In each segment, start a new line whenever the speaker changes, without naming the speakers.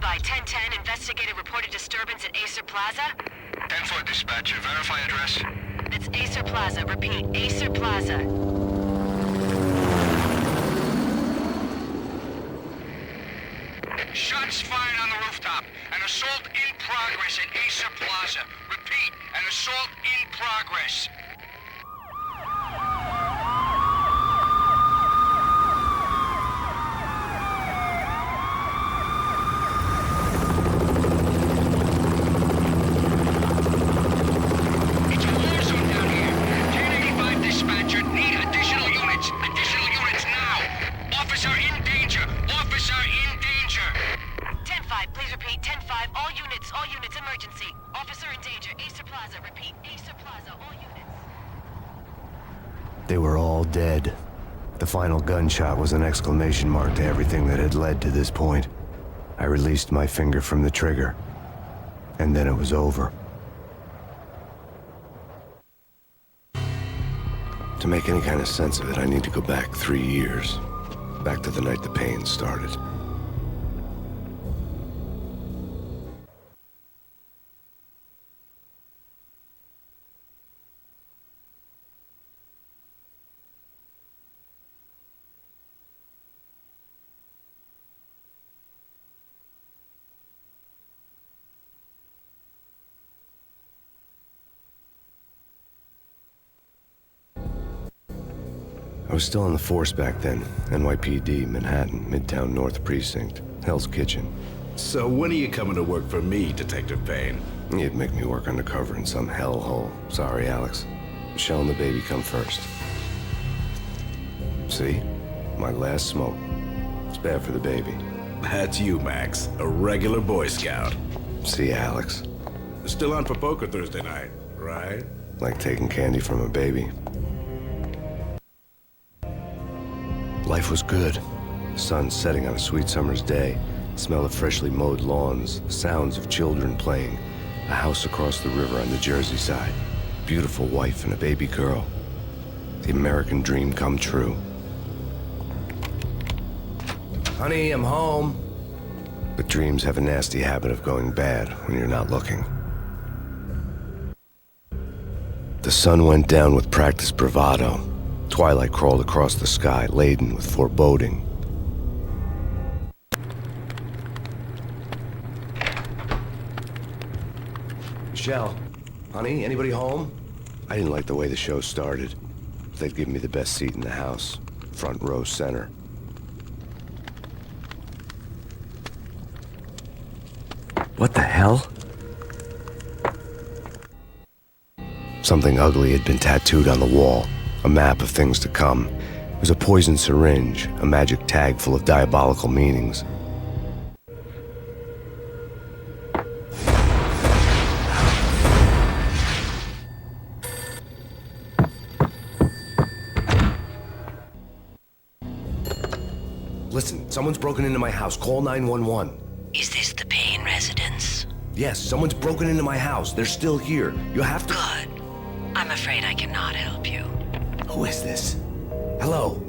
by 1010, investigated reported disturbance at Acer Plaza.
10-4 dispatcher, verify address.
That's Acer Plaza. Repeat, Acer Plaza.
Shots fired on the rooftop. An assault in progress at Acer Plaza. Repeat, an assault in progress. It's a war zone down here. 1085 dispatcher, need additional units. Additional units now. Officer in danger. Officer in danger.
10-5, please repeat. 10-5, all units, emergency. Officer in danger, Acer Plaza. Repeat, Acer Plaza, all units.
They were all dead. The final gunshot was an exclamation mark to everything that had led to this point. I released my finger from the trigger, and then it was over. To make any kind of sense of it, I need to go back 3 years. Back to the night the Payne started. I was still on the force back then. NYPD, Manhattan, Midtown North Precinct, Hell's Kitchen.
So when are you coming to work for me, Detective Payne?
You'd make me work undercover in some hellhole. Sorry, Alex. Michelle and the baby come first. See? My last smoke. It's bad for the baby.
That's you, Max. A regular Boy Scout.
See, Alex?
Still on for poker Thursday night, right?
Like taking candy from a baby. Life was good. The sun setting on a sweet summer's day. The smell of freshly mowed lawns. The sounds of children playing. A house across the river on the Jersey side. Beautiful wife and a baby girl. The American dream come true. Honey, I'm home. But dreams have a nasty habit of going bad when you're not looking. The sun went down with practiced bravado. Twilight crawled across the sky, laden with foreboding. Michelle, honey, anybody home? I didn't like the way the show started. They'd give me the best seat in the house, front row center. What the hell? Something ugly had been tattooed on the wall. A map of things to come. It was a poison syringe, a magic tag full of diabolical meanings. Listen, someone's broken into my house. Call 911.
Is this the Payne residence?
Yes, someone's broken into my house. They're still here. You have to...
Good. I'm afraid I cannot help you.
Who is this? Hello?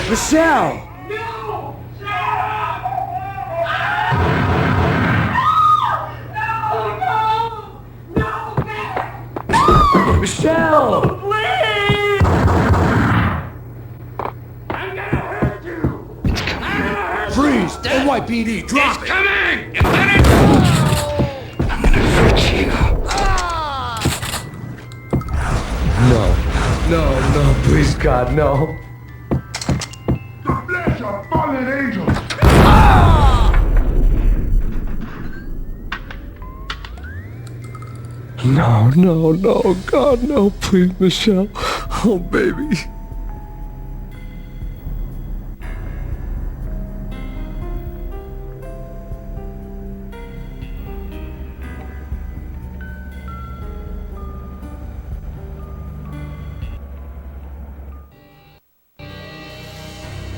Michelle! Michelle!
Please! I'm gonna hurt you!
It's coming.
Freeze! NYPD, drop
It's
it!
coming! You got it? I'm gonna hurt you.
No, please God, no.
God bless your fallen angels!
No, God, no, please, Michelle. Oh, baby.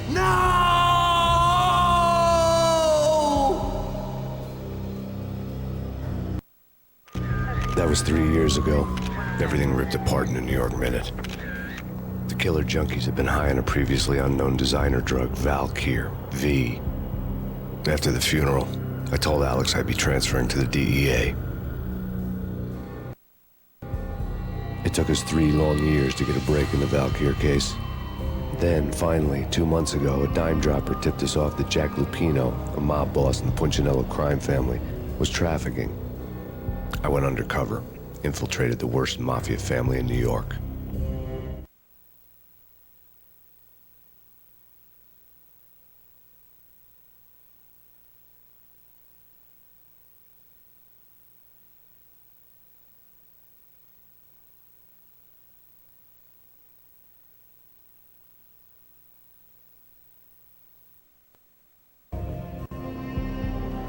No! was 3 years ago. Everything ripped apart in a New York minute. The killer junkies had been high on a previously unknown designer drug, Valkyr, V. After the funeral, I told Alex I'd be transferring to the DEA. It took us 3 long years to get a break in the Valkyr case. Then, finally, 2 months ago, a dime dropper tipped us off that Jack Lupino, a mob boss in the Punchinello crime family, was trafficking. I went undercover, infiltrated the worst mafia family in New York.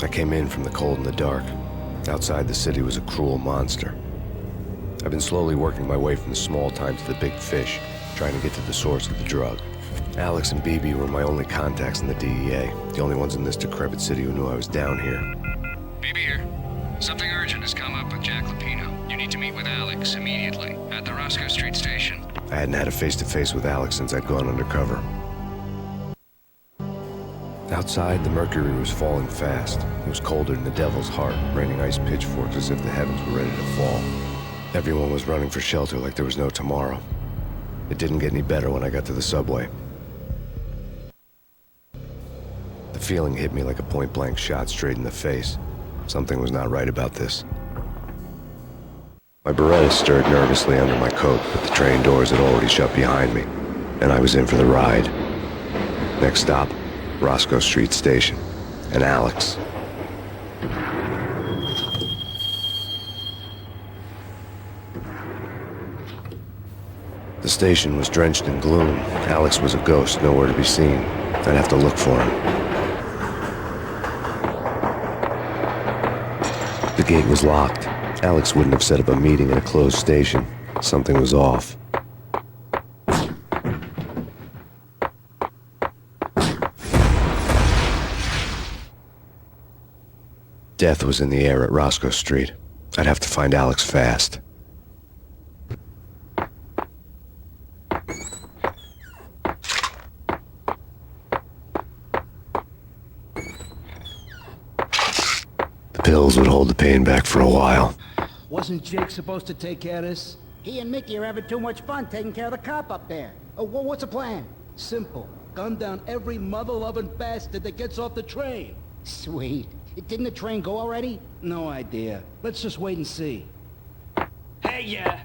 I came in from the cold and the dark. Outside, the city was a cruel monster. I've been slowly working my way from the small time to the big fish, trying to get to the source of the drug. Alex and BB were my only contacts in the DEA, the only ones in this decrepit city who knew I was down here.
BB here. Something urgent has come up with Jack Lupino. You need to meet with Alex immediately at the Roscoe Street station.
I hadn't had a face-to-face with Alex since I'd gone undercover. Outside, the mercury was falling fast. It was colder than the devil's heart, raining ice pitchforks as if the heavens were ready to fall. Everyone was running for shelter like there was no tomorrow. It didn't get any better when I got to the subway. The feeling hit me like a point-blank shot straight in the face. Something was not right about this. My Beretta stirred nervously under my coat, but the train doors had already shut behind me, and I was in for the ride. Next stop, Roscoe Street Station, and Alex. The station was drenched in gloom. Alex was a ghost, nowhere to be seen. I'd have to look for him. The gate was locked. Alex wouldn't have set up a meeting in a closed station. Something was off. Death was in the air at Roscoe Street. I'd have to find Alex fast. The pills would hold the pain back for a while.
Wasn't Jake supposed to take care of this?
He and Mickey are having too much fun taking care of the cop up there. Oh, what's the plan?
Simple. Gun down every mother-loving bastard that gets off the train.
Sweet. Didn't the train go already?
No idea. Let's just wait and see.
Hey, yeah.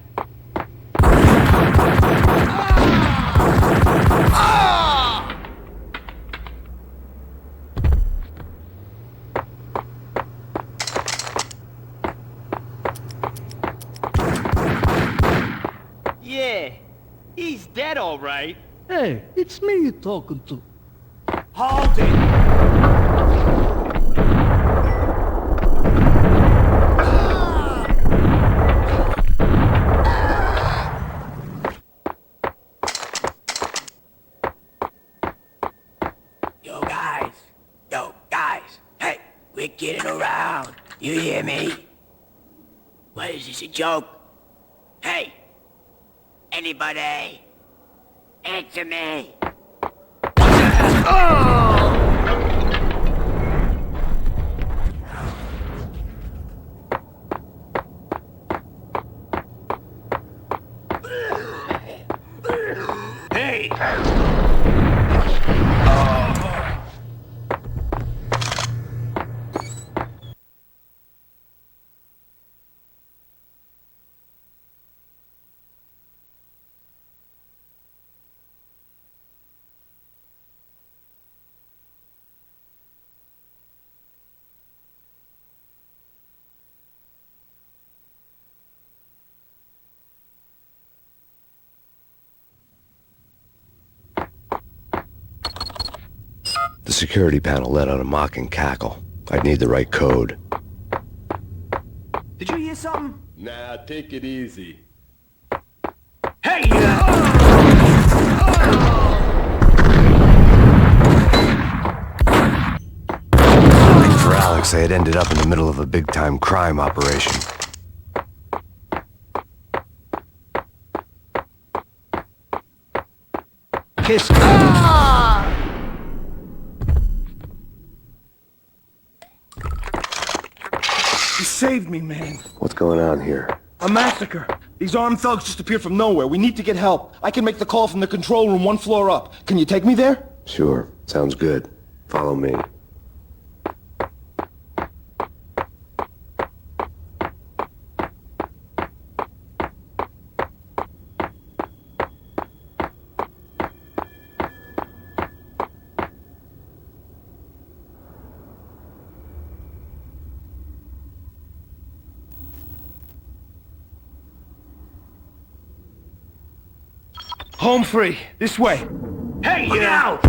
Yeah, he's dead all right.
Hey, it's me you're talking to.
Hold it!
Yo, guys, hey, we're getting around. You hear me? What, is this a joke? Hey, anybody? Answer me. Oh!
Hey!
The security panel let out a mocking cackle. I'd need the right code.
Did you hear something?
Nah, take it easy.
Hey!
Looking for Alex, I had ended up in the middle of a big-time crime operation.
kiss.
You saved me, man.
What's going on here?
A massacre. These armed thugs just appeared from nowhere. We need to get help. I can make the call from the control room 1 floor up. Can you take me there?
Sure, sounds good. Follow me.
Home free. This way. Hey, you now!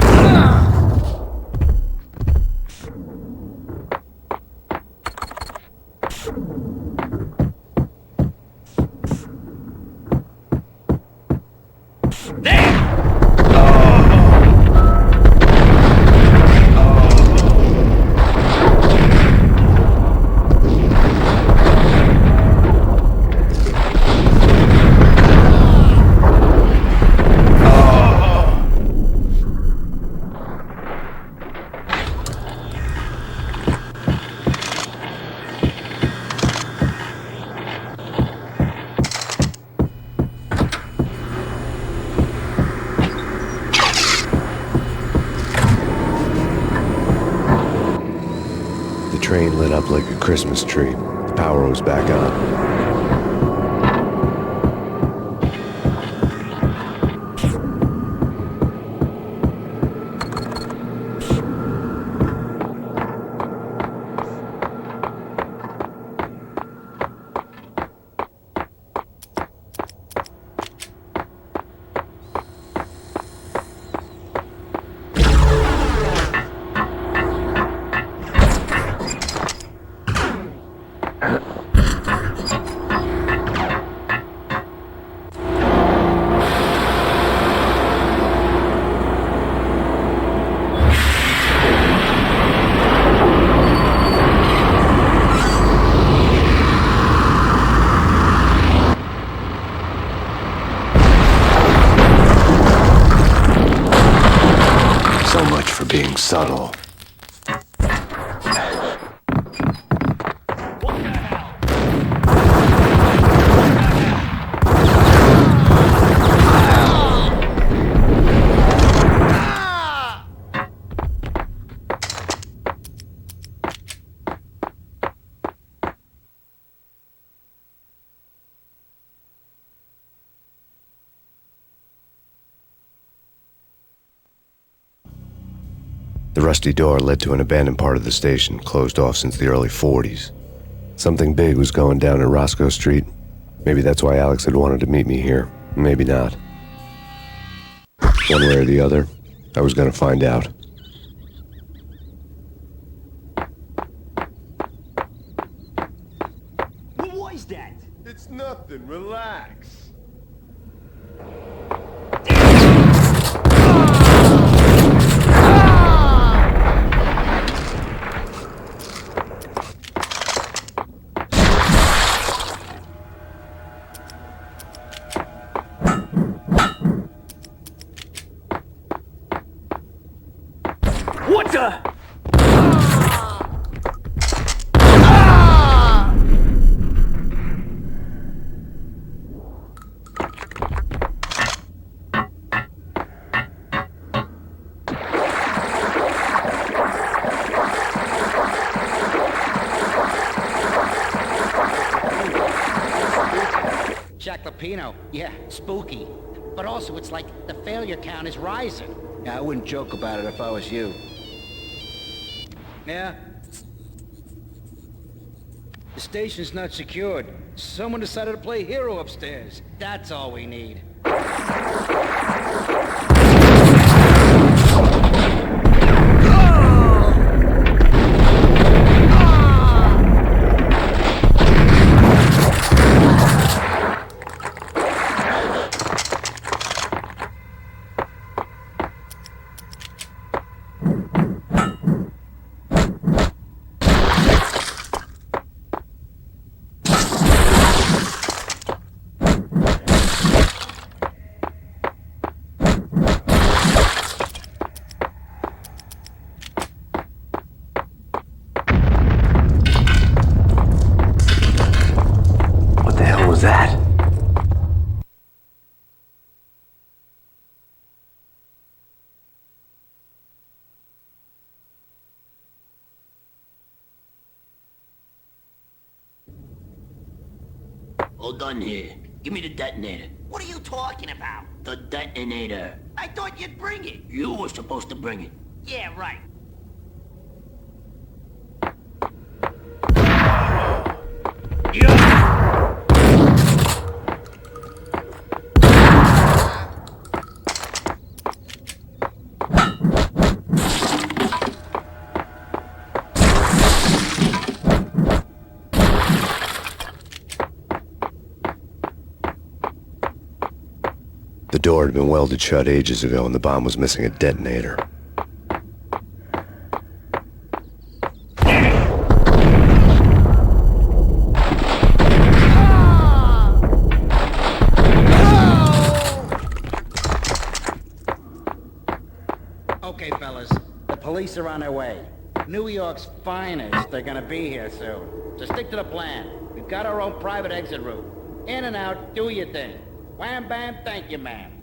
The train lit up like a Christmas tree. The power was back on. Being subtle. The rusty door led to an abandoned part of the station, closed off since the early 40s. Something big was going down at Roscoe Street. Maybe that's why Alex had wanted to meet me here. Maybe not. One way or the other, I was gonna find out.
What was that?
It's nothing. Relax.
What the?
Chaclapino, yeah, spooky. But also, it's like the failure count is rising.
Yeah, I wouldn't joke about it if I was you. Yeah? The station's not secured. Someone decided to play hero upstairs. That's all we need.
All done here. Give me the detonator.
What are you talking about?
The detonator.
I thought you'd bring it.
You were supposed to bring it.
Yeah, right.
The door had been welded shut ages ago and the bomb was missing a detonator.
Okay, fellas. The police are on their way. New York's finest. They're gonna be here soon. So stick to the plan. We've got our own private exit route. In and out, do your thing. Wham bam, thank you, ma'am.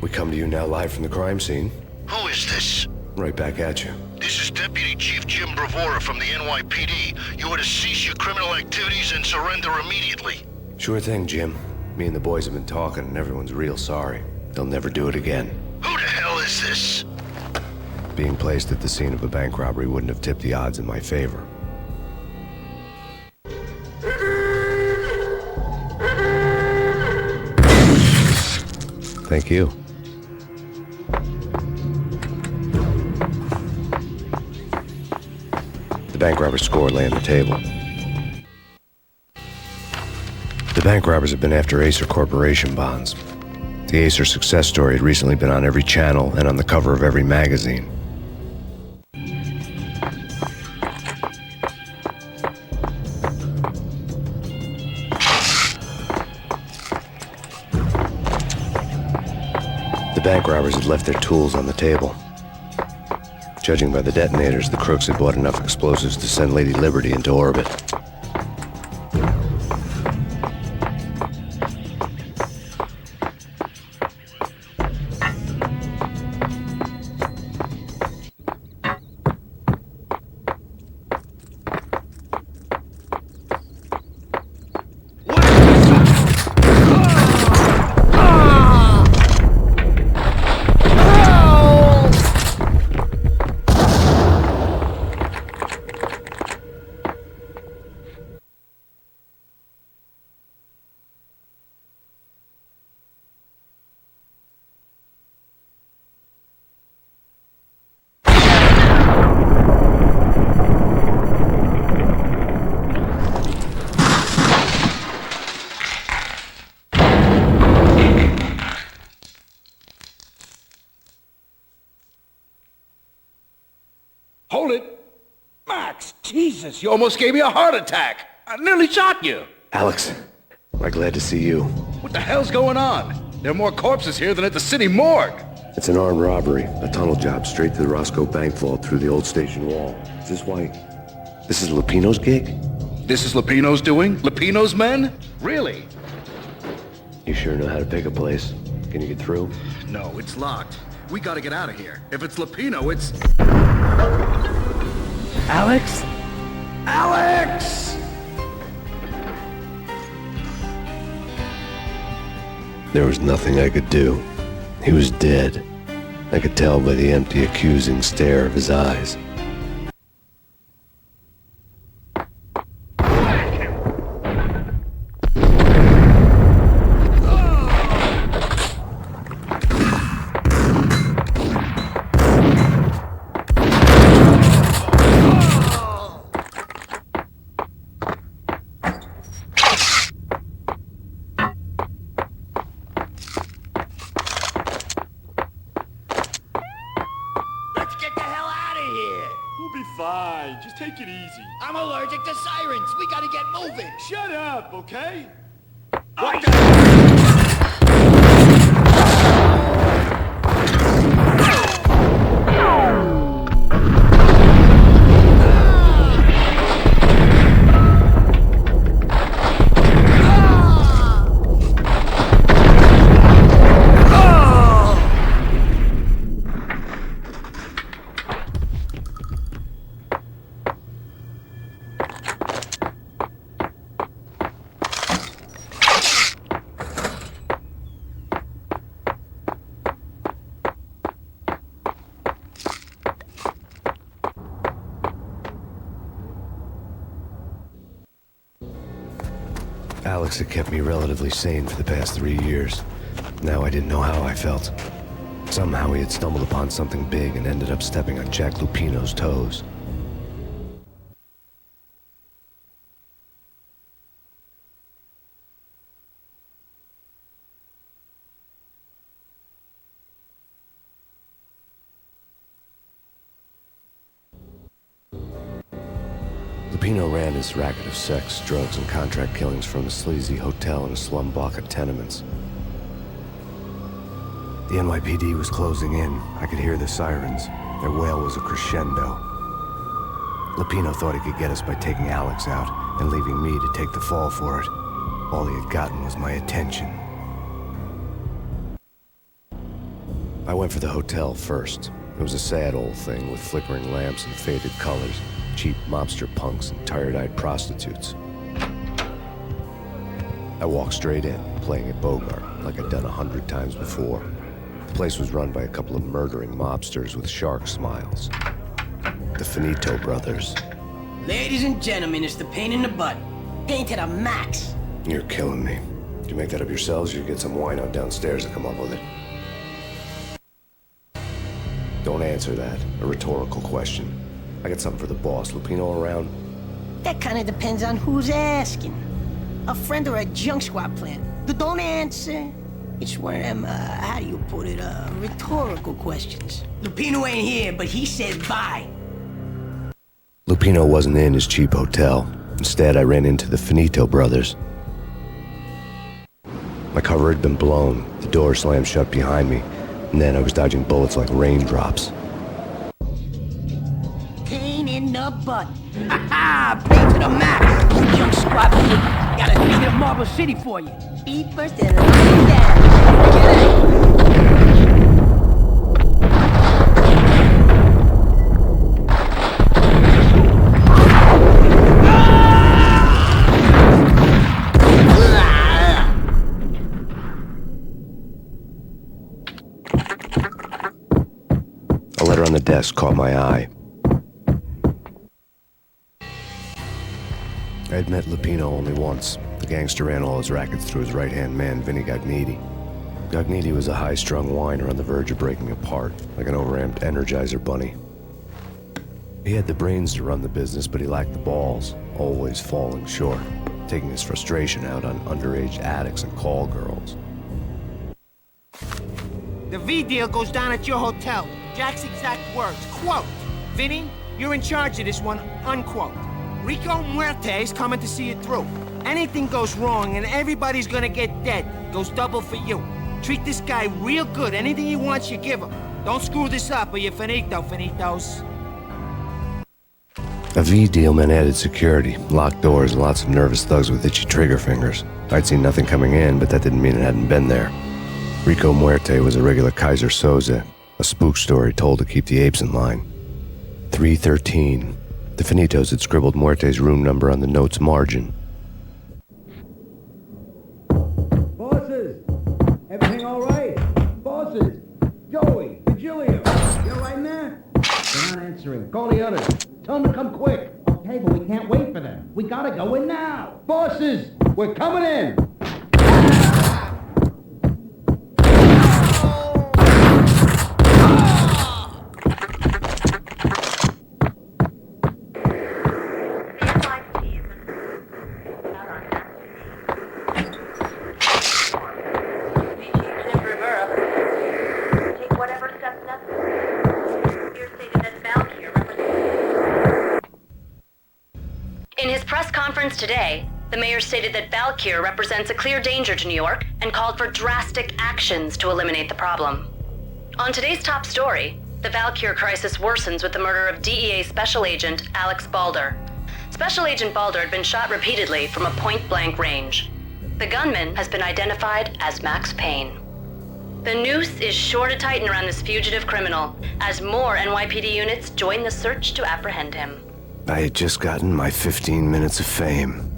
We come to you now live from the crime scene.
Who is this?
Right back at you.
This is Deputy Chief Jim Bravura from the NYPD. You are to cease your criminal activities and surrender immediately.
Sure thing, Jim. Me and the boys have been talking and everyone's real sorry. They'll never do it again.
Who the hell is this?
Being placed at the scene of a bank robbery wouldn't have tipped the odds in my favor. Thank you. The bank robber's score lay on the table. The bank robbers have been after Acer Corporation bonds. The Acer success story had recently been on every channel and on the cover of every magazine. The bank robbers had left their tools on the table. Judging by the detonators, the crooks had bought enough explosives to send Lady Liberty into orbit.
Hold it! Max, Jesus, you almost gave me a heart attack! I nearly shot you!
Alex, am I glad to see you?
What the hell's going on? There are more corpses here than at the city morgue!
It's an armed robbery, a tunnel job straight to the Roscoe Bank vault through the old station wall. Is this why... This is Lupino's gig?
This is Lupino's doing? Lupino's men? Really?
You sure know how to pick a place. Can you get through?
No, it's locked. We gotta get out of here. If it's Lupino, it's...
Alex?
Alex!
There was nothing I could do. He was dead. I could tell by the empty, accusing stare of his eyes.
We'll be fine. Just take it easy.
I'm allergic to sirens. We gotta get moving.
Shut up, okay?
What the?
Alex had kept me relatively sane for the past 3 years. Now I didn't know how I felt. Somehow he had stumbled upon something big and ended up stepping on Jack Lupino's toes. Lupino ran his racket of sex, drugs, and contract killings from a sleazy hotel in a slum block of tenements. The NYPD was closing in. I could hear the sirens. Their wail was a crescendo. Lupino thought he could get us by taking Alex out and leaving me to take the fall for it. All he had gotten was my attention. I went for the hotel first. It was a sad old thing with flickering lamps and faded colors, cheap mobster punks and tired-eyed prostitutes. I walked straight in, playing at Bogart, like I'd done 100 times before. The place was run by a couple of murdering mobsters with shark smiles. The Finito brothers.
Ladies and gentlemen, it's the pain in the butt. Pain to the max.
You're killing me. Did you make that up yourselves, or you get some wino downstairs to come up with it? Don't answer that. A rhetorical question. I got something for the boss. Lupino around?
That kind of depends on who's asking. A friend or a junk squad plan. Don't answer. It's one of them, how do you put it, rhetorical questions. Lupino ain't here, but he said bye.
Lupino wasn't in his cheap hotel. Instead, I ran into the Finito brothers. My cover had been blown. The door slammed shut behind me, and then I was dodging bullets like raindrops.
Pain in the butt. Ha-ha! Pain to the max. Junk squad. Got a ticket of Marble City for you. Be first and line down.
A letter on the desk caught my eye. I had met Lupino only once. The gangster ran all his rackets through his right-hand man, Vinny Gagniti. Gagniti was a high-strung whiner on the verge of breaking apart, like an overamped Energizer bunny. He had the brains to run the business, but he lacked the balls, always falling short, taking his frustration out on underage addicts and call girls.
The V deal goes down at your hotel. Jack's exact words, quote, "Vinny, you're in charge of this one," unquote. Rico Muerte's coming to see it through. Anything goes wrong and everybody's gonna get dead, goes double for you. Treat this guy real good. Anything he wants, you give him. Don't screw this up or you're finito, finitos.
A V deal meant added security, locked doors, and lots of nervous thugs with itchy trigger fingers. I'd seen nothing coming in, but that didn't mean it hadn't been there. Rico Muerte was a regular Kaiser Soze, a spook story told to keep the apes in line. 313. The Finitos had scribbled Muerte's room number on the note's margin.
Bosses! Everything all right? Bosses! Joey! Virgilio! You all right in there? They're not answering. Call the others. Tell them to come quick. Okay, but we can't wait for them. We gotta go in now. Bosses! We're coming in!
Take whatever steps necessary. You're stated as bound here, representing press conference today, the mayor stated that Valkyr represents a clear danger to New York and called for drastic actions to eliminate the problem. On today's top story, the Valkyr crisis worsens with the murder of DEA Special Agent Alex Balder. Special Agent Balder had been shot repeatedly from a point-blank range. The gunman has been identified as Max Payne. The noose is sure to tighten around this fugitive criminal as more NYPD units join the search to apprehend him.
I had just gotten my 15 minutes of fame.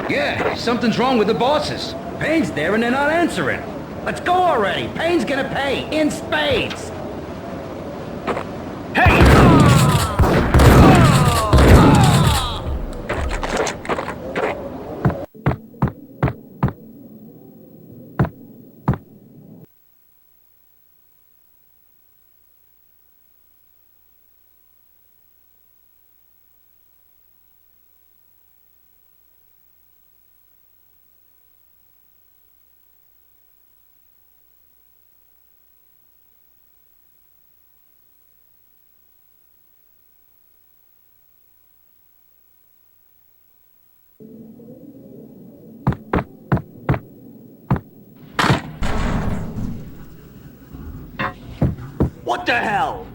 Yeah, something's wrong with the bosses. Payne's there and they're not answering. Let's go already. Payne's gonna pay in spades. Hey!
What the hell?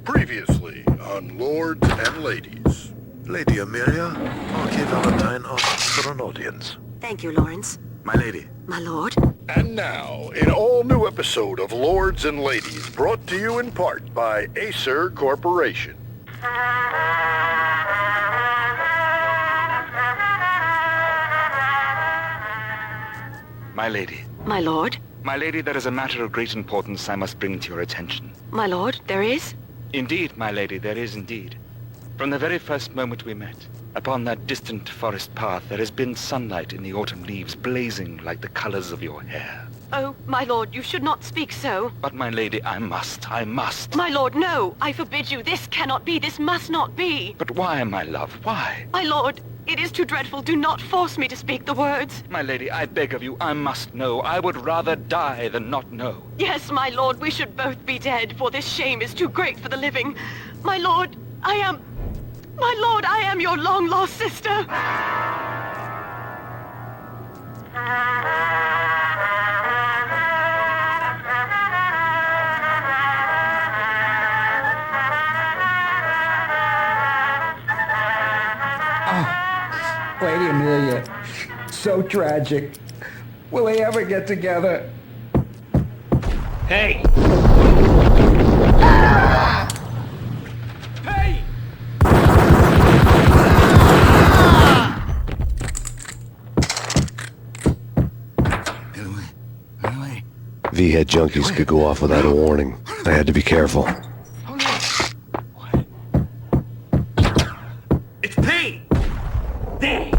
Previously on Lords and Ladies.
Lady Amelia, Marquis Valentine asks for an audience.
Thank you, Lawrence.
My lady.
My lord.
And now, an all-new episode of Lords and Ladies, brought to you in part by Acer Corporation.
My lady.
My lord.
My lady, there is a matter of great importance I must bring to your attention.
My lord, there is?
Indeed, my lady, there is indeed. From the very first moment we met, upon that distant forest path, there has been sunlight in the autumn leaves blazing like the colors of your hair.
Oh, my lord, you should not speak so.
But, my lady, I must.
My lord, no! I forbid you. This cannot be. This must not be.
But why, my love? Why?
My lord, it is too dreadful. Do not force me to speak the words.
My lady, I beg of you, I must know. I would rather die than not know.
Yes, my lord, we should both be dead, for this shame is too great for the living. My lord, I am your long-lost sister.
Lady Amelia, so tragic. Will they ever get together?
Hey! Hey!
V-head junkies could go off without a warning. I had to be careful.
It's Payne! There!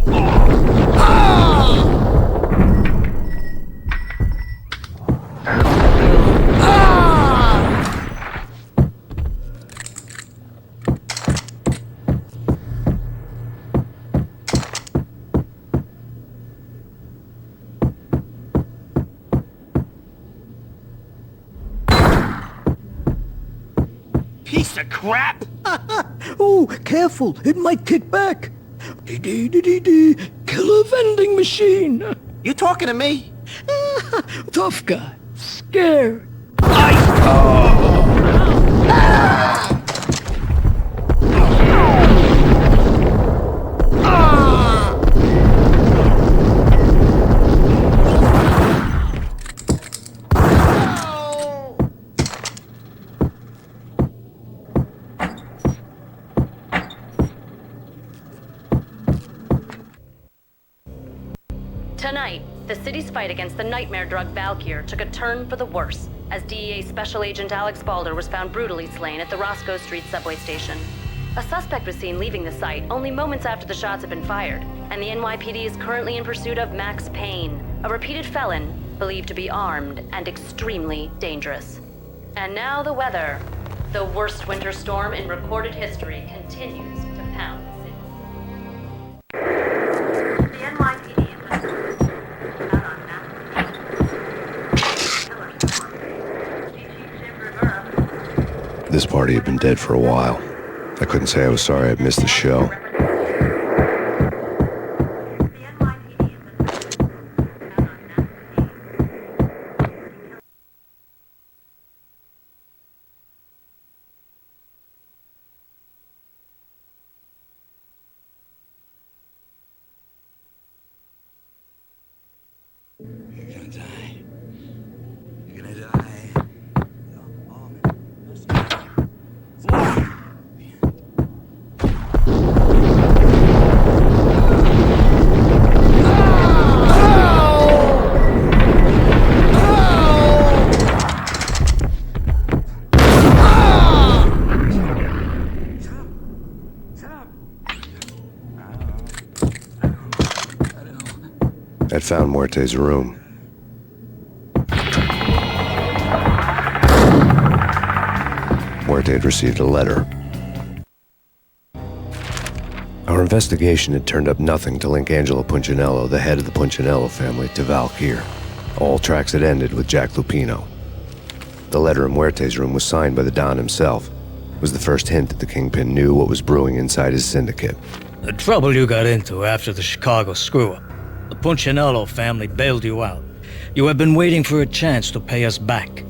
Piece of crap!
Oh, careful, it might kick back. Dee-dee-dee-dee-dee, killer vending machine.
You talking to me?
Tough guy, scared.
Tonight, the city's fight against the nightmare drug Valkyr took a turn for the worse, as DEA Special Agent Alex Balder was found brutally slain at the Roscoe Street subway station. A suspect was seen leaving the site only moments after the shots had been fired, and the NYPD is currently in pursuit of Max Payne, a repeated felon believed to be armed and extremely dangerous. And now the weather. The worst winter storm in recorded history continues to pound the city. The NYPD is out on Max Payne.
This party had been dead for a while. I couldn't say I was sorry I'd missed the show.
You're gonna die. You're gonna die.
I'd found Muerte's room. Muerte had received a letter. Our investigation had turned up nothing to link Angelo Punchinello, the head of the Punchinello family, to Valkyr. All tracks had ended with Jack Lupino. The letter in Muerte's room was signed by the Don himself. It was the first hint that the Kingpin knew what was brewing inside his syndicate.
The trouble you got into after the Chicago screw-up. The Punchinello family bailed you out. You have been waiting for a chance to pay us back.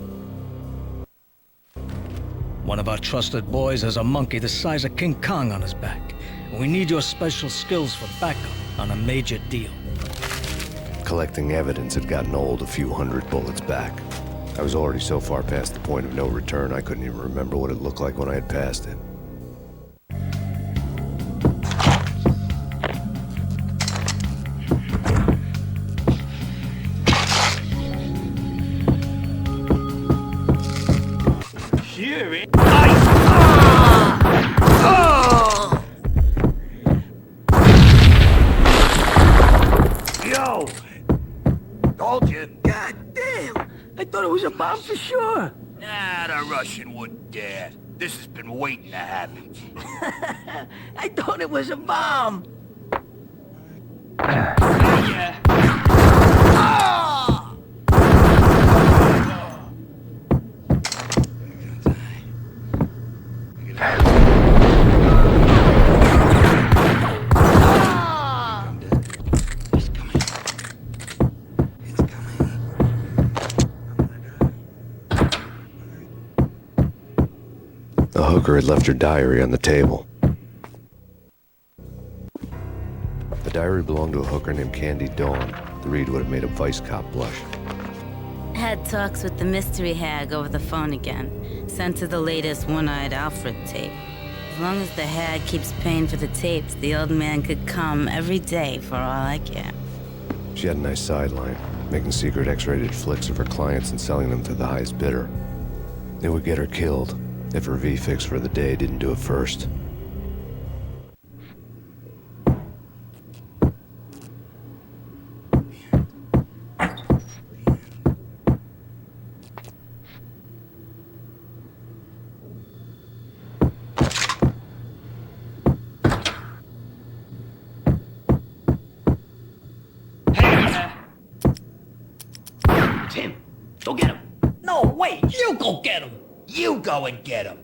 One of our trusted boys has a monkey the size of King Kong on his back. And we need your special skills for backup on a major deal.
Collecting evidence had gotten old a few hundred bullets back. I was already so far past the point of no return, I couldn't even remember what it looked like when I had passed it.
Yo! Told you. God damn! I thought it was a bomb for sure. Nah, the Russian wouldn't dare. This has been waiting to happen.
I thought it was a bomb.
Yeah.
The hooker had left her diary on the table. The diary belonged to a hooker named Candy Dawn. The read would have made a vice cop blush.
Had talks with the mystery hag over the phone again. Sent her the latest One-Eyed Alfred tape. As long as the hag keeps paying for the tapes, the old man could come every day for all I care.
She had a nice sideline, making secret X-rated flicks of her clients and selling them to the highest bidder. It would get her killed if her V-fix for the day didn't do it first.
Tim, go get him. No, wait, you go get him. You go and get him.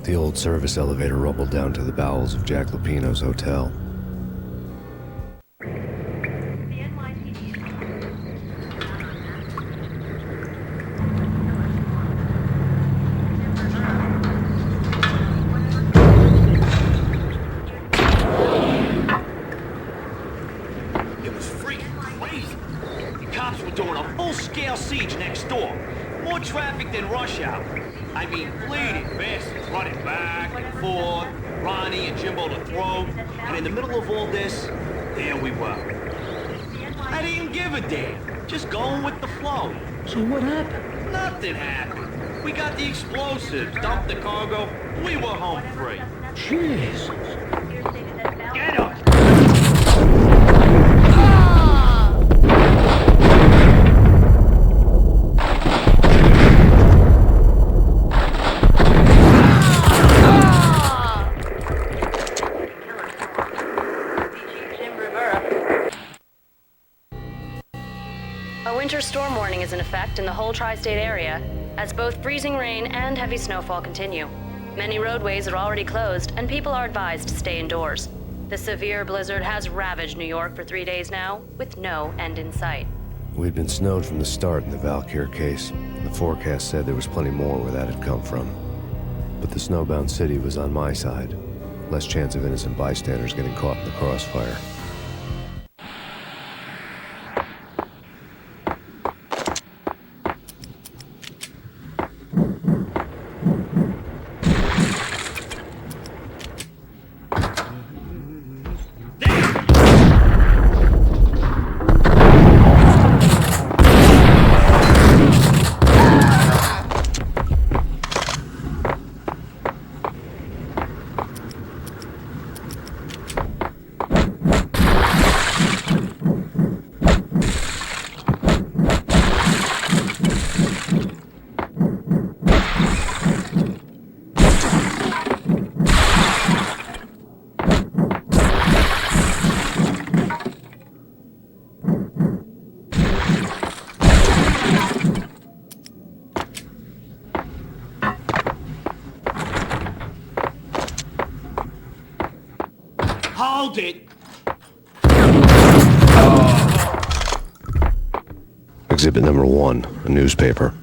The old service elevator rumbled down to the bowels of Jack Lupino's hotel.
It was freaking crazy. The cops were doing Full-scale siege next door. More traffic than rush hour. I mean, bleeding bastards running back and forth, Ronnie and Jimbo to throw. And in the middle of all this, there we were. I didn't give a damn. Just going with the flow.
So what happened?
Nothing happened. We got the explosives, dumped the cargo, we were home free.
Jesus.
Get up!
A winter storm warning is in effect in the whole tri-state area, as both freezing rain and heavy snowfall continue. Many roadways are already closed, and people are advised to stay indoors. The severe blizzard has ravaged New York for 3 days now, with no end in sight.
We'd been snowed from the start in the Valkyr case. The forecast said there was plenty more where that had come from. But the snowbound city was on my side. Less chance of innocent bystanders getting caught in the crossfire.
Hold it!
Exhibit number 1, a newspaper.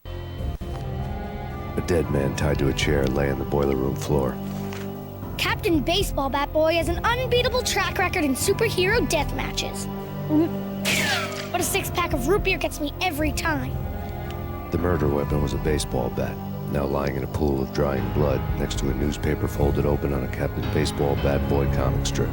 A dead man tied to a chair lay on the boiler room floor.
Captain Baseball Bat Boy has an unbeatable track record in superhero death matches. But a 6-pack of root beer gets me every time.
The murder weapon was a baseball bat, now lying in a pool of drying blood next to a newspaper folded open on a Captain Baseball Bat Boy comic strip.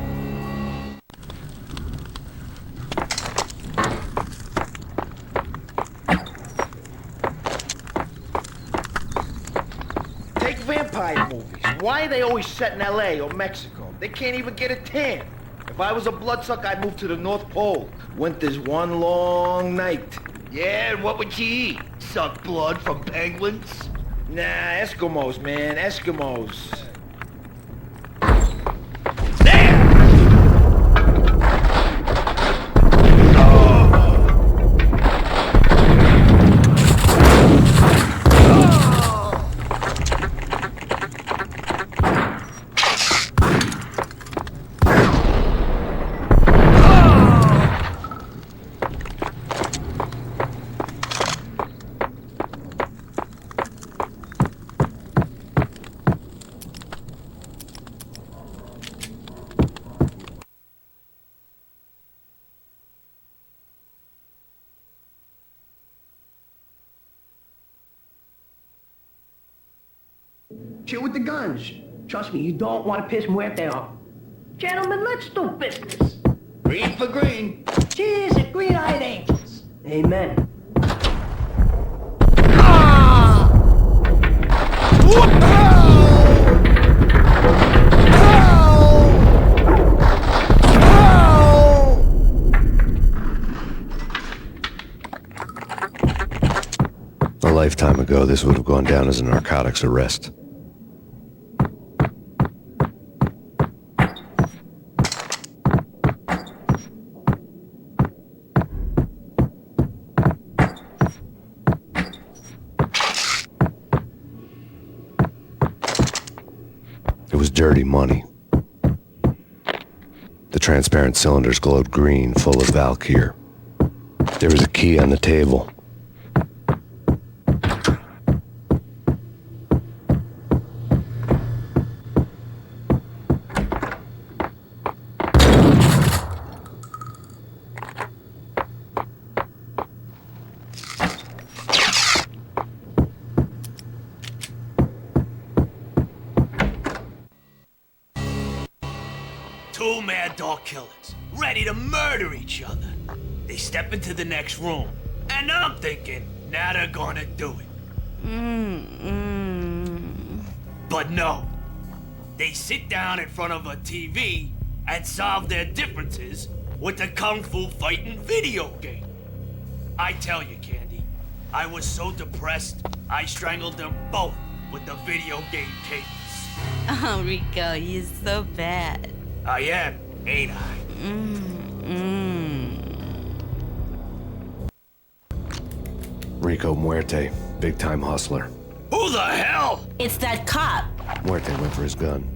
Take vampire movies. Why are they always set in LA or Mexico? They can't even get a tan. If I was a bloodsucker, I'd move to the North Pole. Winter's one long night.
Yeah, and what would you eat? Suck blood from penguins?
Nah, Eskimos, man, Eskimos.
Chill with the guns. Trust me, you don't want to piss Muerte off. Gentlemen, let's do business.
Green for green.
Cheers at green-eyed angels. Amen.
A lifetime ago, this would have gone down as a narcotics arrest. It was dirty money. The transparent cylinders glowed green, full of Valkyr. There was a key on the table.
mad dog killers, ready to murder each other. They step into the next room, and I'm thinking, now they're gonna do it. But no. They sit down in front of a TV and solve their differences with a kung fu fighting video game. I tell you, Candy, I was so depressed, I strangled them both with the video game cables.
Oh, Rico, you're so bad.
I am, ain't I?
Rico Muerte, big-time hustler.
Who the hell?
It's that cop.
Muerte went for his gun.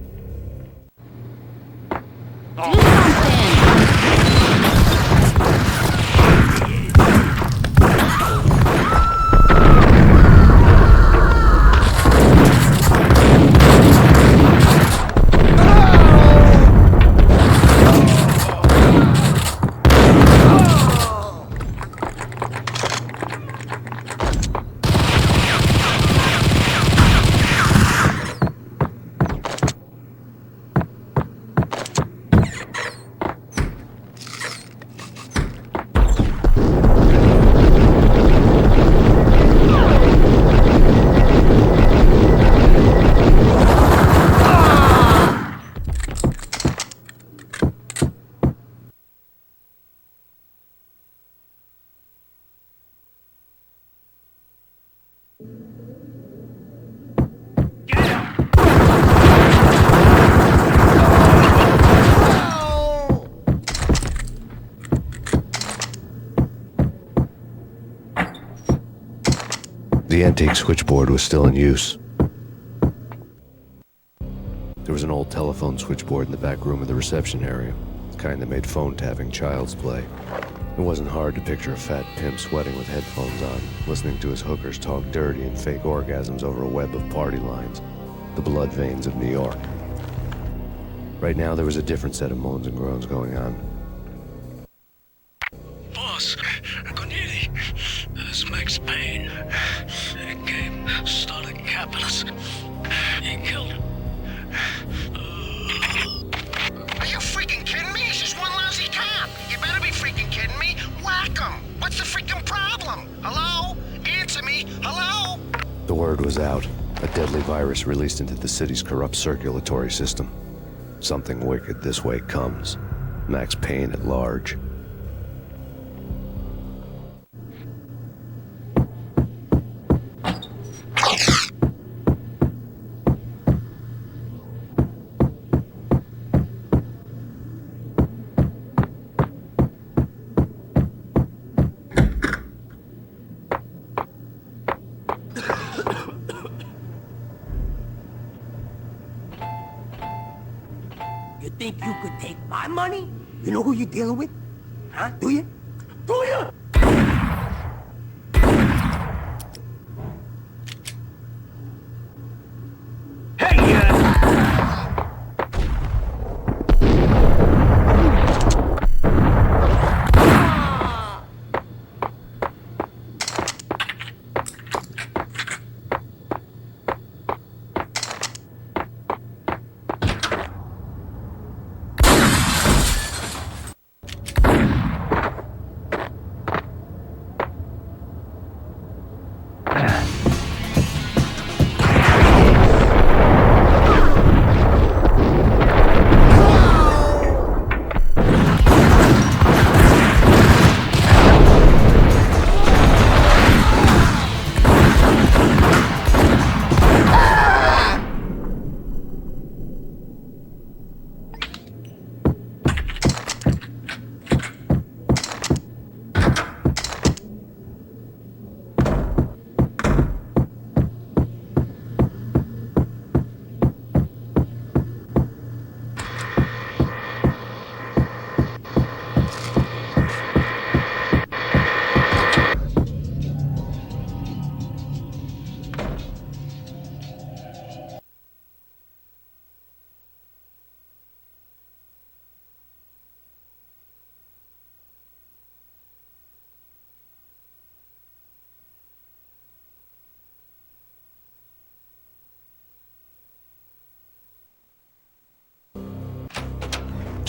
The antique switchboard was still in use. There was an old telephone switchboard in the back room of the reception area, the kind that made phone tapping child's play. It wasn't hard to picture a fat pimp sweating with headphones on, listening to his hookers talk dirty and fake orgasms over a web of party lines, the blood veins of New York. Right now, there was a different set of moans and groans going on.
Boss, Cornelia, this is Max Payne. He came, started capitalist. He killed him.
Are you freaking kidding me? He's just one lousy cop. You better be freaking kidding me. Whack him. What's the freaking problem? Hello? Answer me. Hello?
The word was out. A deadly virus released into the city's corrupt circulatory system. Something wicked this way comes. Max Payne at large.
You think you could take my money? You know who you're dealing with? Huh? Do you? Do you?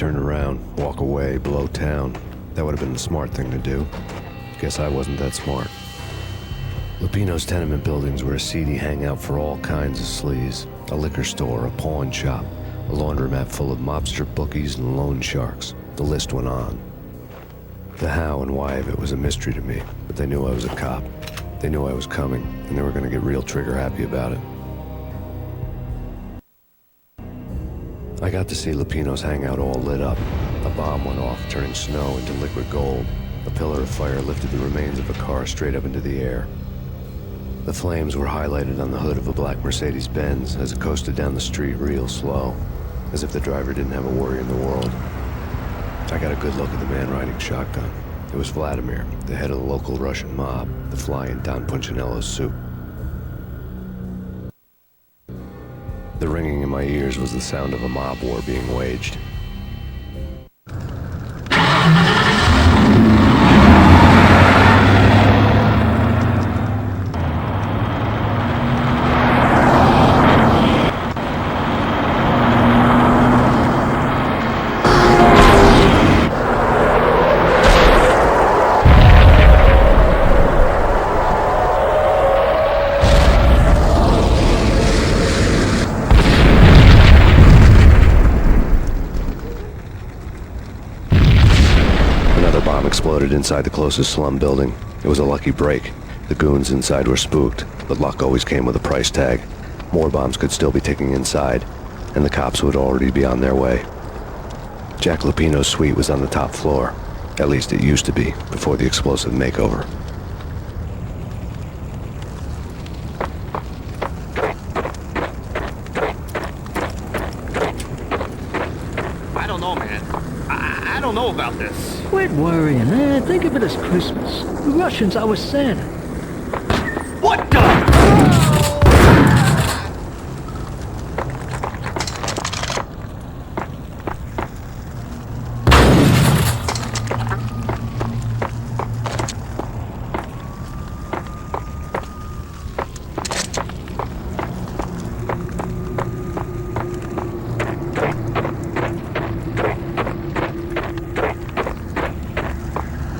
turn around, walk away, blow town. That would have been the smart thing to do. Guess I wasn't that smart. Lupino's tenement buildings were a seedy hangout for all kinds of sleaze. A liquor store, a pawn shop, a laundromat full of mobster bookies and loan sharks. The list went on. The how and why of it was a mystery to me, but they knew I was a cop. They knew I was coming, and they were going to get real trigger-happy about it. I got to see Lupino's hangout all lit up. A bomb went off, turning snow into liquid gold. A pillar of fire lifted the remains of a car straight up into the air. The flames were highlighted on the hood of a black Mercedes-Benz as it coasted down the street real slow, as if the driver didn't have a worry in the world. I got a good look at the man riding shotgun. It was Vladimir, the head of the local Russian mob, the fly in Don Punchinello's soup. The ringing in my ears was the sound of a mob war being waged. Exploded inside the closest slum building. It was a lucky break. The goons inside were spooked, but luck always came with a price tag. More bombs could still be ticking inside, and the cops would already be on their way. Jack Lupino's suite was on the top floor. At least it used to be, before the explosive makeover.
I don't know, man. I don't know about this.
Quit worrying, man. Think of it as Christmas. The Russians are with Santa.
What the?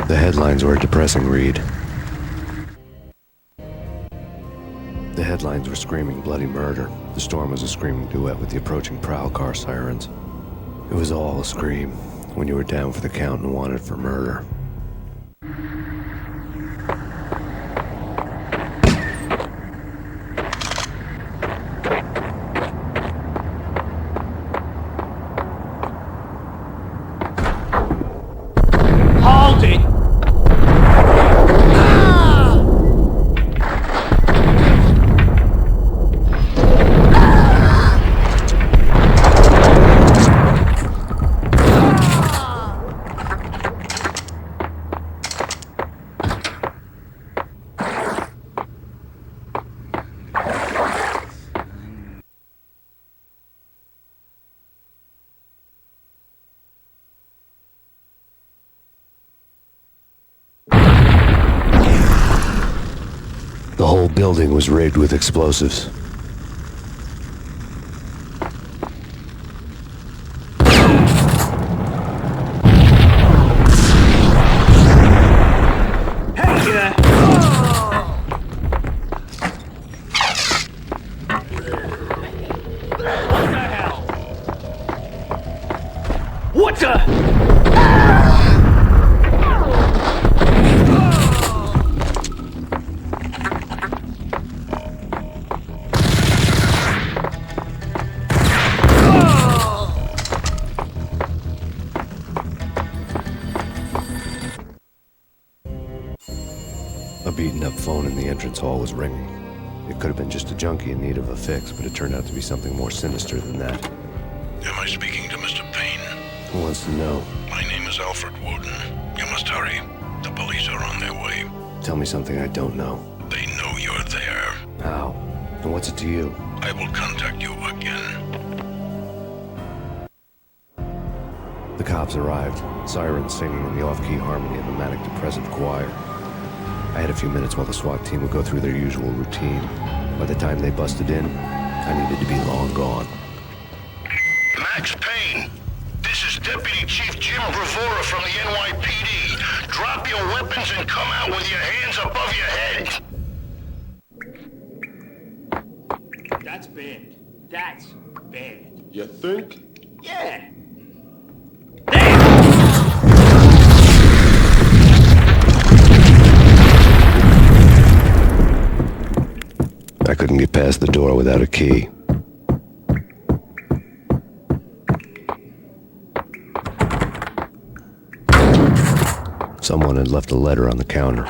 The headlines were a depressing read. The headlines were screaming bloody murder. The storm was a screaming duet with the approaching prowl car sirens. It was all a scream when you were down for the count and wanted for murder.
Hold it!
The whole building was rigged with explosives.
What the?
A beaten-up phone in the entrance hall was ringing. It could have been just a junkie in need of a fix, but it turned out to be something more sinister than that.
Am I speaking to Mr. Payne?
Who wants to know?
My name is Alfred Woden. You must hurry. The police are on their way.
Tell me something I don't know.
They know you're there.
How? And what's it to you?
I will contact you again.
The cops arrived, sirens singing in the off-key harmony of a manic-depressive choir. I had a few minutes while the SWAT team would go through their usual routine. By the time they busted in, I needed to be long gone.
Max Payne, this is is Deputy Chief Jim Bravura from the NYPD. Drop your weapons and come out with your hands above your head.
That's bad. That's bad.
You think?
Yeah.
I couldn't get past the door without a key. Someone had left a letter on the counter.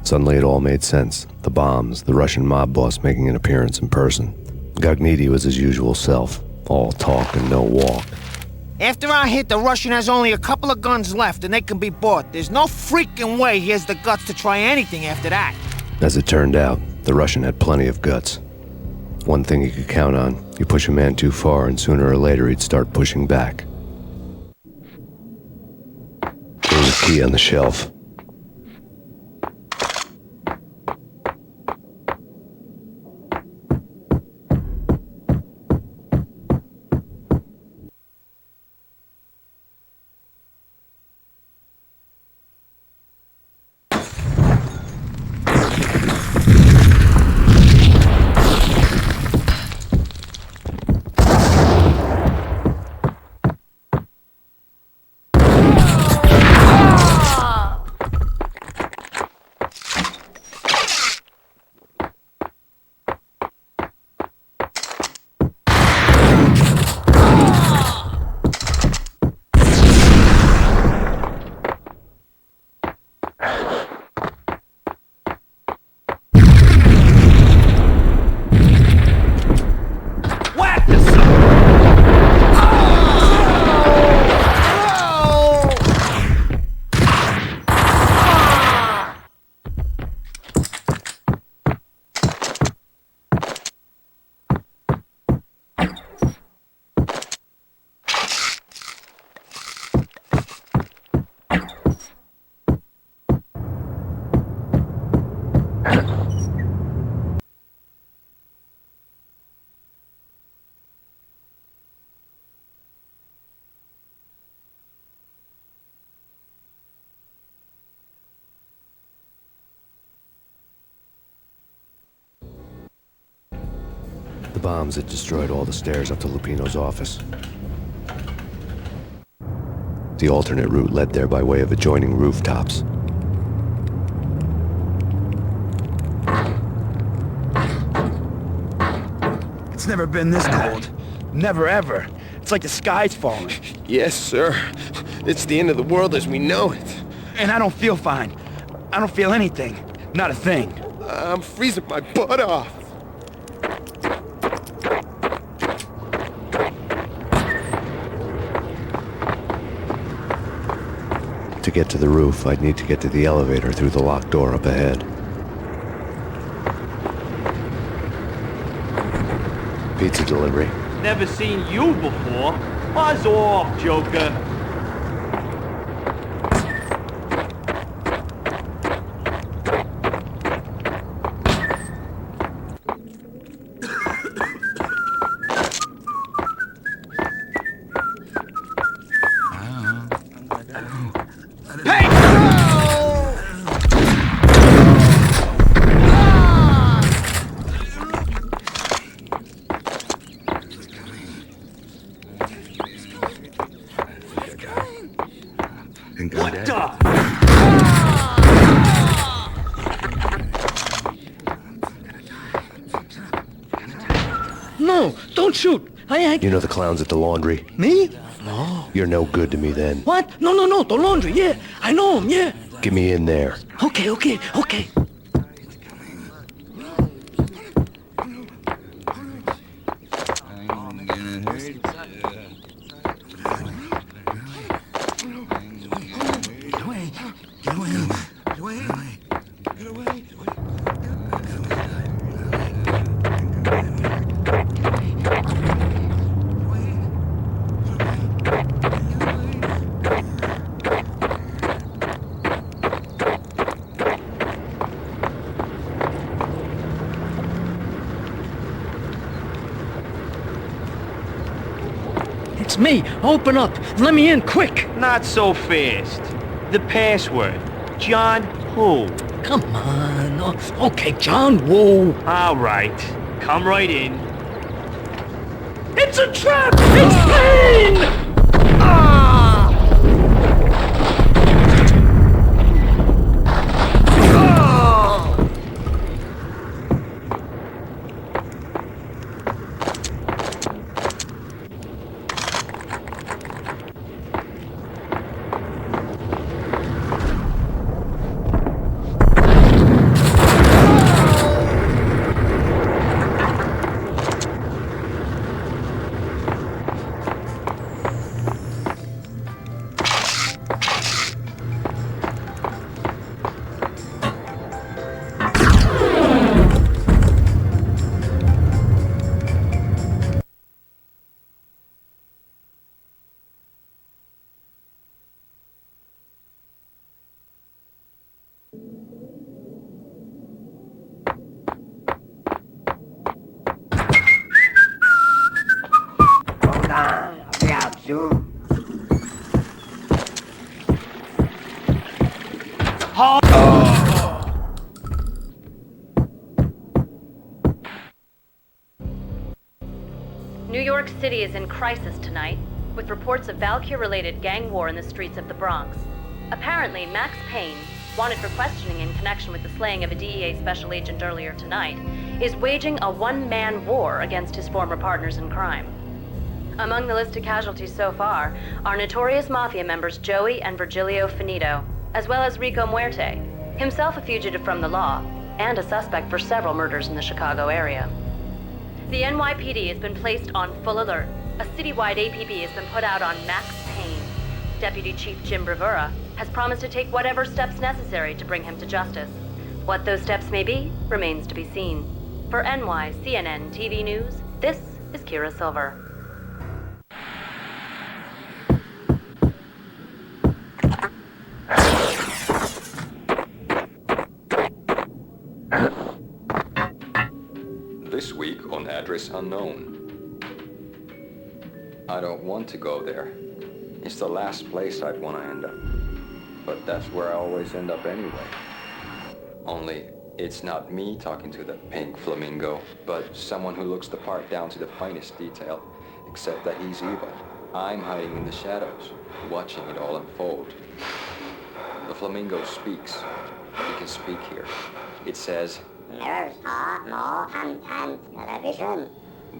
Suddenly it all made sense. The bombs, the Russian mob boss making an appearance in person. Gagniti was his usual self, all talk and no walk.
After our hit, the Russian has only a couple of guns left and they can be bought. There's no freaking way he has the guts to try anything after that.
As it turned out, the Russian had plenty of guts. One thing you could count on, you push a man too far and sooner or later he'd start pushing back. There was a key on the shelf. The bombs had destroyed all the stairs up to Lupino's office. The alternate route led there by way of adjoining rooftops.
It's never been this cold. Never ever. It's like the sky's falling.
Yes, sir. It's the end of the world as we know it.
And I don't feel fine. I don't feel anything. Not a thing.
I'm freezing my butt off.
To get to the roof, I'd need to get to the elevator through the locked door up ahead. Pizza delivery.
Never seen you before. Buzz off, Joker.
No, don't shoot.
You know the clowns at the laundry?
Me? No.
You're no good to me then.
What? No, the laundry, yeah. I know him, yeah.
Get me in there.
Okay. me. Open up. Let me in, quick.
Not so fast. The password. John who?
Come on. Okay, John Woo.
All right. Come right in.
It's a trap! It's Payne!
New York City is in crisis tonight, with reports of Valkyr-related gang war in the streets of the Bronx. Apparently, Max Payne, wanted for questioning in connection with the slaying of a DEA special agent earlier tonight, is waging a one-man war against his former partners in crime. Among the listed casualties so far are notorious mafia members Joey and Virgilio Finito, as well as Rico Muerte, himself a fugitive from the law, and a suspect for several murders in the Chicago area. The NYPD has been placed on full alert. A citywide APB has been put out on Max Payne. Deputy Chief Jim Bravura has promised to take whatever steps necessary to bring him to justice. What those steps may be remains to be seen. For NYCNN TV News, this is Kira Silver.
This week on Address Unknown. I don't want to go there. It's the last place I'd want to end up. But that's where I always end up anyway. Only, it's not me talking to the pink flamingo, but someone who looks the part down to the finest detail, except that he's evil. I'm hiding in the shadows, watching it all unfold. The flamingo speaks. He can speak here. It says,
Mirrors are more fun than television.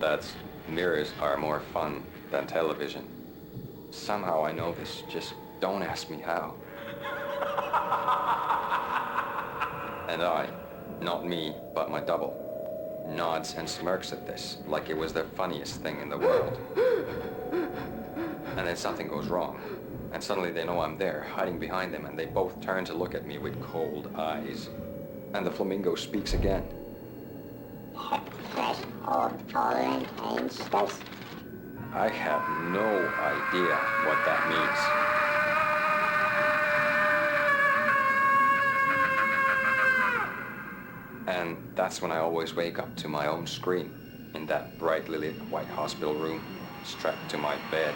That's, mirrors are more fun than television. Somehow I know this, just don't ask me how. And I, not me, but my double, nods and smirks at this, like it was the funniest thing in the world. And then something goes wrong, and suddenly they know I'm there, hiding behind them, and they both turn to look at me with cold eyes. And the flamingo speaks again.
Threshold tolerant angels.
I have no idea what that means. And that's when I always wake up to my own scream in that brightly lit white hospital room, strapped to my bed.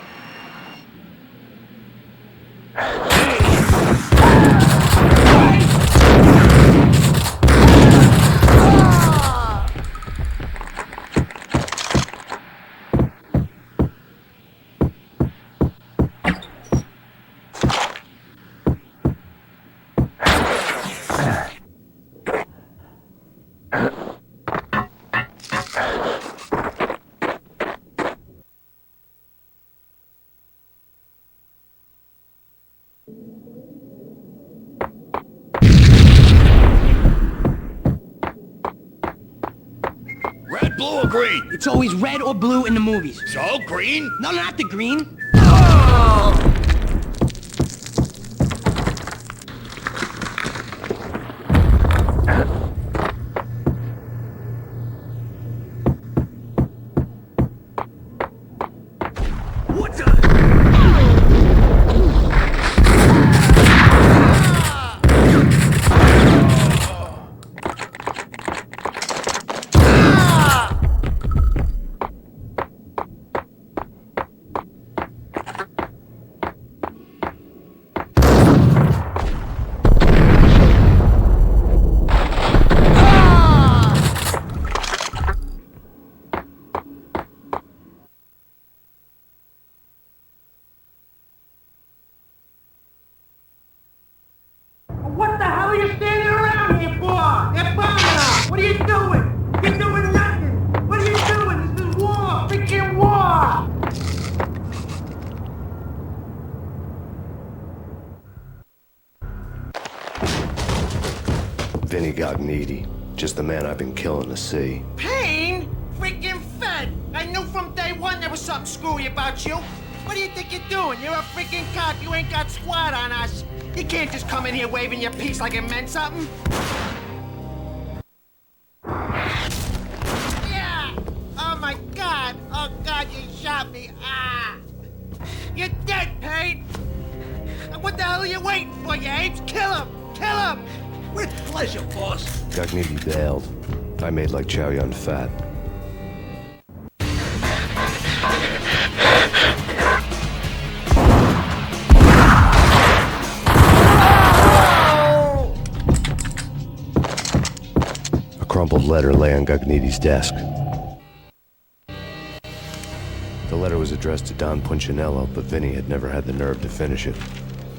Red, blue, or green? It's always red or blue in the movies.
So, green?
No, not the green.
What the?
Vinny Gognitti. Just the man I've been killing to see.
Payne? Freaking Fed! I knew from day one there was something screwy about you. What do you think you're doing? You're a freaking cop. You ain't got squad on us. You can't just come in here waving your piece like it meant something. Yeah! Oh my God! Oh God, you shot me! Ah! You're dead, Payne! What the hell are you waiting for, you apes? Kill him! Kill him!
With pleasure, boss.
Gognitti bailed. I made like Chow Yun Fat. A crumpled letter lay on Gognitti's desk. The letter was addressed to Don Punchinello, but Vinny had never had the nerve to finish it.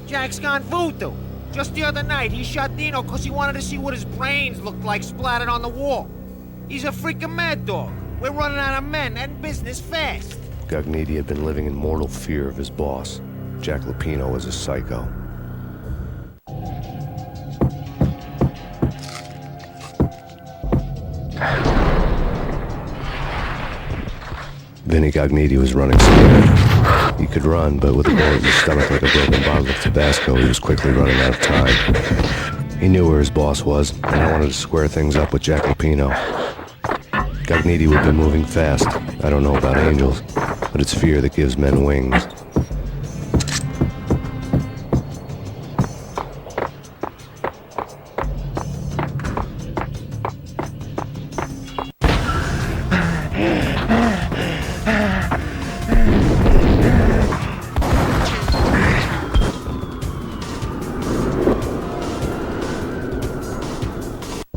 Jack's gone voodoo. Just the other night, he shot Dino because he wanted to see what his brains looked like splattered on the wall. He's a freaking mad dog. We're running out of men and business fast.
Gognitti had been living in mortal fear of his boss. Jack Lupino was a psycho. Vinny Gognitti was running scared. He could run, but with a bullet in his stomach like a broken bottle of Tabasco, he was quickly running out of time. He knew where his boss was, and I wanted to square things up with Jack Lupino. Gognitti would be moving fast. I don't know about angels, but it's fear that gives men wings.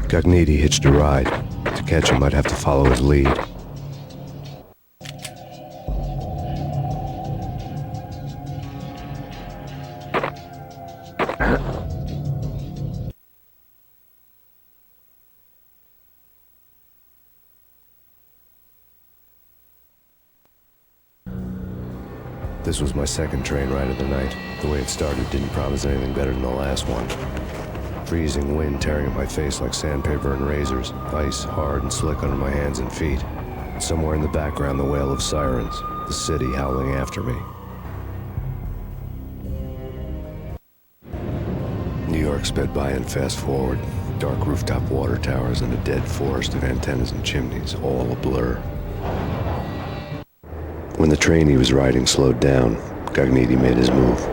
Gognitti hitched a ride. To catch him, I'd have to follow his lead. This was my second train ride of the night. The way it started didn't promise anything better than the last one. Freezing wind tearing at my face like sandpaper and razors, ice hard and slick under my hands and feet. Somewhere in the background, the wail of sirens, the city howling after me. New York sped by in fast forward. Dark rooftop water towers and a dead forest of antennas and chimneys, all a blur. When the train he was riding slowed down, Gognitti made his move.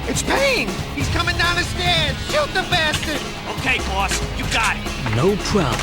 It's Payne! He's coming down the stairs! Shoot the bastard!
Okay, boss, you got it.
No problem.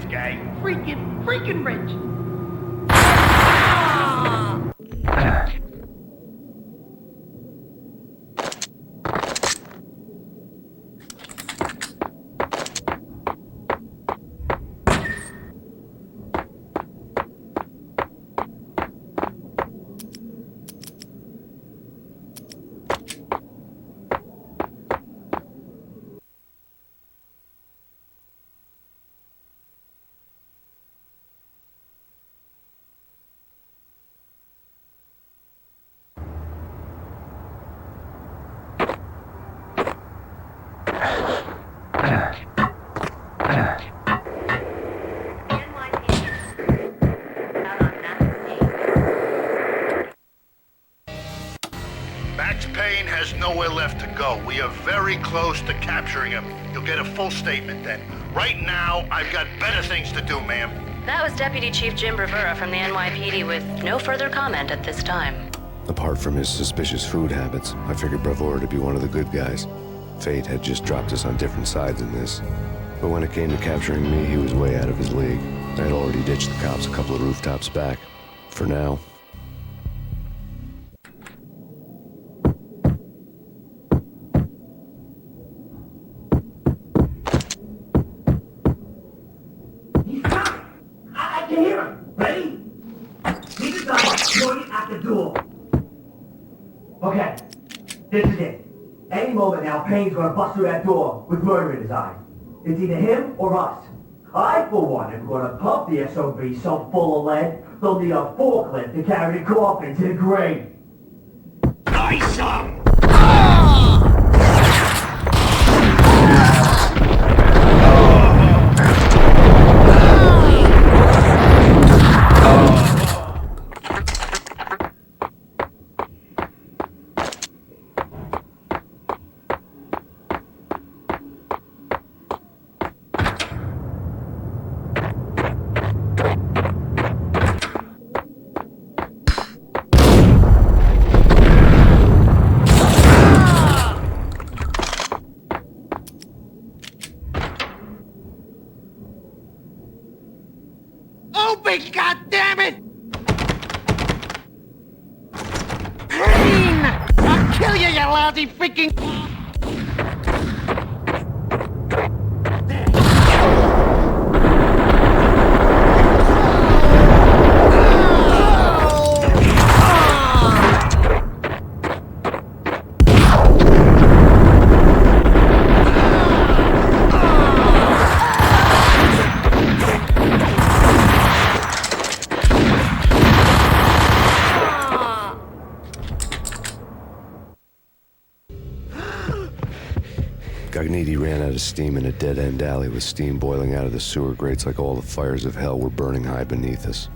rich guy. Freaking rich.
Max Payne has nowhere left to go. We are very close to capturing him. You'll get a full statement then. Right now, I've got better things to do, ma'am.
That was Deputy Chief Jim Bravura from the NYPD with no further comment at this time.
Apart from his suspicious food habits, I figured Bravura to be one of the good guys. Fate had just dropped us on different sides in this. But when it came to capturing me, he was way out of his league. I had already ditched the cops a couple of rooftops back. For now.
I can hear him. Ready? Keep it down. Join at the door. Okay. This is it. Any moment now, Payne's gonna bust through that door with murder in his eye. It's either him or us. I, for one, am gonna pump the SOB so full of lead, they'll need a forklift to carry the coffin to the grave.
Awesome! Open, goddammit! Payne! I'll kill you, you lousy freaking...
Cogniti ran out of steam in a dead-end alley with steam boiling out of the sewer grates like all the fires of hell were burning high beneath us.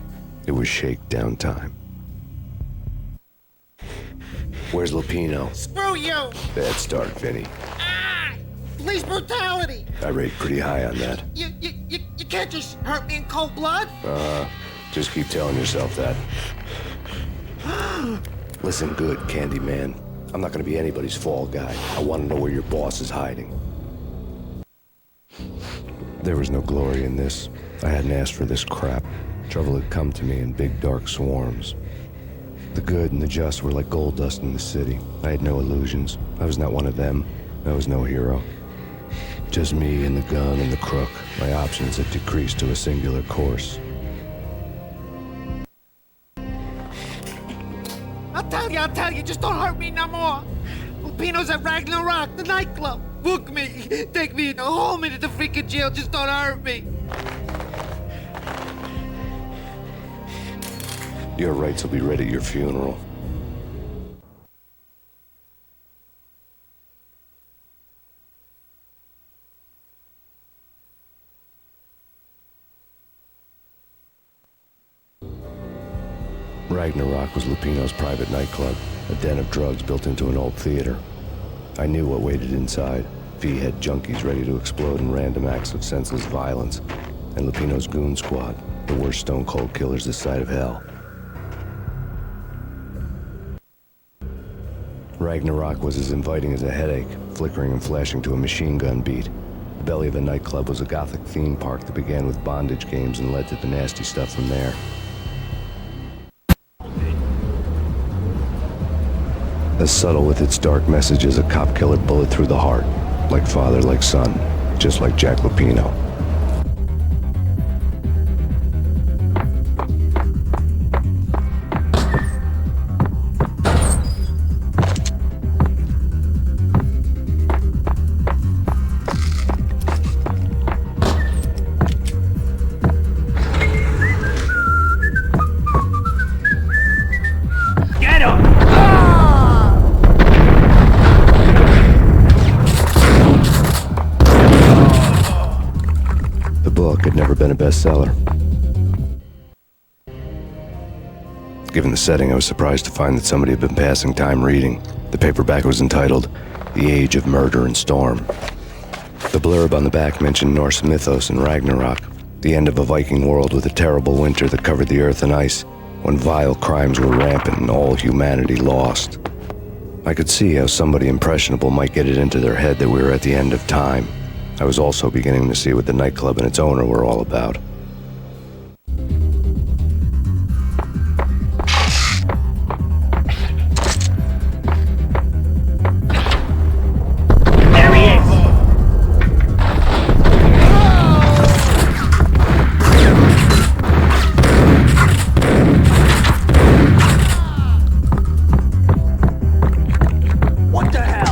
It was shakedown time. Where's Lupino?
Screw you!
Bad start, Vinny.
Police brutality!
I rate pretty high on that.
You can't just hurt me in cold blood?
Just keep telling yourself that. Listen good, Candyman. I'm not gonna be anybody's fall guy. I want to know where your boss is hiding. There was no glory in this. I hadn't asked for this crap. Trouble had come to me in big dark swarms. The good and the just were like gold dust in the city. I had no illusions. I was not one of them. I was no hero. Just me and the gun and the crook. My options had decreased to a singular course.
I'll tell you, just don't hurt me no more. Lupino's at Ragnarok, the nightclub. Book me, take me in the home into the freaking jail, just don't hurt me.
Your rights will be read at your funeral. Ragnarok was Lupino's private nightclub, a den of drugs built into an old theater. I knew what waited inside. V-head junkies ready to explode in random acts of senseless violence, and Lupino's goon squad, the worst stone-cold killers this side of hell. Ragnarok was as inviting as a headache, flickering and flashing to a machine gun beat. belly of a nightclub was a gothic theme park that began with bondage games and led to the nasty stuff from there. As subtle with its dark message as a cop killer bullet through the heart. Like father, like son. Just like Jack Lupino. Been a bestseller. Given the setting, I was surprised to find that somebody had been passing time reading. The paperback was entitled The Age of Murder and Storm. The blurb on the back mentioned Norse mythos and Ragnarok, the end of a Viking world with a terrible winter that covered the earth in ice, when vile crimes were rampant and all humanity lost. I could see how somebody impressionable might get it into their head that we were at the end of time. I was also beginning to see what the nightclub and its owner were all about.
There he is!
What the hell?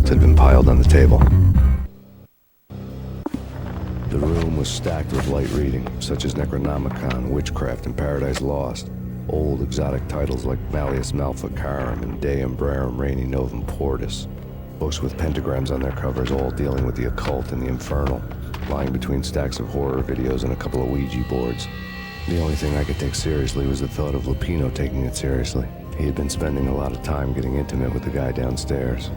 Had been piled on the table. The room was stacked with light reading, such as Necronomicon, Witchcraft, and Paradise Lost. Old exotic titles like Malleus Maleficarum and De Umbrarum Reini Novum Portis. Books with pentagrams on their covers, all dealing with the occult and the infernal, lying between stacks of horror videos and a couple of Ouija boards. The only thing I could take seriously was the thought of Lupino taking it seriously. He had been spending a lot of time getting intimate with the guy downstairs.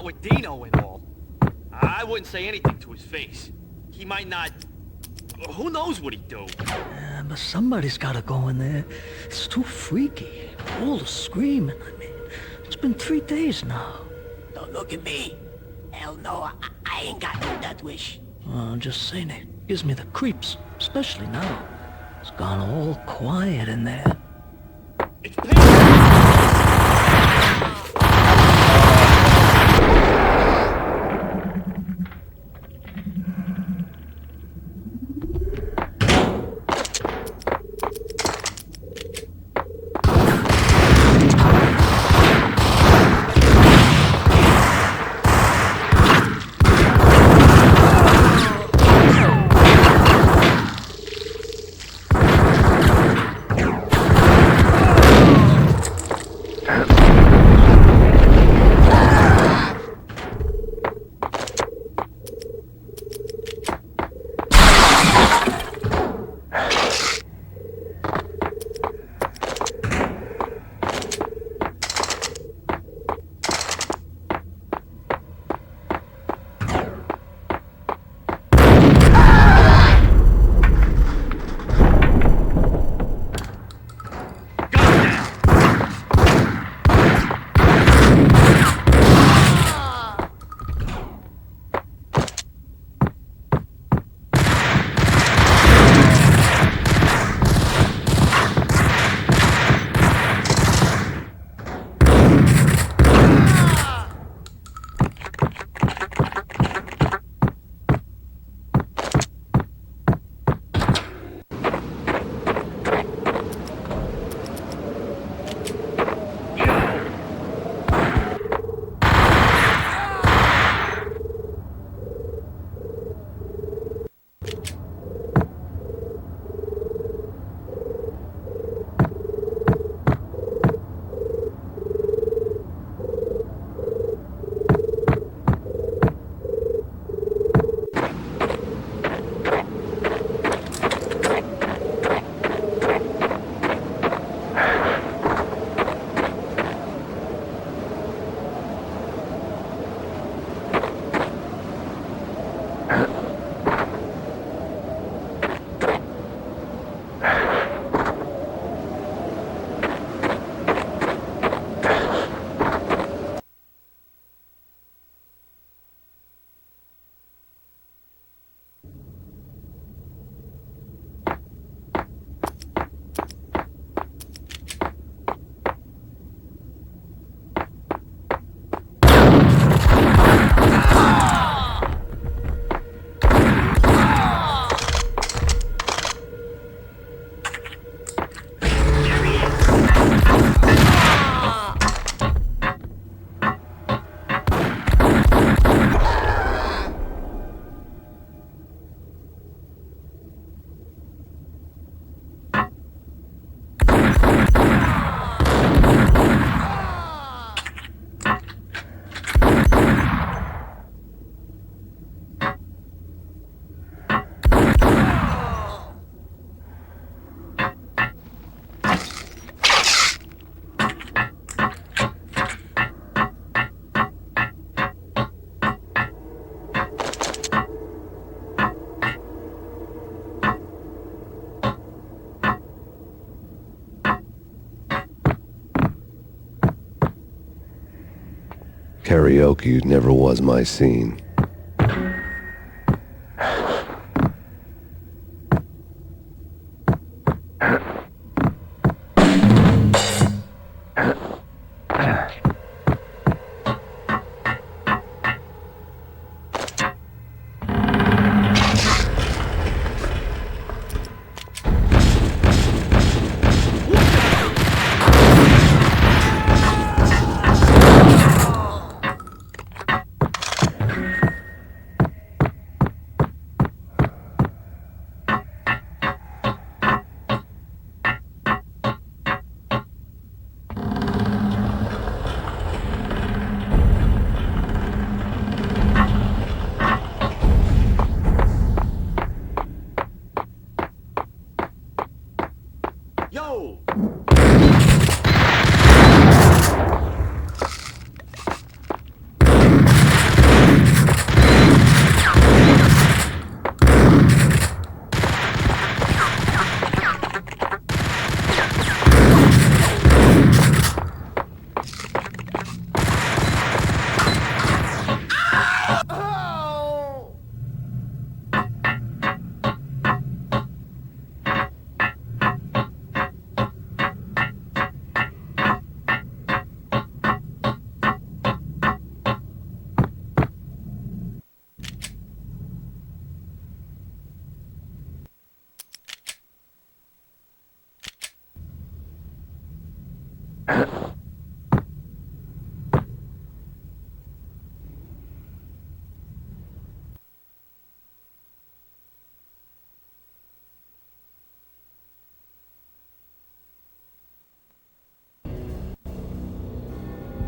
With Dino and all, I wouldn't say anything to his face. He might not... Who knows what he'd do?
Yeah, but somebody's gotta go in there. It's too freaky. All the screaming, I mean. It's been 3 days now.
Don't look at me. Hell no, I ain't got no death wish.
I'm just saying it gives me the creeps, especially now. It's gone all quiet in there.
It's Payne!
Karaoke never was my scene.
Yo!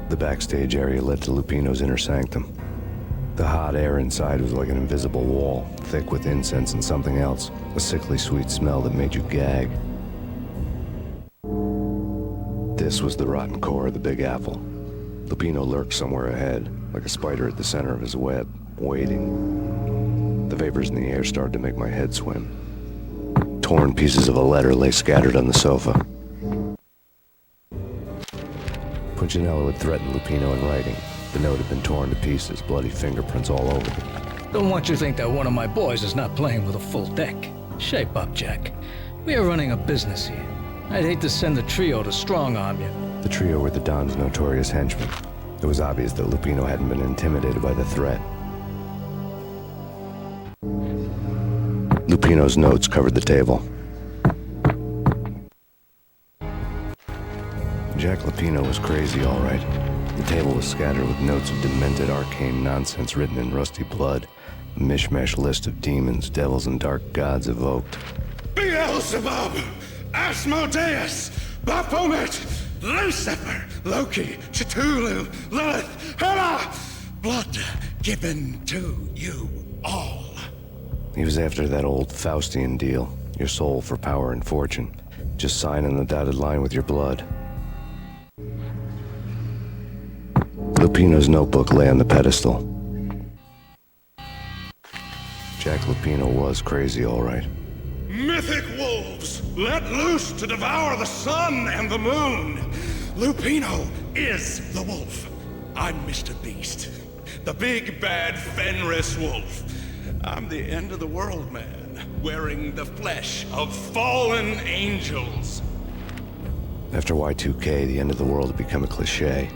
The backstage area led to Lupino's inner sanctum. The hot air inside was like an invisible wall, thick with incense and something else, a sickly sweet smell that made you gag. This was the rotten core of the Big Apple. Lupino lurked somewhere ahead, like a spider at the center of his web, waiting. The vapors in the air started to make my head swim. Torn pieces of a letter lay scattered on the sofa. Punchinello had threatened Lupino in writing. The note had been torn to pieces, bloody fingerprints all over it.
Don't want you to think that one of my boys is not playing with a full deck. Shape up, Jack. We are running a business here. I'd hate to send the trio to strong-arm you.
The trio were the Don's notorious henchmen. It was obvious that Lupino hadn't been intimidated by the threat. Lupino's notes covered the table. Jack Lupino was crazy, all right. The table was scattered with notes of demented arcane nonsense written in rusty blood. A mishmash list of demons, devils, and dark gods evoked.
Beelzebub! Asmodeus! Baphomet! Lucifer! Loki! Cthulhu! Lilith! Hela! Blood given to you all.
He was after that old Faustian deal. Your soul for power and fortune. Just sign on the dotted line with your blood. Lupino's notebook lay on the pedestal. Jack Lupino was crazy, all right.
Mythic wolves, let loose to devour the sun and the moon. Lupino is the wolf. I'm Mr. Beast, the big bad Fenris wolf. I'm the end of the world man, wearing the flesh of fallen angels.
After Y2K, the end of the world had become a cliché.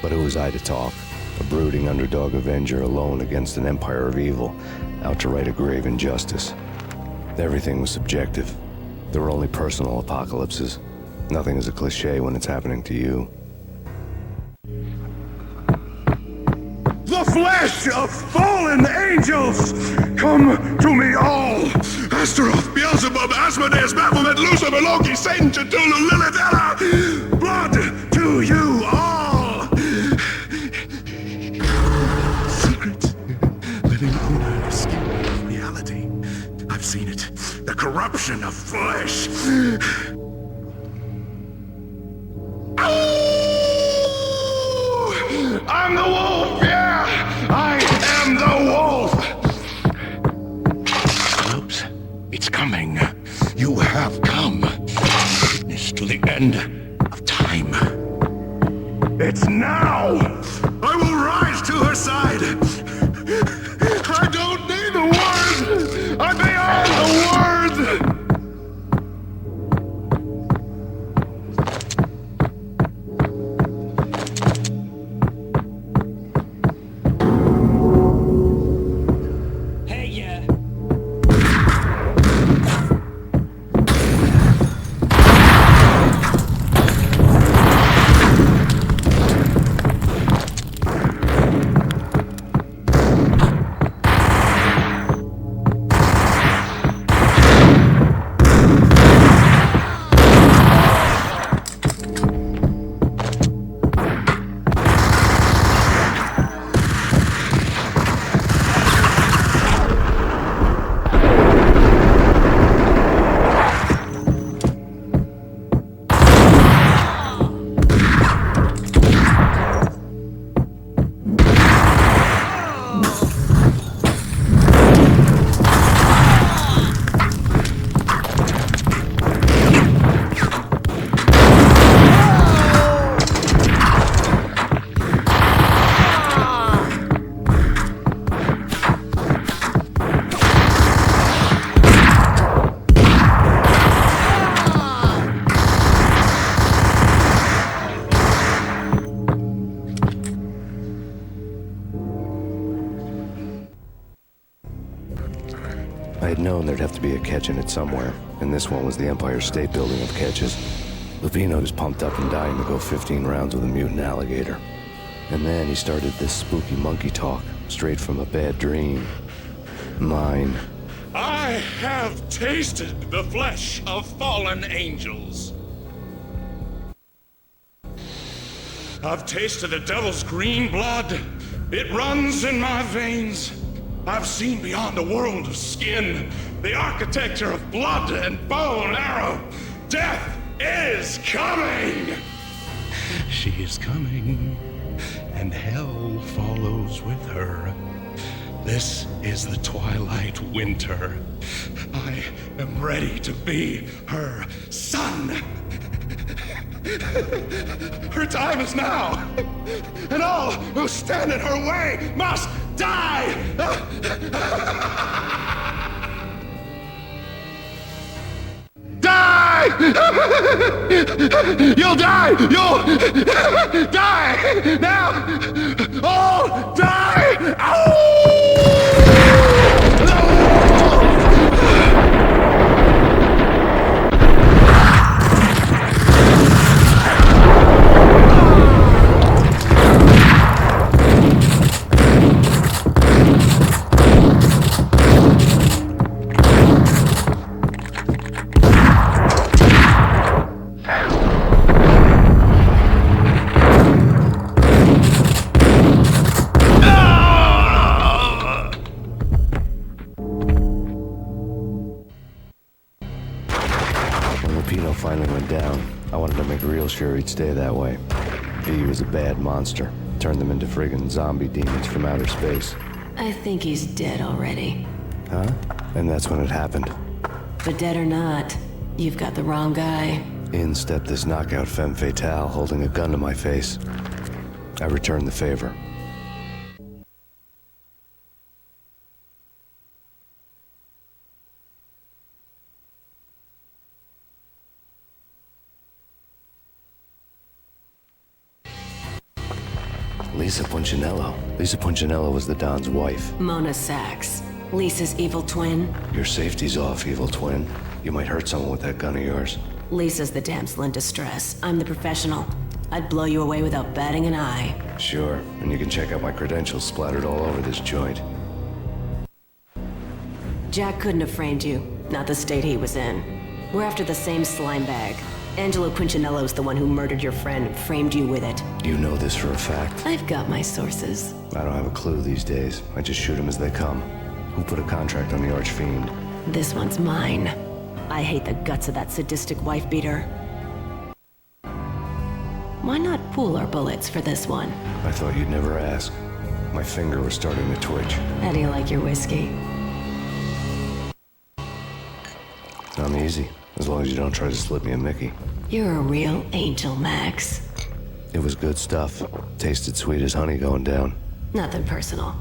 But who was I to talk? A brooding underdog avenger alone against an empire of evil, out to right a grave injustice. Everything was subjective. There were only personal apocalypses. Nothing is a cliché when it's happening to you.
The flesh of fallen angels! Come to me all! Astaroth, Beelzebub, Asmodeus, Baphomet, Lucifer, Loki, Satan, Cthulhu, Lilith, Hela! Blood to you all! Secret living in a skin of reality. I've seen it. The corruption of flesh. I'm the wolf, yeah! I am the wolf! Close. It's coming. You have come. Witness to the end of time. It's now! I will rise! her side. I don't need the words. I'm beyond the words.
I had known there'd have to be a catch in it somewhere, and this one was the Empire State Building of catches. Lupino's pumped up and dying to go 15 rounds with a mutant alligator. And then he started this spooky monkey talk, straight from a bad dream. Mine.
I have tasted the flesh of fallen angels. I've tasted the devil's green blood. It runs in my veins. I've seen beyond a world of skin, the architecture of blood and bow and arrow. Death is coming! She is coming, and hell follows with her. This is the twilight winter. I am ready to be her son. Her time is now, and all who stand in her way must die! Die! You'll die! You'll die! Now! All die! Ow!
Finally went down. I wanted to make real sure he'd stay that way. He was a bad monster. Turned them into friggin' zombie demons from outer space.
I think he's dead already.
Huh? And that's when it happened.
But dead or not, you've got the wrong guy.
In stepped this knockout femme fatale holding a gun to my face. I returned the favor. Lisa Punchinello. Lisa Punchinello was the Don's wife.
Mona Sachs. Lisa's evil twin.
Your safety's off, evil twin. You might hurt someone with that gun of yours.
Lisa's the damsel in distress. I'm the professional. I'd blow you away without batting an eye.
Sure, and you can check out my credentials splattered all over this joint.
Jack couldn't have framed you. Not the state he was in. We're after the same slime bag. Angelo Punchinello's the one who murdered your friend and framed you with it.
You know this for a fact?
I've got my sources.
I don't have a clue these days. I just shoot them as they come. Who put a contract on the Archfiend?
This one's mine. I hate the guts of that sadistic wife-beater. Why not pool our bullets for this one?
I thought you'd never ask. My finger was starting to twitch.
How do you like your whiskey?
I'm easy, as long as you don't try to slip me a Mickey.
You're a real angel, Max.
It was good stuff. Tasted sweet as honey going down.
Nothing personal.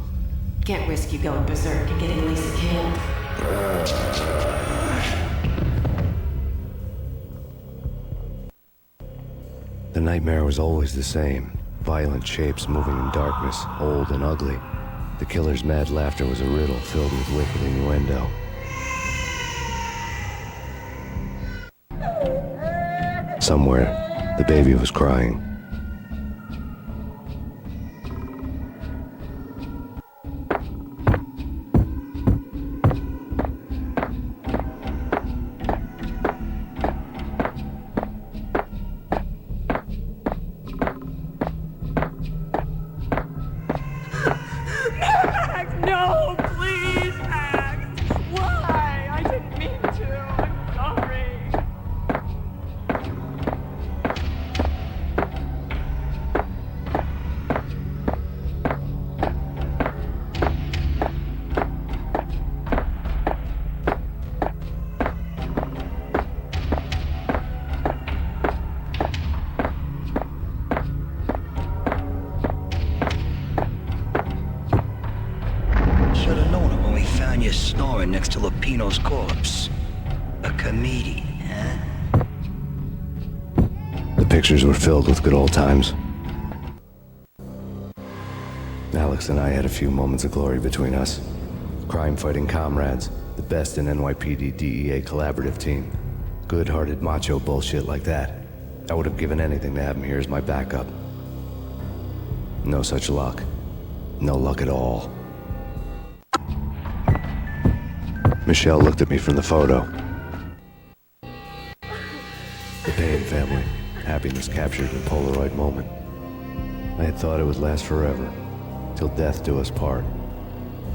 Can't risk you going berserk and getting Lisa killed.
The nightmare was always the same. Violent shapes moving in darkness, old and ugly. The killer's mad laughter was a riddle filled with wicked innuendo. Somewhere, the baby was crying.
Max, no, please, Max. Why? I didn't mean to. I'm sorry.
Should've known it when we found you snoring next to Lupino's corpse. A comedian, huh?
The pictures were filled with good old times. Alex and I had a few moments of glory between us. Crime-fighting comrades, the best in NYPD DEA collaborative team. Good-hearted macho bullshit like that. I would have given anything to have him here as my backup. No such luck. No luck at all. Michelle looked at me from the photo. The Payne family. Happiness captured in a Polaroid moment. I had thought it would last forever, till death do us part.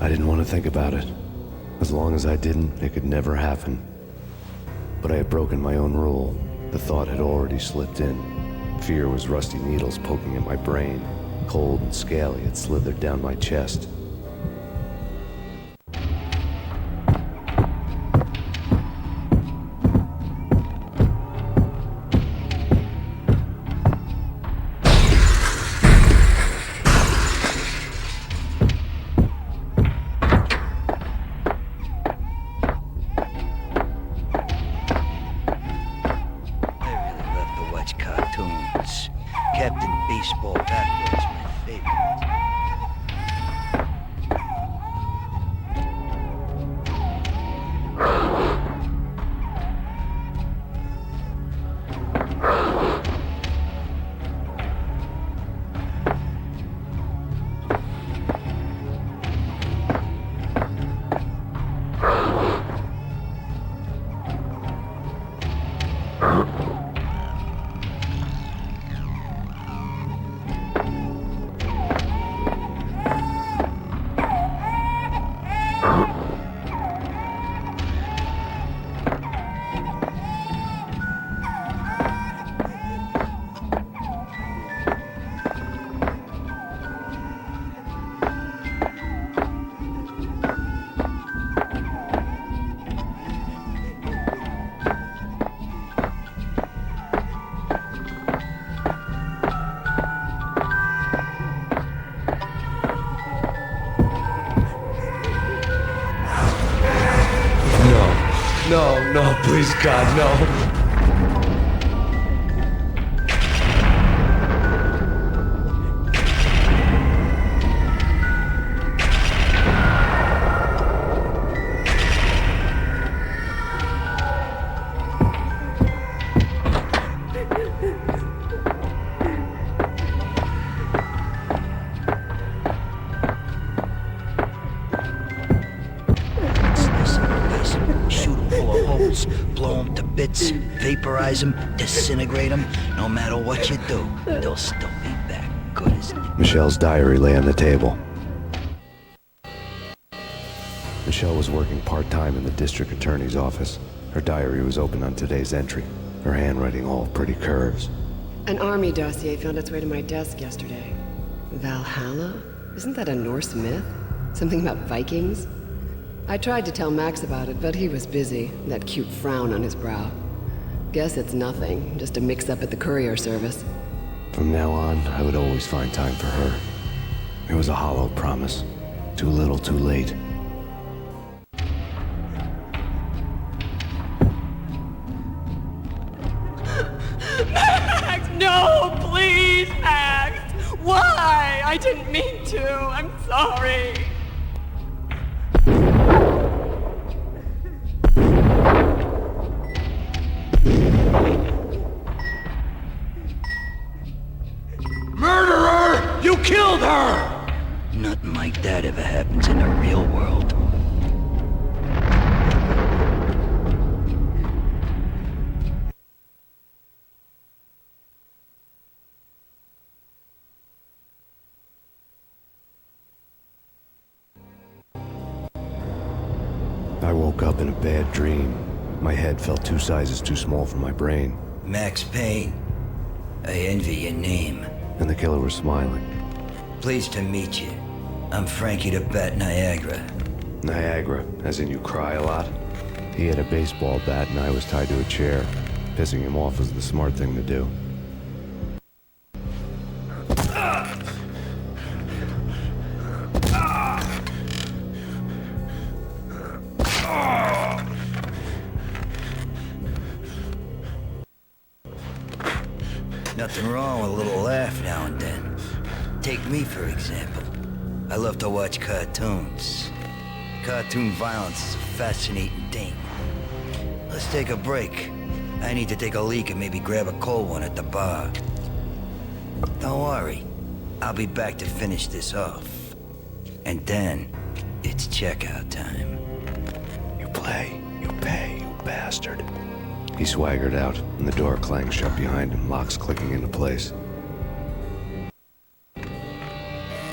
I didn't want to think about it. As long as I didn't, it could never happen. But I had broken my own rule. The thought had already slipped in. Fear was rusty needles poking at my brain. Cold and scaly, it slithered down my chest.
Cartoons. Captain Baseball Backwards, my favorite.
No, please, God, no.
Blow them to bits, vaporize them, disintegrate them. No matter what you do, they'll still be back good as new.
Michelle's diary lay on the table. Michelle was working part-time in the district attorney's office. Her diary was open on today's entry, her handwriting all pretty curves.
An army dossier found its way to my desk yesterday. Valhalla? Isn't that a Norse myth? Something about Vikings? I tried to tell Max about it, but he was busy, that cute frown on his brow. Guess it's nothing, just a mix-up at the courier service.
From now on, I would always find time for her. It was a hollow promise. Too little, too late.
Max, no, please, Max. Why? I didn't mean to. I'm sorry.
Murderer! You killed her! Nothing like that ever happens in the real world.
I woke up in a bad dream. My head felt 2 sizes too small for my brain.
Max Payne. I envy your name.
And the killer was smiling.
Pleased to meet you. I'm Frankie the Bat Niagara.
Niagara, as in you cry a lot? He had a baseball bat and I was tied to a chair. Pissing him off was the smart thing to do.
Nothing wrong with a little laugh now and then. Take me, for example. I love to watch cartoons. Cartoon violence is a fascinating thing. Let's take a break. I need to take a leak and maybe grab a cold one at the bar. Don't worry. I'll be back to finish this off. And then, it's checkout time.
You play, you pay, you bastard. He swaggered out, and the door clanged shut behind him, locks clicking into place.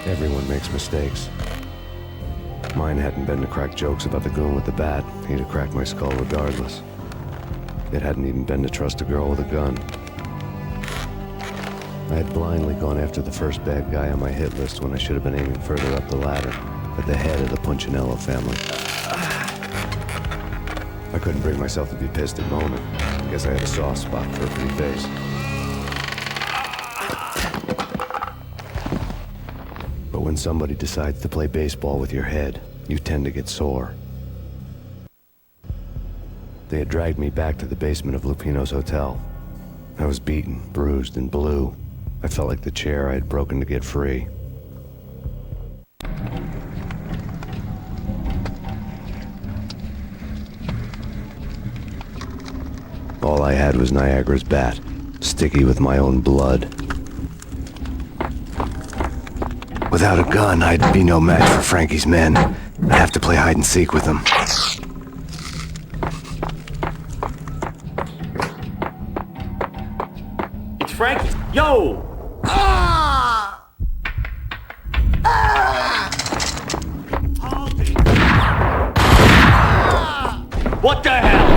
Everyone makes mistakes. Mine hadn't been to crack jokes about the goon with the bat. He'd have cracked my skull regardless. It hadn't even been to trust a girl with a gun. I had blindly gone after the first bad guy on my hit list when I should have been aiming further up the ladder, at the head of the Punchinello family. I couldn't bring myself to be pissed at moment. I guess I had a soft spot for a pretty face. But when somebody decides to play baseball with your head, you tend to get sore. They had dragged me back to the basement of Lupino's hotel. I was beaten, bruised, and blue. I felt like the chair I had broken to get free. All I had was Niagara's bat, sticky with my own blood. Without a gun, I'd be no match for Frankie's men. I'd have to play hide and seek with them.
It's Frankie. Yo! What the hell?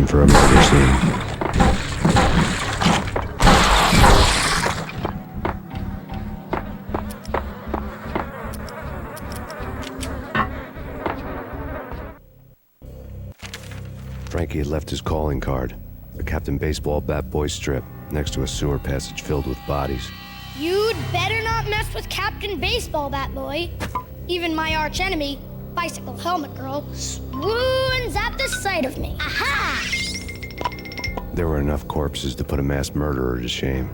for a murder scene. Frankie had left his calling card, a Captain Baseball bat boy strip, next to a sewer passage filled with bodies.
You'd better not mess with Captain Baseball Bat Boy. Even my archenemy, Bicycle Helmet Girl, swoons at the sight of me. Aha!
There were enough corpses to put a mass murderer to shame.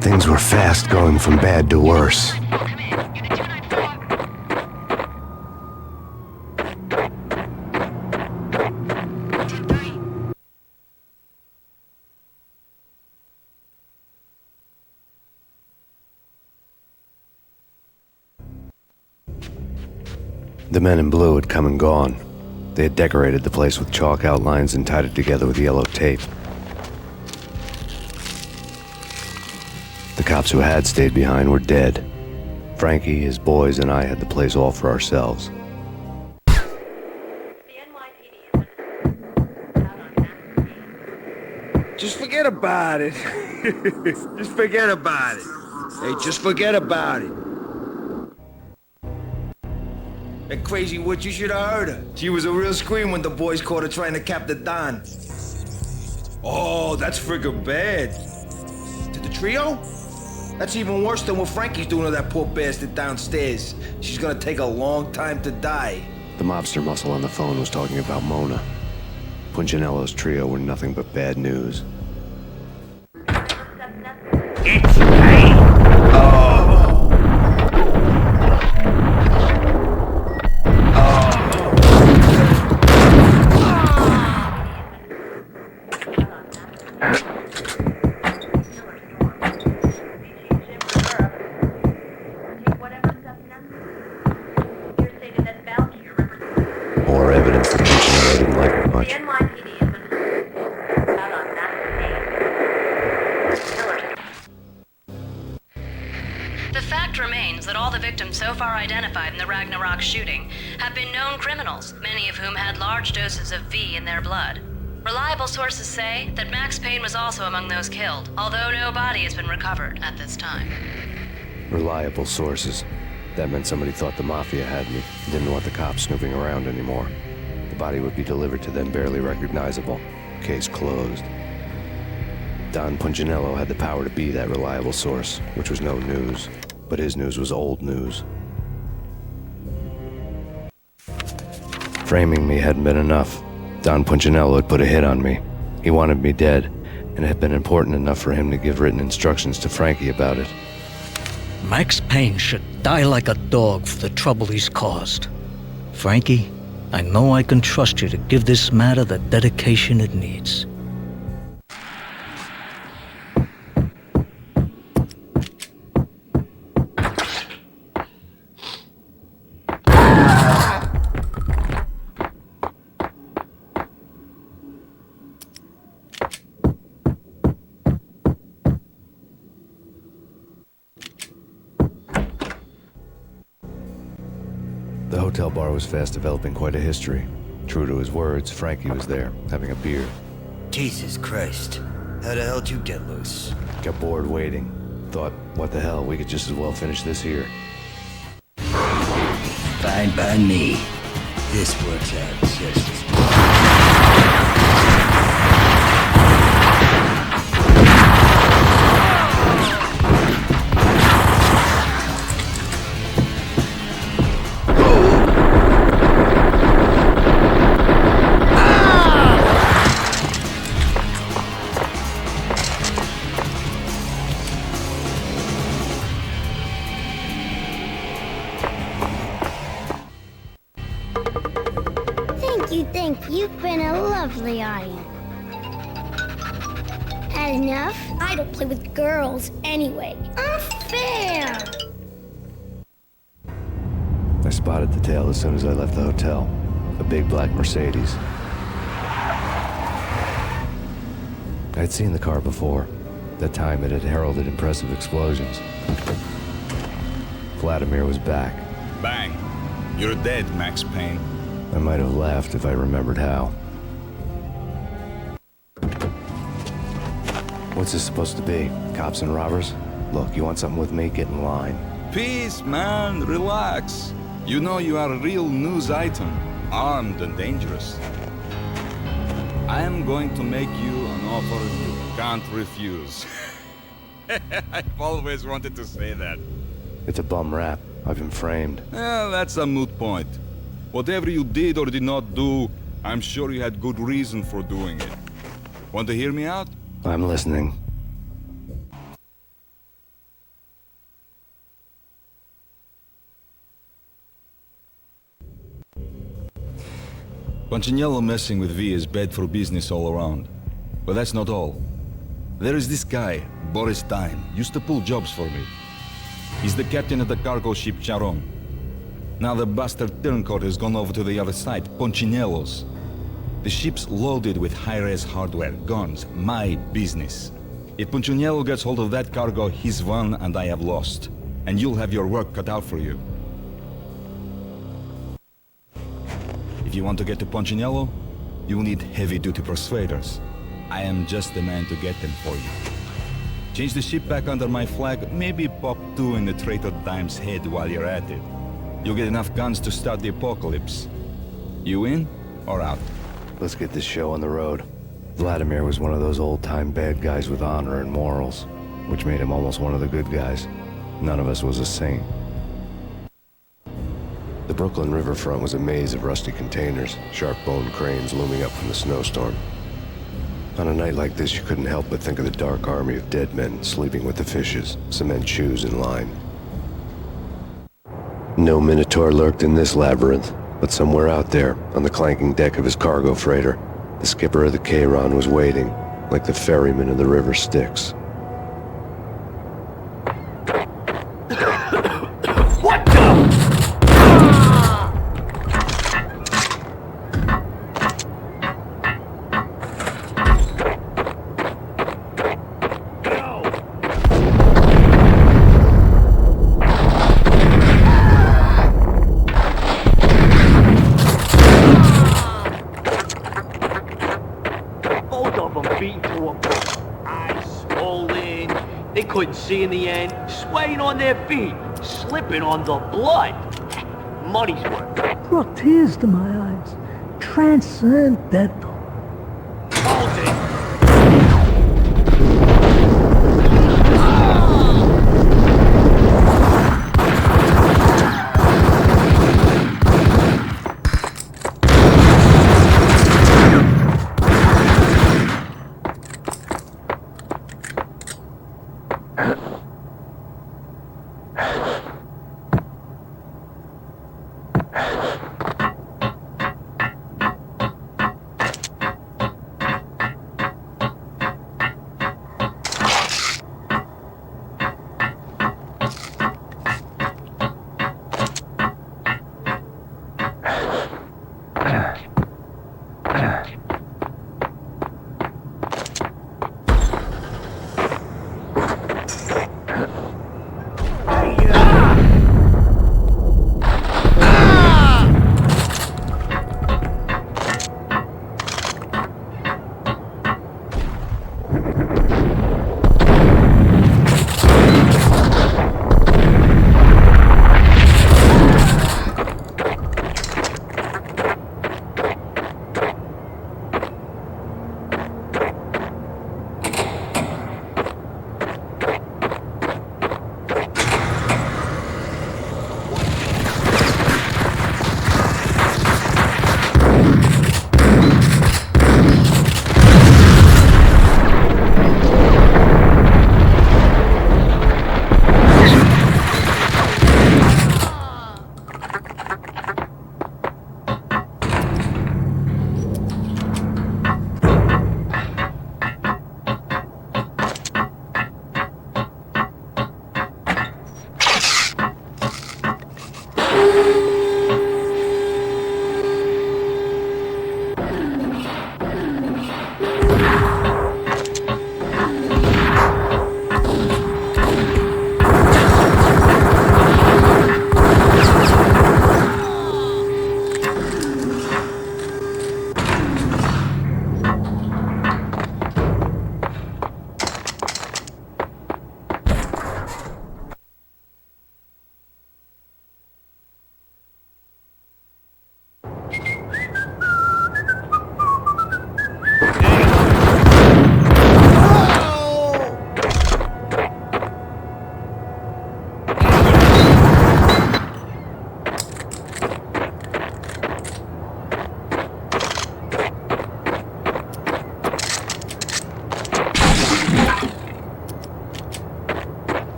Things were fast going from bad to worse. The men in blue had come and gone. They had decorated the place with chalk outlines and tied it together with yellow tape. The cops who had stayed behind were dead. Frankie, his boys, and I had the place all for ourselves.
Just forget about it. Just forget about it. Hey, just forget about it. That crazy witch, you should have heard her. She was a real scream when the boys caught her trying to cap the Don. Oh, that's friggin' bad. To the trio? That's even worse than what Frankie's doing to that poor bastard downstairs. She's gonna take a long time to die.
The mobster muscle on the phone was talking about Mona. Punchinello's trio were nothing but bad news.
It's Payne!
More evidence that Punchinello didn't like her much.
The fact remains that all the victims so far identified in the Ragnarok shooting have been known criminals, many of whom had large doses of V in their blood. Reliable sources say that Max Payne was also among those killed, although no body has been recovered at this time.
Reliable sources. That meant somebody thought the Mafia had me, and didn't want the cops snooping around anymore. The body would be delivered to them barely recognizable. Case closed. Don Punchinello had the power to be that reliable source, which was no news. But his news was old news. Framing me hadn't been enough. Don Punchinello had put a hit on me. He wanted me dead, and it had been important enough for him to give written instructions to Frankie about it.
Max Payne should die like a dog for the trouble he's caused. Frankie, I know I can trust you to give this matter the dedication it needs.
The hotel bar was fast developing quite a history. True to his words, Frankie was there, having a beer.
Jesus Christ. How the hell did you get loose?
Got bored waiting. Thought, what the hell, we could just as well finish this here.
Fine by me. This works out just as
Thank you. You've been a lovely audience. Had enough? I don't play with girls anyway. Unfair!
I spotted the tail as soon as I left the hotel. A big black Mercedes. I'd seen the car before. That time it had heralded impressive explosions. Vladimir was back.
Bang. You're dead, Max Payne.
I might have laughed if I remembered how. What's this supposed to be? Cops and robbers? Look, you want something with me? Get in line.
Peace, man. Relax. You know you are a real news item. Armed and dangerous. I am going to make you an offer you can't refuse. I've always wanted to say that.
It's a bum rap. I've been framed.
Well, that's a moot point. Whatever you did or did not do, I'm sure you had good reason for doing it. Want to hear me out?
I'm listening.
Punchinello messing with V is bad for business all around. But that's not all. There is this guy, Boris Dime, used to pull jobs for me. He's the captain of the cargo ship Charon. Now the bastard turncoat has gone over to the other side, Punchinello's. The ship's loaded with high-res hardware, guns, my business. If Punchinello gets hold of that cargo, he's won and I have lost. And you'll have your work cut out for you. If you want to get to Punchinello, you'll need heavy-duty persuaders. I am just the man to get them for you. Change the ship back under my flag, maybe pop 2 in the traitor Dime's head while you're at it. You'll get enough guns to start the apocalypse. You in or out?
Let's get this show on the road. Vladimir was one of those old-time bad guys with honor and morals, which made him almost one of the good guys. None of us was a saint. The Brooklyn riverfront was a maze of rusty containers, sharp-boned cranes looming up from the snowstorm. On a night like this, you couldn't help but think of the dark army of dead men sleeping with the fishes, cement shoes in line. No Minotaur lurked in this labyrinth, but somewhere out there, on the clanking deck of his cargo freighter, the skipper of the Chiron was waiting, like the ferryman of the river Styx.
What the? Couldn't see in the end, swaying on their feet, slipping on the blood. Money's worth.
Brought tears to my eyes. Transcendental.
Hold it!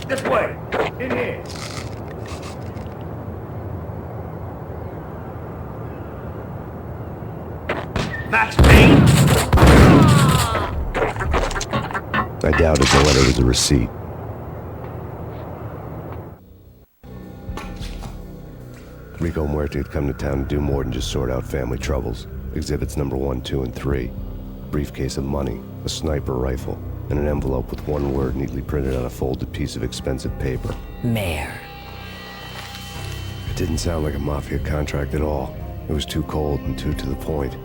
This way. In here.
Max Payne?
I doubted the letter was a receipt. Rico Muerte had come to town to do more than just sort out family troubles. Exhibits number 1, 2, and 3. Briefcase of money, a sniper rifle, and an envelope with one word neatly printed on a folded piece of expensive paper.
Mayor.
It didn't sound like a mafia contract at all. It was too cold and too to the point.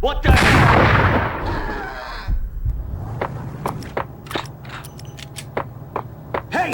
What the hell? Hey,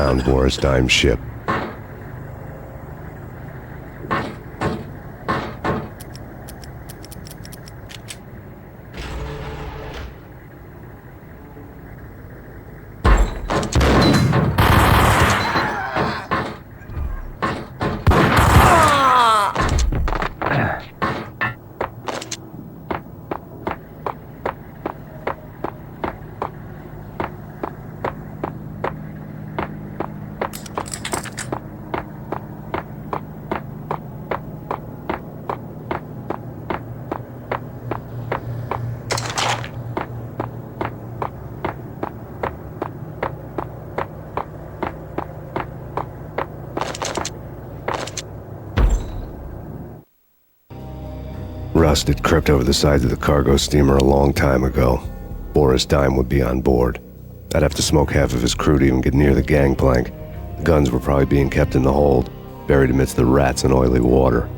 found Boris Dime's ship. Rust had crept over the sides of the cargo steamer a long time ago. Boris Dime would be on board. I'd have to smoke half of his crew to even get near the gangplank. The guns were probably being kept in the hold, buried amidst the rats and oily water.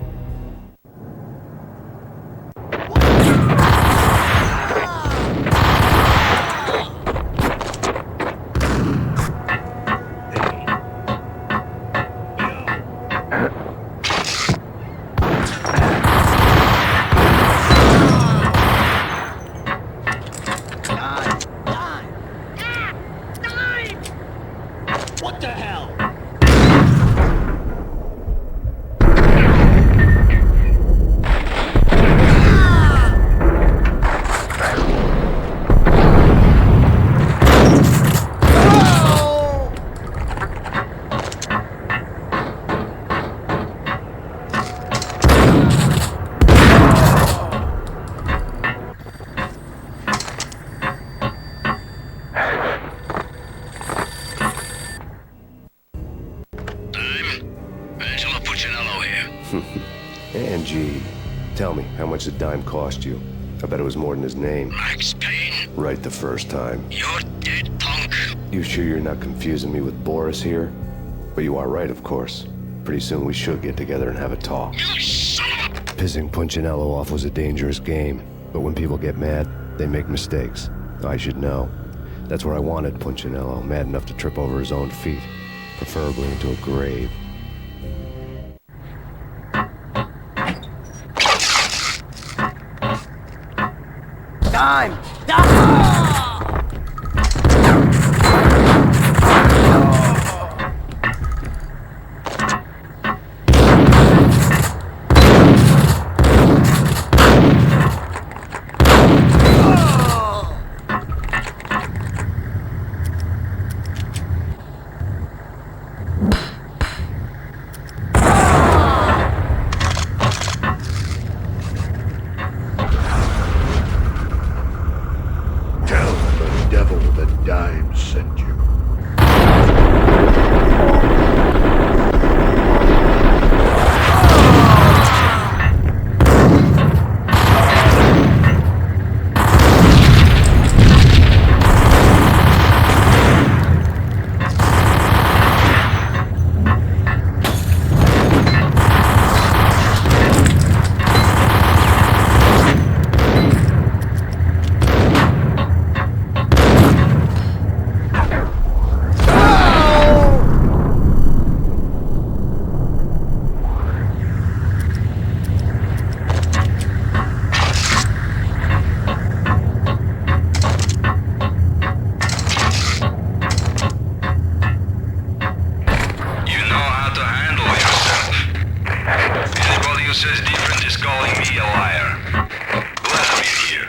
What the hell?
Angie, tell me, how much did Dime cost you? I bet it was more than his name.
Max Payne.
Right the first time.
You're dead, punk.
You sure you're not confusing me with Boris here? But you are right, of course. Pretty soon we should get together and have a talk.
You son of a...
Pissing Punchinello off was a dangerous game, but when people get mad, they make mistakes. I should know. That's where I wanted Punchinello, mad enough to trip over his own feet, preferably into a grave.
Dime!
Dime sent you.
says different is calling me a liar. Glad I'm here.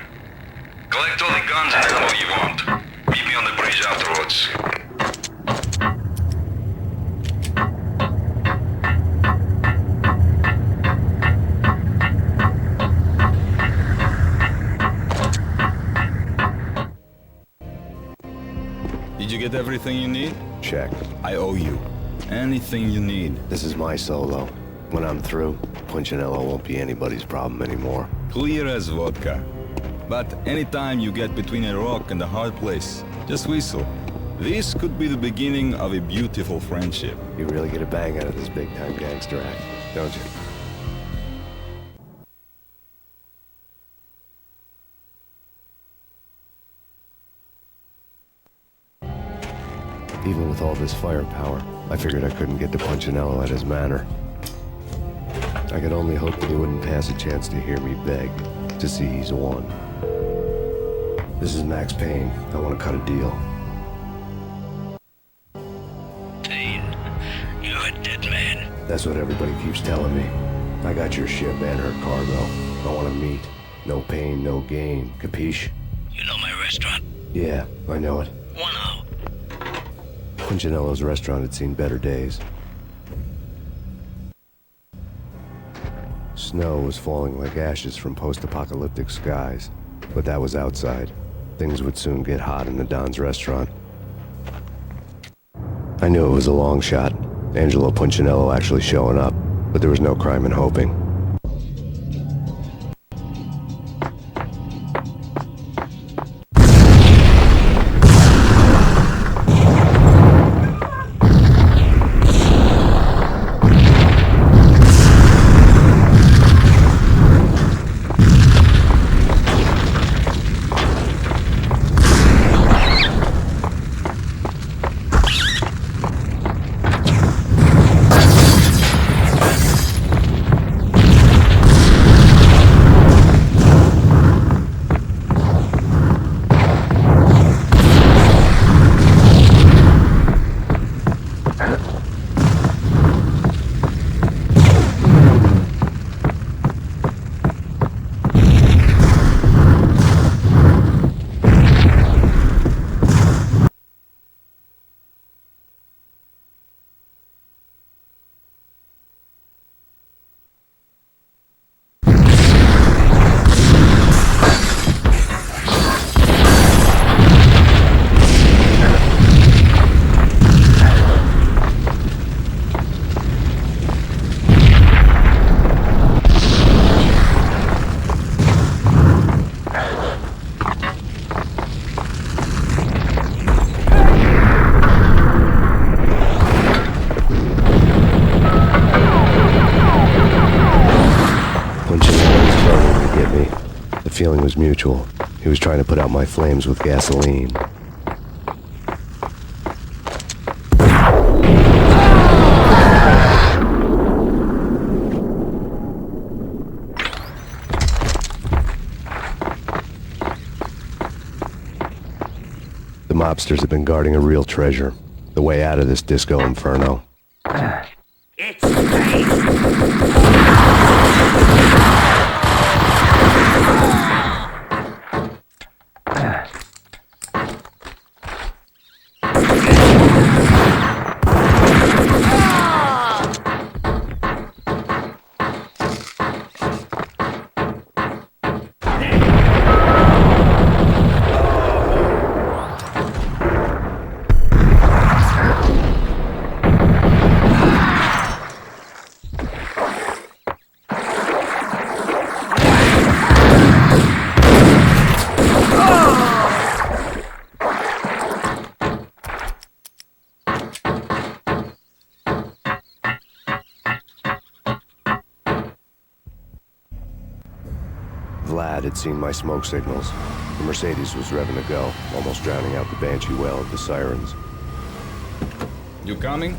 Collect all the guns and ammo you want. Meet me on the bridge afterwards. Did you get everything you need?
Check.
I owe you. Anything you need.
This is my solo. When I'm through, Punchinello won't be anybody's problem anymore.
Clear as vodka. But anytime you get between a rock and a hard place, just whistle. This could be the beginning of a beautiful friendship.
You really get a bang out of this big-time gangster act, don't you? Even with all this firepower, I figured I couldn't get to Punchinello at his manor. I could only hope that he wouldn't pass a chance to hear me beg, to see he's won. This is Max Payne. I want to cut a deal.
Payne, you're a dead man.
That's what everybody keeps telling me. I got your ship and her cargo. I want to meet. No pain, no gain. Capiche?
You know my restaurant?
Yeah, I know it.
1 hour.
Punchinello's restaurant had seen better days. Snow was falling like ashes from post-apocalyptic skies, but that was outside. Things would soon get hot in the Don's restaurant. I knew it was a long shot, Angelo Punchinello actually showing up, but there was no crime in hoping. The feeling was mutual. He was trying to put out my flames with gasoline. The mobsters have been guarding a real treasure. The way out of this disco inferno.
It's Payne!
Vlad had seen my smoke signals. The Mercedes was revving to go, almost drowning out the Banshee wail of the sirens.
You coming?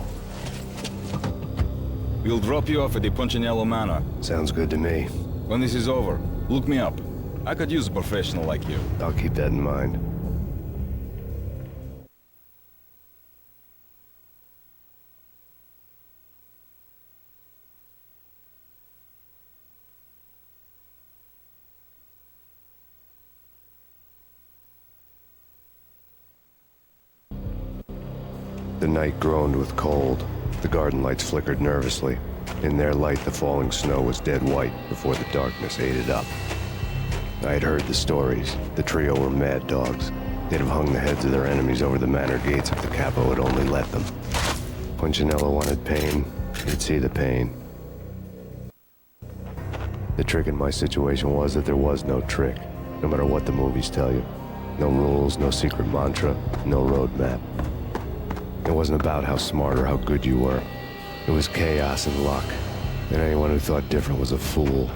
We'll drop you off at the Punchinello Manor.
Sounds good to me.
When this is over, look me up. I could use a professional like you.
I'll keep that in mind. The night groaned with cold. The garden lights flickered nervously. In their light, the falling snow was dead white before the darkness ate it up. I had heard the stories. The trio were mad dogs. They'd have hung the heads of their enemies over the manor gates if the capo had only let them. Punchinello wanted pain. He'd see the pain. The trick in my situation was that there was no trick, no matter what the movies tell you. No rules, no secret mantra, no roadmap. It wasn't about how smart or how good you were. It was chaos and luck, and anyone who thought different was a fool.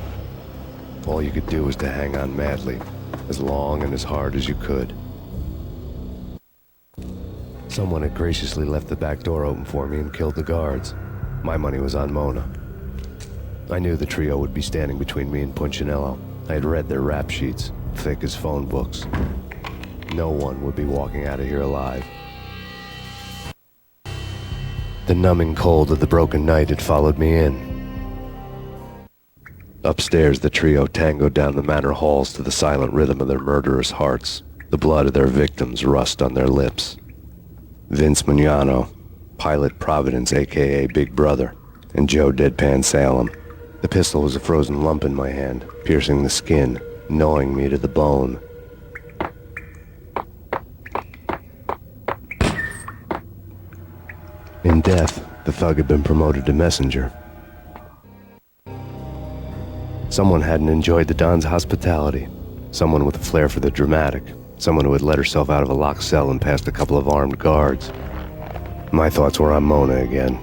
All you could do was to hang on madly, as long and as hard as you could. Someone had graciously left the back door open for me and killed the guards. My money was on Mona. I knew the trio would be standing between me and Punchinello. I had read their rap sheets, thick as phone books. No one would be walking out of here alive. The numbing cold of the broken night had followed me in. Upstairs, the trio tangoed down the manor halls to the silent rhythm of their murderous hearts. The blood of their victims rust on their lips. Vince Mugnano, Pilot Providence, a.k.a. Big Brother, and Joe Deadpan Salem. The pistol was a frozen lump in my hand, piercing the skin, gnawing me to the bone. In death, the thug had been promoted to messenger. Someone hadn't enjoyed the Don's hospitality. Someone with a flair for the dramatic. Someone who had let herself out of a locked cell and past a couple of armed guards. My thoughts were on Mona again.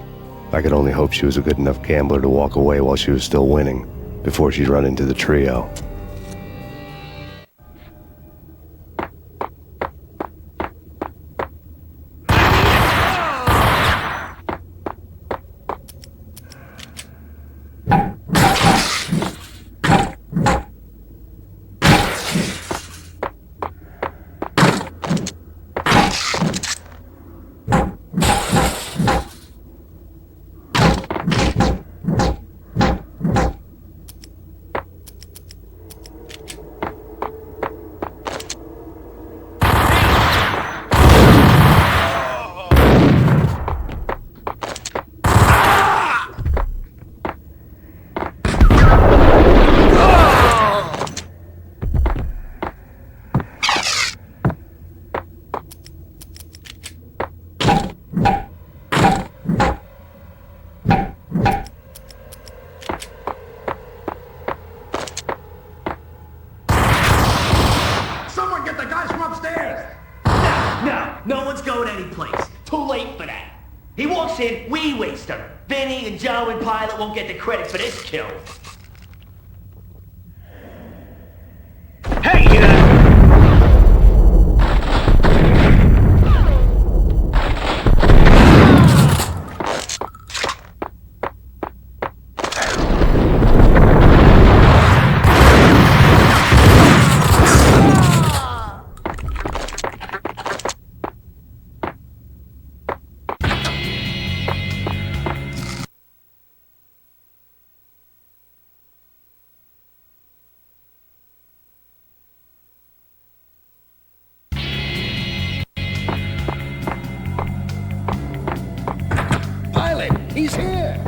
I could only hope she was a good enough gambler to walk away while she was still winning, before she'd run into the trio.
No one's going anyplace. Too late for that. He walks in, we waste him. Vinny and Joe and Pilot won't get the credit for this kill. Hey,
He's here!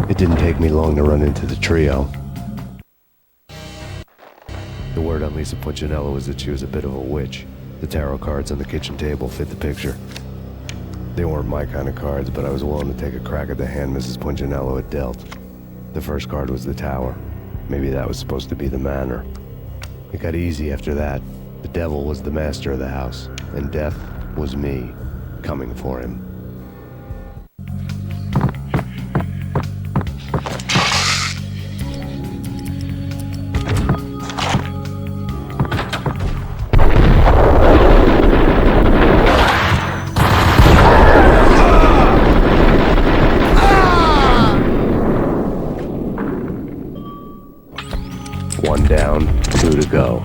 It didn't take me long to run into the trio. The word on Lisa Punchinello was that she was a bit of a witch. The tarot cards on the kitchen table fit the picture. They weren't my kind of cards, but I was willing to take a crack at the hand Mrs. Punchinello had dealt. The first card was the tower. Maybe that was supposed to be the manor. It got easy after that. The devil was the master of the house, and death was me, coming for him. One down, two to go.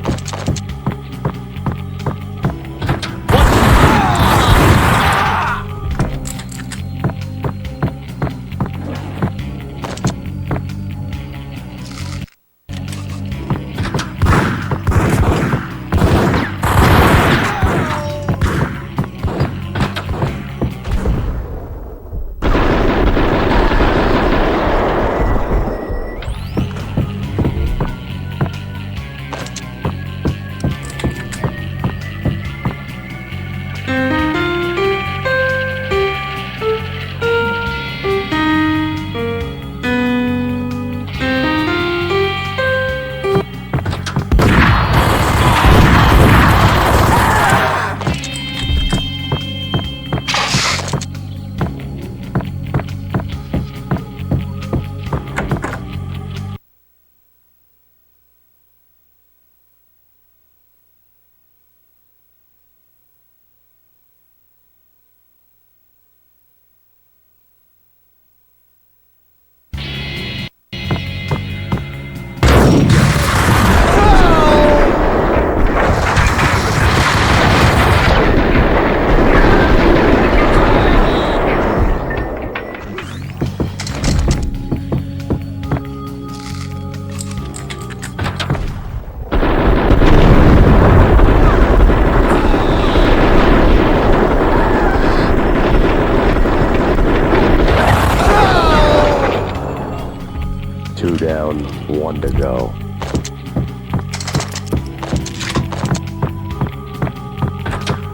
2 down, 1 to go.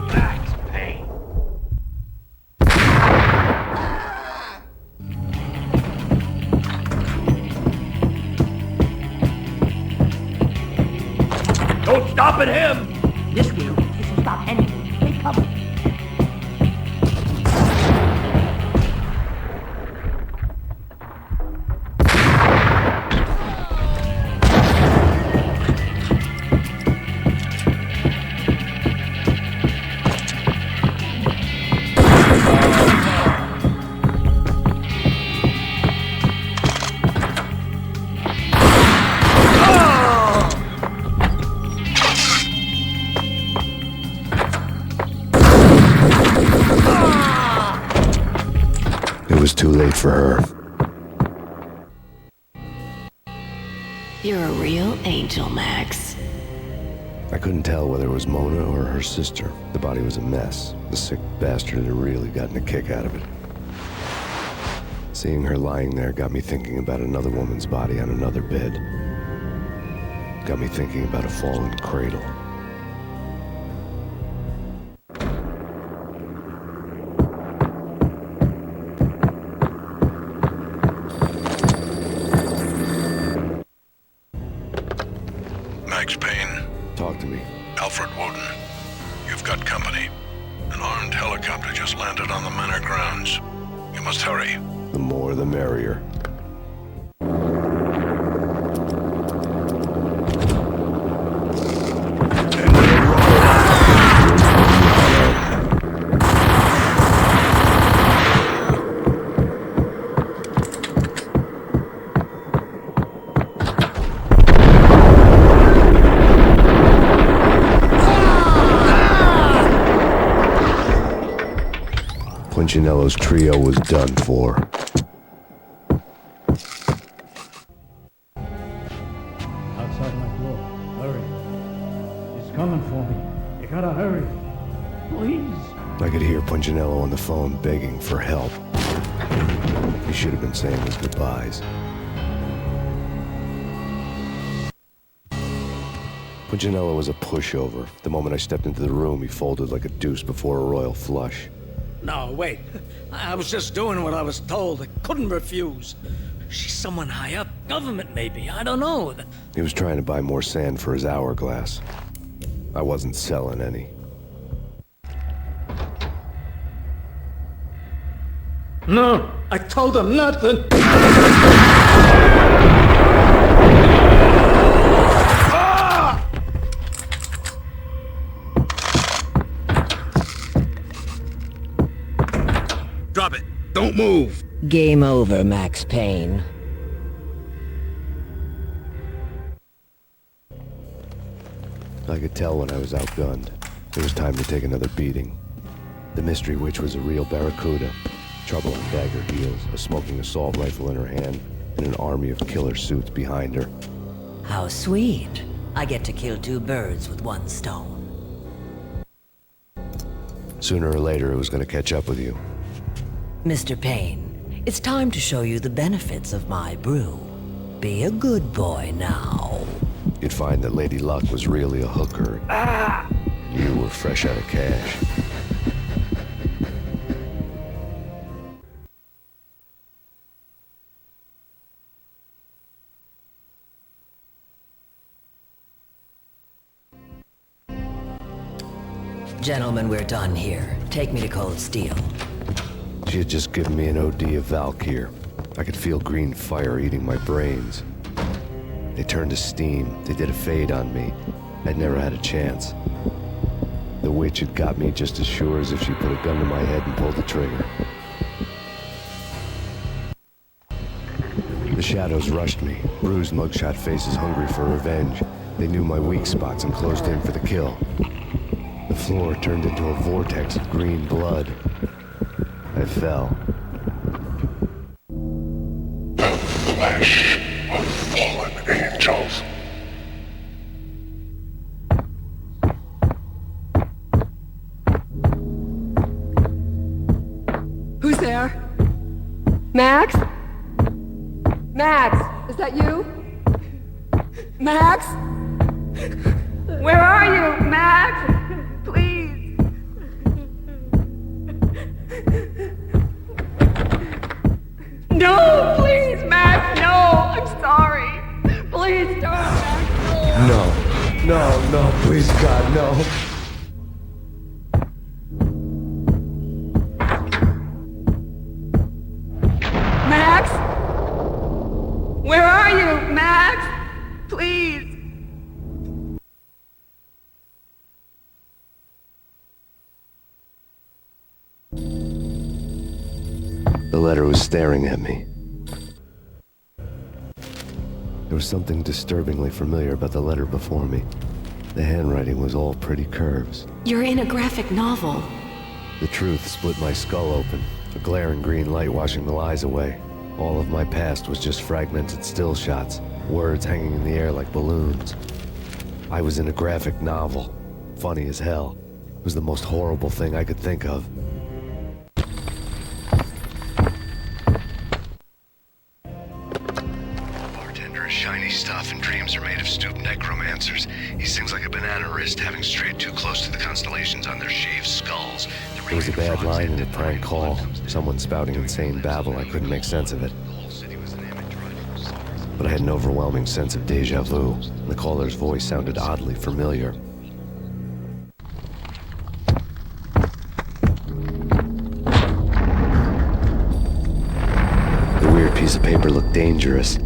Max Payne.
Don't stop at him!
This will. This will stop anything. Take cover.
It was too late for her.
You're a real angel, Max.
I couldn't tell whether it was Mona or her sister. The body was a mess. The sick bastard had really gotten a kick out of it. Seeing her lying there got me thinking about another woman's body on another bed. Got me thinking about a fallen cradle.
Max Payne.
Talk to me.
Alfred Woden. You've got company. An armed helicopter just landed on the manor grounds. You must hurry.
The more the merrier. Punchinello's trio was done for.
Outside my door. Hurry. He's coming for me. You gotta hurry. Please.
I could hear Punchinello on the phone begging for help. He should have been saying his goodbyes. Punchinello was a pushover. The moment I stepped into the room, he folded like a deuce before a royal flush.
No, wait. I was just doing what I was told. I couldn't refuse. She's someone high up. Government, maybe. I don't know.
He was trying to buy more sand for his hourglass. I wasn't selling any.
No, I told him nothing.
Drop it. Don't move.
Game over, Max Payne.
I could tell when I was outgunned. It was time to take another beating. The mystery witch was a real barracuda. Trouble on dagger heels, a smoking assault rifle in her hand, and an army of killer suits behind her.
How sweet. I get to kill 2 birds with 1 stone.
Sooner or later, it was going to catch up with you.
Mr. Payne, it's time to show you the benefits of my brew. Be a good boy now.
You'd find that Lady Luck was really a hooker. You were fresh out of cash.
Gentlemen, we're done here. Take me to Cold Steel.
She had just given me an OD of Valkyr. I could feel green fire eating my brains. They turned to steam. They did a fade on me. I'd never had a chance. The witch had got me just as sure as if she put a gun to my head and pulled the trigger. The shadows rushed me. Bruised mugshot faces hungry for revenge. They knew my weak spots and closed in for the kill. The floor turned into a vortex of green blood. I fell.
The flesh of fallen angels.
Who's there? Max? Max, Is that you? Max? Where are you, Max? Please. No, please, Max, no. I'm sorry. Please don't, Max, no.
No, please, God, no.
Max? Where are you, Max? Please.
The letter was staring at me. There was something disturbingly familiar about the letter before me. The handwriting was all pretty curves.
You're in a graphic novel.
The truth split my skull open, a glaring green light washing the lies away. All of my past was just fragmented still shots, words hanging in the air like balloons. I was in a graphic novel. Funny as hell. It was the most horrible thing I could think of. Bartender is shiny stuff, and dreams are made of stooped necromancers. He sings like a banana wrist, having strayed too close to the constellations on their shaved skulls. There was a bad line in a prank call. Someone spouting insane babble. I couldn't make sense of it. But I had an overwhelming sense of deja vu, and the caller's voice sounded oddly familiar. The weird piece of paper looked dangerous.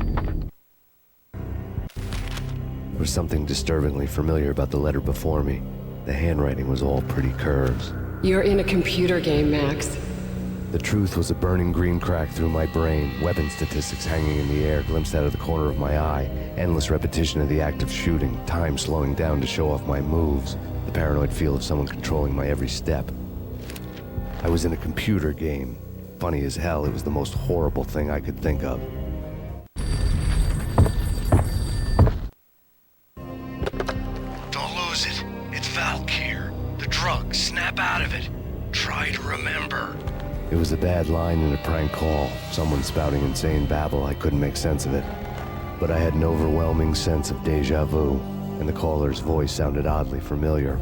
There was something disturbingly familiar about the letter before me. The handwriting was all pretty curves.
You're in a computer game, Max.
The truth was a burning green crack through my brain, weapon statistics hanging in the air, glimpsed out of the corner of my eye, endless repetition of the act of shooting, time slowing down to show off my moves, the paranoid feel of someone controlling my every step. I was in a computer game. Funny as hell, it was the most horrible thing I could think of. Don't lose it. It's Valkyr. The drug. Snap out of it. Try to remember. It was a bad line in a prank call. Someone spouting insane babble. I couldn't make sense of it. But I had an overwhelming sense of deja vu, and the caller's voice sounded oddly familiar.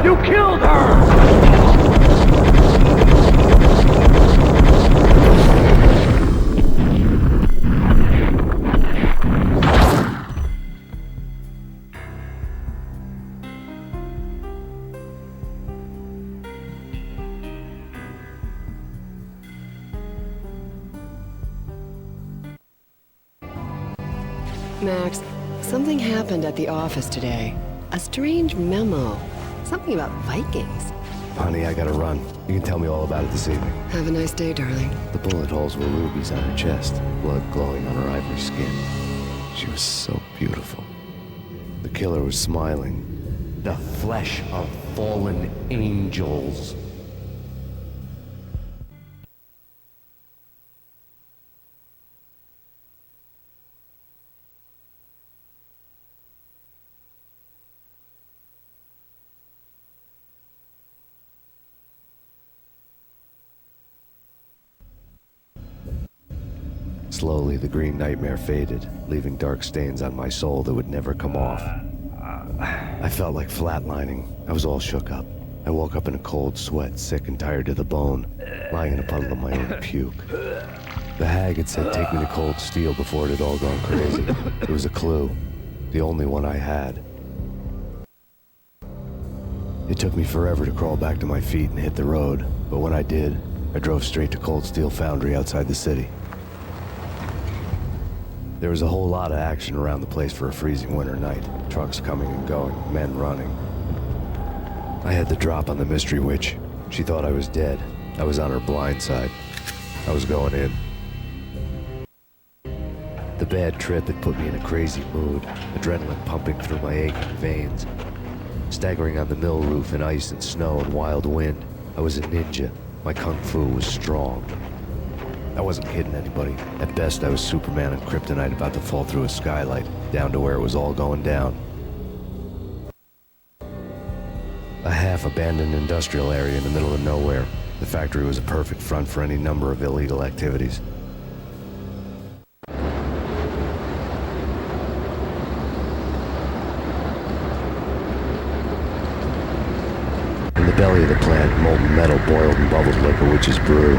You killed her!
Max, something happened at the office today. A strange memo. Something about Vikings.
Honey, I gotta run. You can tell me all about it this evening.
Have a nice day, darling.
The bullet holes were rubies on her chest, blood glowing on her ivory skin. She was so beautiful. The killer was smiling.
The flesh of fallen angels.
Slowly, the green nightmare faded, leaving dark stains on my soul that would never come off. I felt like flatlining. I was all shook up. I woke up in a cold sweat, sick and tired to the bone, lying in a puddle of my own puke. The hag had said take me to Cold Steel before it had all gone crazy. It was a clue, the only one I had. It took me forever to crawl back to my feet and hit the road, but when I did, I drove straight to Cold Steel Foundry outside the city. There was a whole lot of action around the place for a freezing winter night. Trucks coming and going, men running. I had the drop on the mystery witch. She thought I was dead. I was on her blind side. I was going in. The bad trip had put me in a crazy mood, adrenaline pumping through my aching veins. Staggering on the mill roof in ice and snow and wild wind, I was a ninja. My kung fu was strong. I wasn't kidding anybody. At best, I was Superman on kryptonite about to fall through a skylight, down to where it was all going down. A half-abandoned industrial area in the middle of nowhere. The factory was a perfect front for any number of illegal activities. In the belly of the plant, molten metal boiled and bubbled like a witch's brew.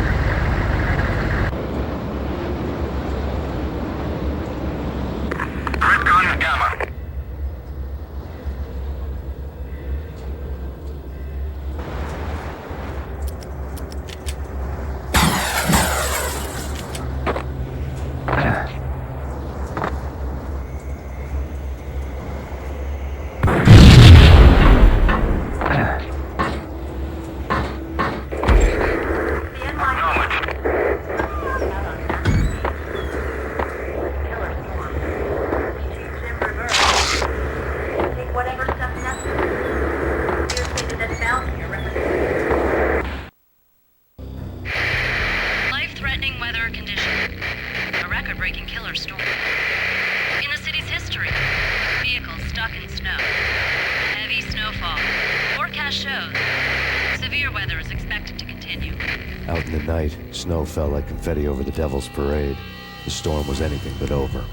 Life-threatening weather conditions. A record-breaking killer storm. In the city's history, vehicles stuck in snow. Heavy snowfall. Forecast shows severe weather is expected to continue.
Out in the night, snow fell like confetti over the Devil's Parade. The storm was anything but over.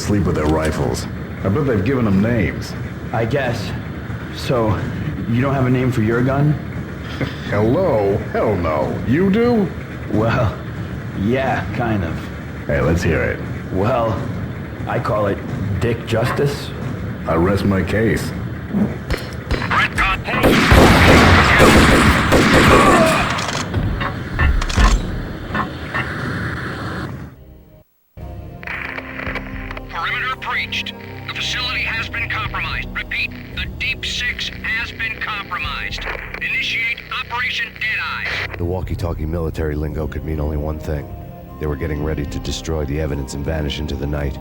asleep with their rifles. I bet they've given them names.
I guess. So, you don't have a name for your gun?
Hello? Hell no. You do?
Well, yeah, kind of.
Hey, let's hear it.
Well, I call it Dick Justice.
I rest my case.
Perimeter breached. The facility has been compromised. Repeat, the Deep Six has been compromised. Initiate Operation Deadeye.
The walkie-talkie military lingo could mean only one thing. They were getting ready to destroy the evidence and vanish into the night.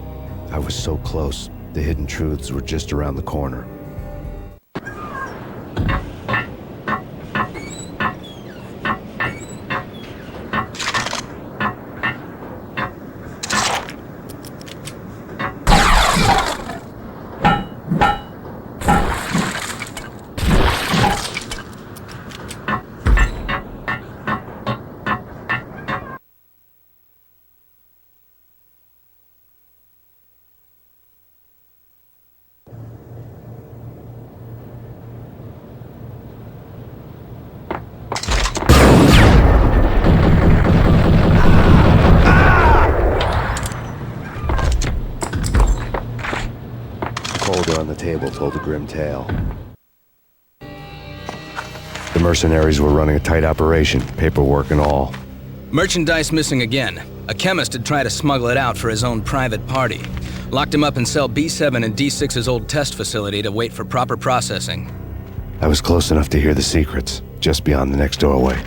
I was so close. The hidden truths were just around the corner. On the table told a grim tale. The mercenaries were running a tight operation, paperwork and all.
Merchandise missing again. A chemist had tried to smuggle it out for his own private party. Locked him up in cell B7 in D6's old test facility to wait for proper processing.
I was close enough to hear the secrets, just beyond the next doorway.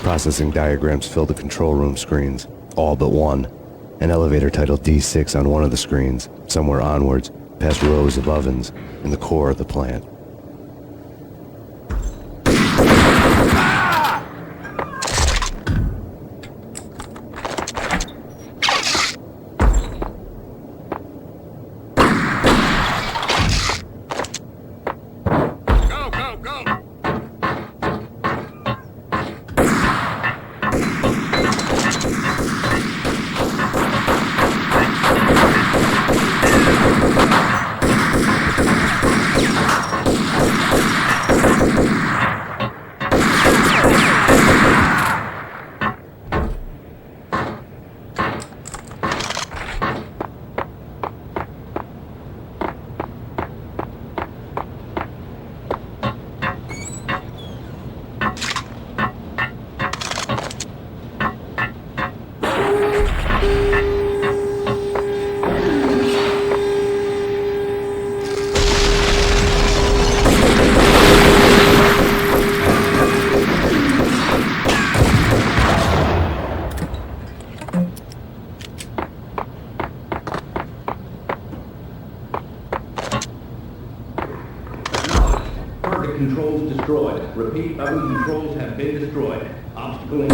Processing diagrams filled the control room screens, all but one. An elevator titled D6 on one of the screens, somewhere onwards, past rows of ovens, in the core of the plant.
Controls destroyed. Repeat, oven controls have been destroyed. Obstacle in...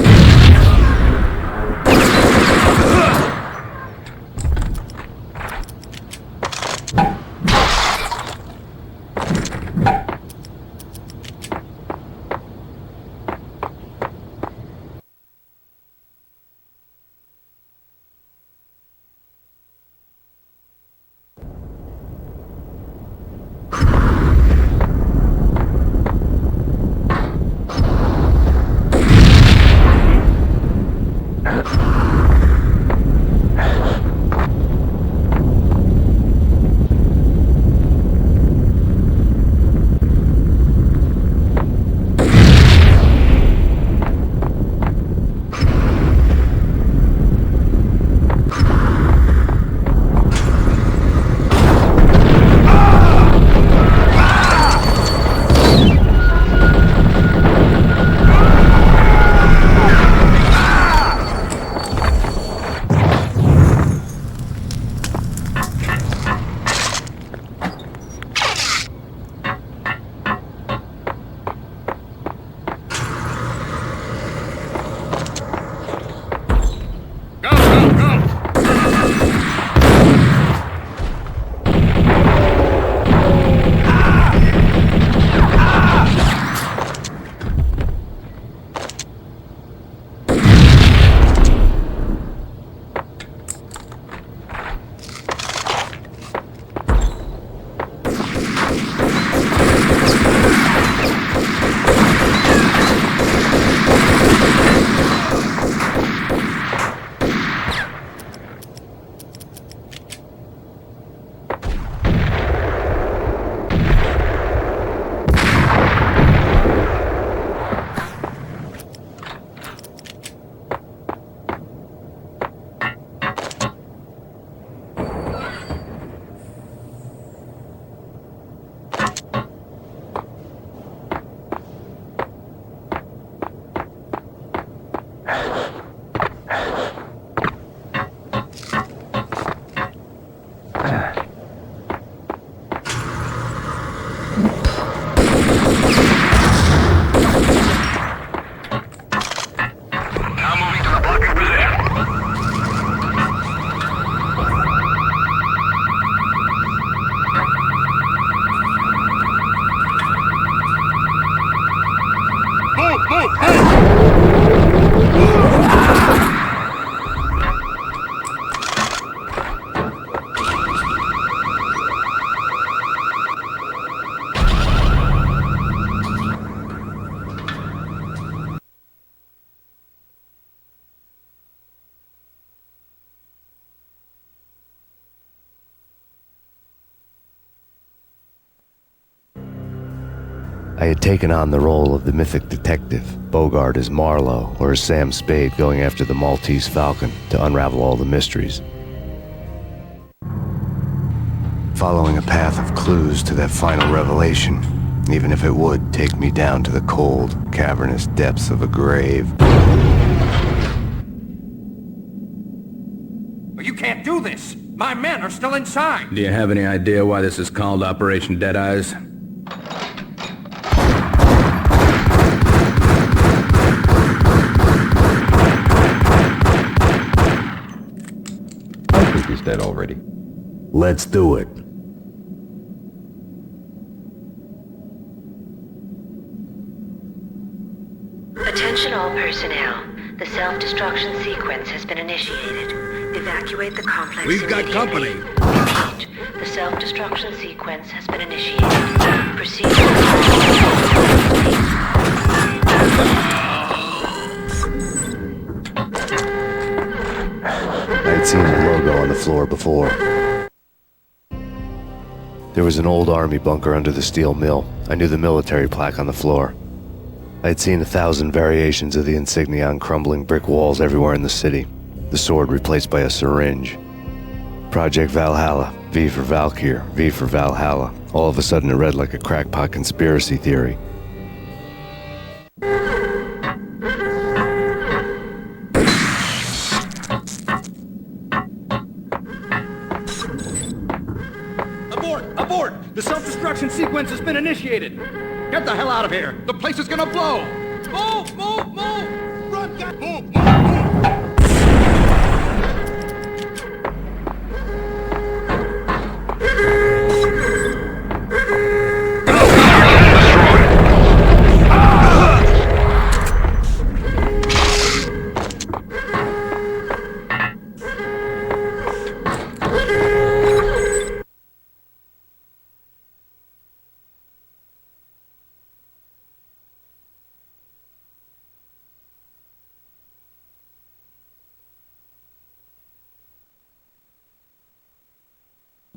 I had taken on the role of the mythic detective, Bogart as Marlowe or as Sam Spade going after the Maltese Falcon to unravel all the mysteries. Following a path of clues to that final revelation, even if it would take me down to the cold, cavernous depths of a grave.
You can't do this! My men are still inside!
Do you have any idea why this is called Operation Deadeyes?
I think he's dead already.
Let's do it.
Attention all personnel. The self-destruction sequence has been initiated. Evacuate the complex
We've got company.
Repeat. The self-destruction sequence has been initiated. Proceed
I had seen the logo on the floor before. There was an old army bunker under the steel mill. I knew the military plaque on the floor. I had seen 1,000 variations of the insignia on crumbling brick walls everywhere in the city. The sword replaced by a syringe. Project Valhalla, V for Valkyr, V for Valhalla. All of a sudden it read like a crackpot conspiracy theory.
Abort! The self-destruction sequence has been initiated! Get the hell out of here! The place is gonna blow! Move! Move! Move! Run! Move! Move!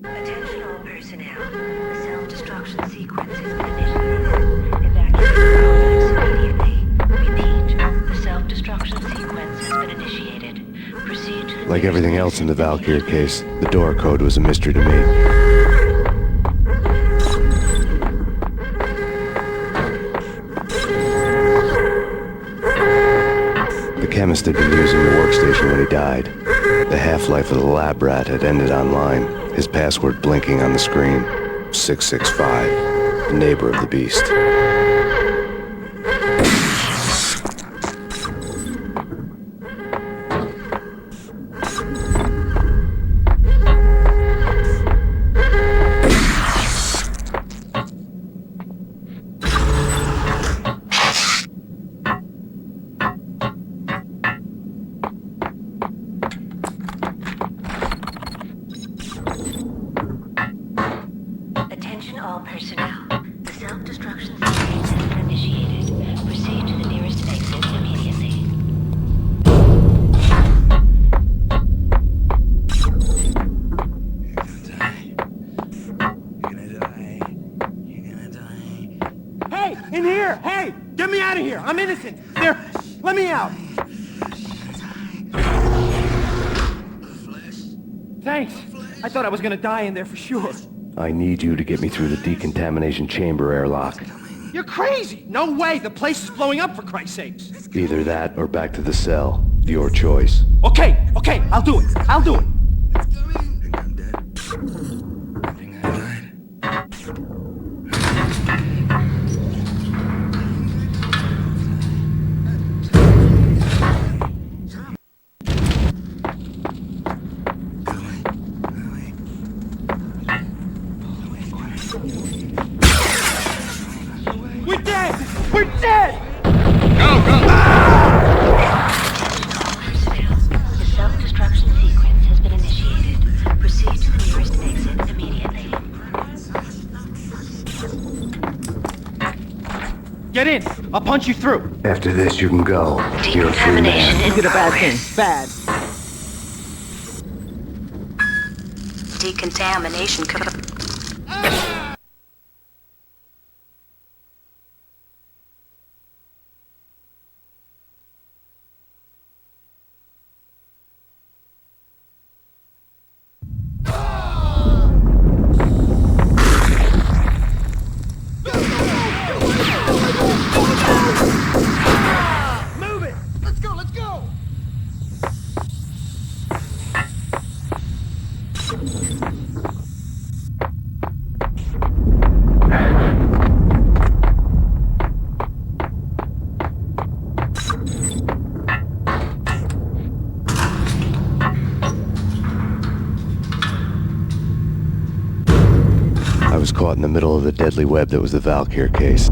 Attention all personnel. The self-destruction sequence has been initiated. Evacuate the complex immediately. Repeat. The self-destruction sequence has been initiated. Proceed to the...
Like everything else in the Valkyr case, the door code was a mystery to me. The chemist had been using the workstation when he died. The half-life of the lab rat had ended online. His password blinking on the screen. 665. The neighbor of the beast.
Attention all personnel. The self-destruction sequence has been initiated. Proceed to the nearest exit immediately.
Hey! In here! Hey! Get me out of here! I'm innocent! There! Let me out! Thanks! I thought I was gonna die in there for sure.
I need you to get me through the decontamination chamber airlock.
You're crazy! No way! The place is blowing up, for Christ's sakes!
Either that or back to the cell. Your choice.
Okay, I'll do it! I'll do it! We're dead! We're dead!
Go, go!
The self-destruction sequence has been initiated. Proceed to the nearest exit immediately.
Get in! I'll punch you through!
After this, you can go. You're a free man.
You did a bad thing. Bad.
Decontamination code.
in the middle of the deadly web that was the Valkyr case.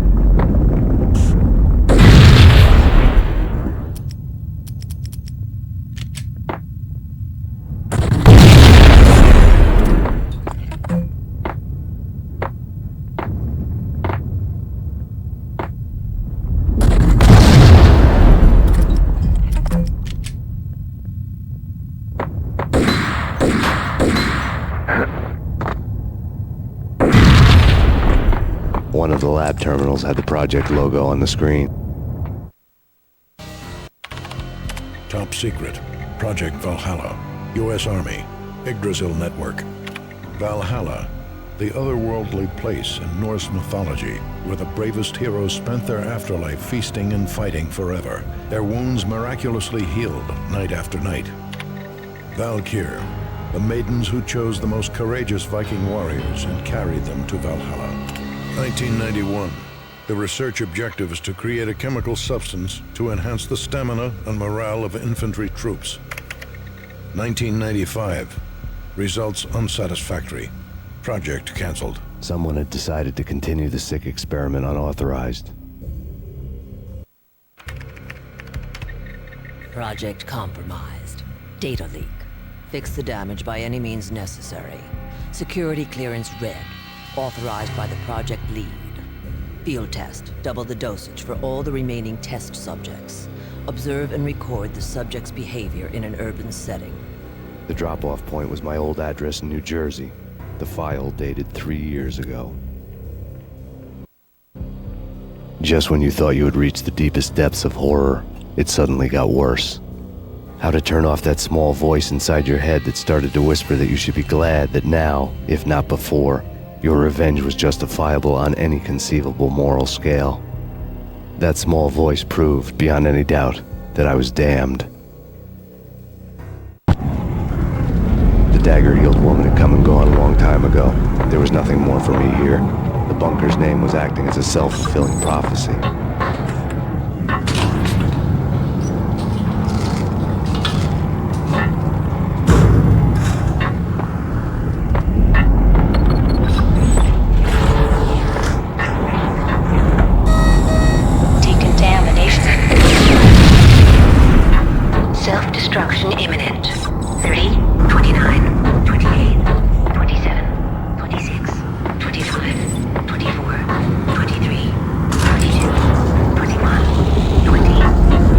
One of the lab terminals had the project logo on the screen.
Top secret. Project Valhalla. U.S. Army. Yggdrasil Network. Valhalla. The otherworldly place in Norse mythology where the bravest heroes spent their afterlife feasting and fighting forever. Their wounds miraculously healed night after night. Valkyr. The maidens who chose the most courageous Viking warriors and carried them to Valhalla. 1991. The research objective is to create a chemical substance to enhance the stamina and morale of infantry troops. 1995. Results unsatisfactory. Project canceled.
Someone had decided to continue the sick experiment unauthorized.
Project compromised. Data leak. Fix the damage by any means necessary. Security clearance red. Authorized by the project lead. Field test. Double the dosage for all the remaining test subjects. Observe and record the subject's behavior in an urban setting.
The drop-off point was my old address in New Jersey. The file dated 3 years ago. Just when you thought you had reached the deepest depths of horror, it suddenly got worse. How to turn off that small voice inside your head that started to whisper that you should be glad that now, if not before, your revenge was justifiable on any conceivable moral scale. That small voice proved, beyond any doubt, that I was damned. The dagger-heeled woman had come and gone a long time ago. There was nothing more for me here. The bunker's name was acting as a self-fulfilling prophecy.
Self-destruction imminent. 30, 29, 28, 27, 26, 25, 24, 23, 22, 21, 20,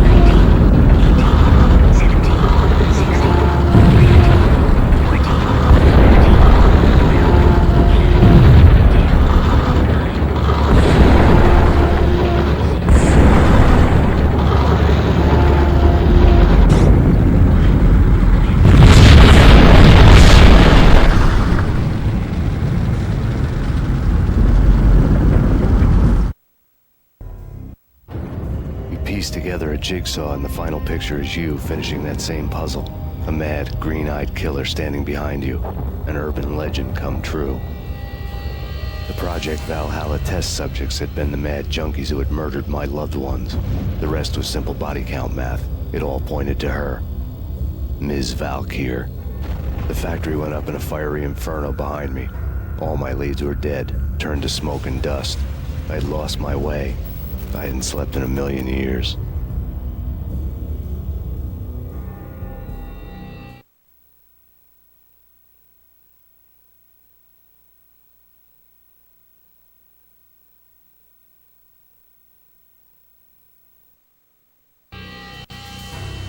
19, 18, 17, 16, 15, 14,
Piece together a jigsaw, and the final picture is you finishing that same puzzle. A mad, green-eyed killer standing behind you. An urban legend come true. The Project Valhalla test subjects had been the mad junkies who had murdered my loved ones. The rest was simple body count math. It all pointed to her. Ms. Valkyr. The factory went up in a fiery inferno behind me. All my leads were dead, turned to smoke and dust. I had lost my way. I hadn't slept in a million years.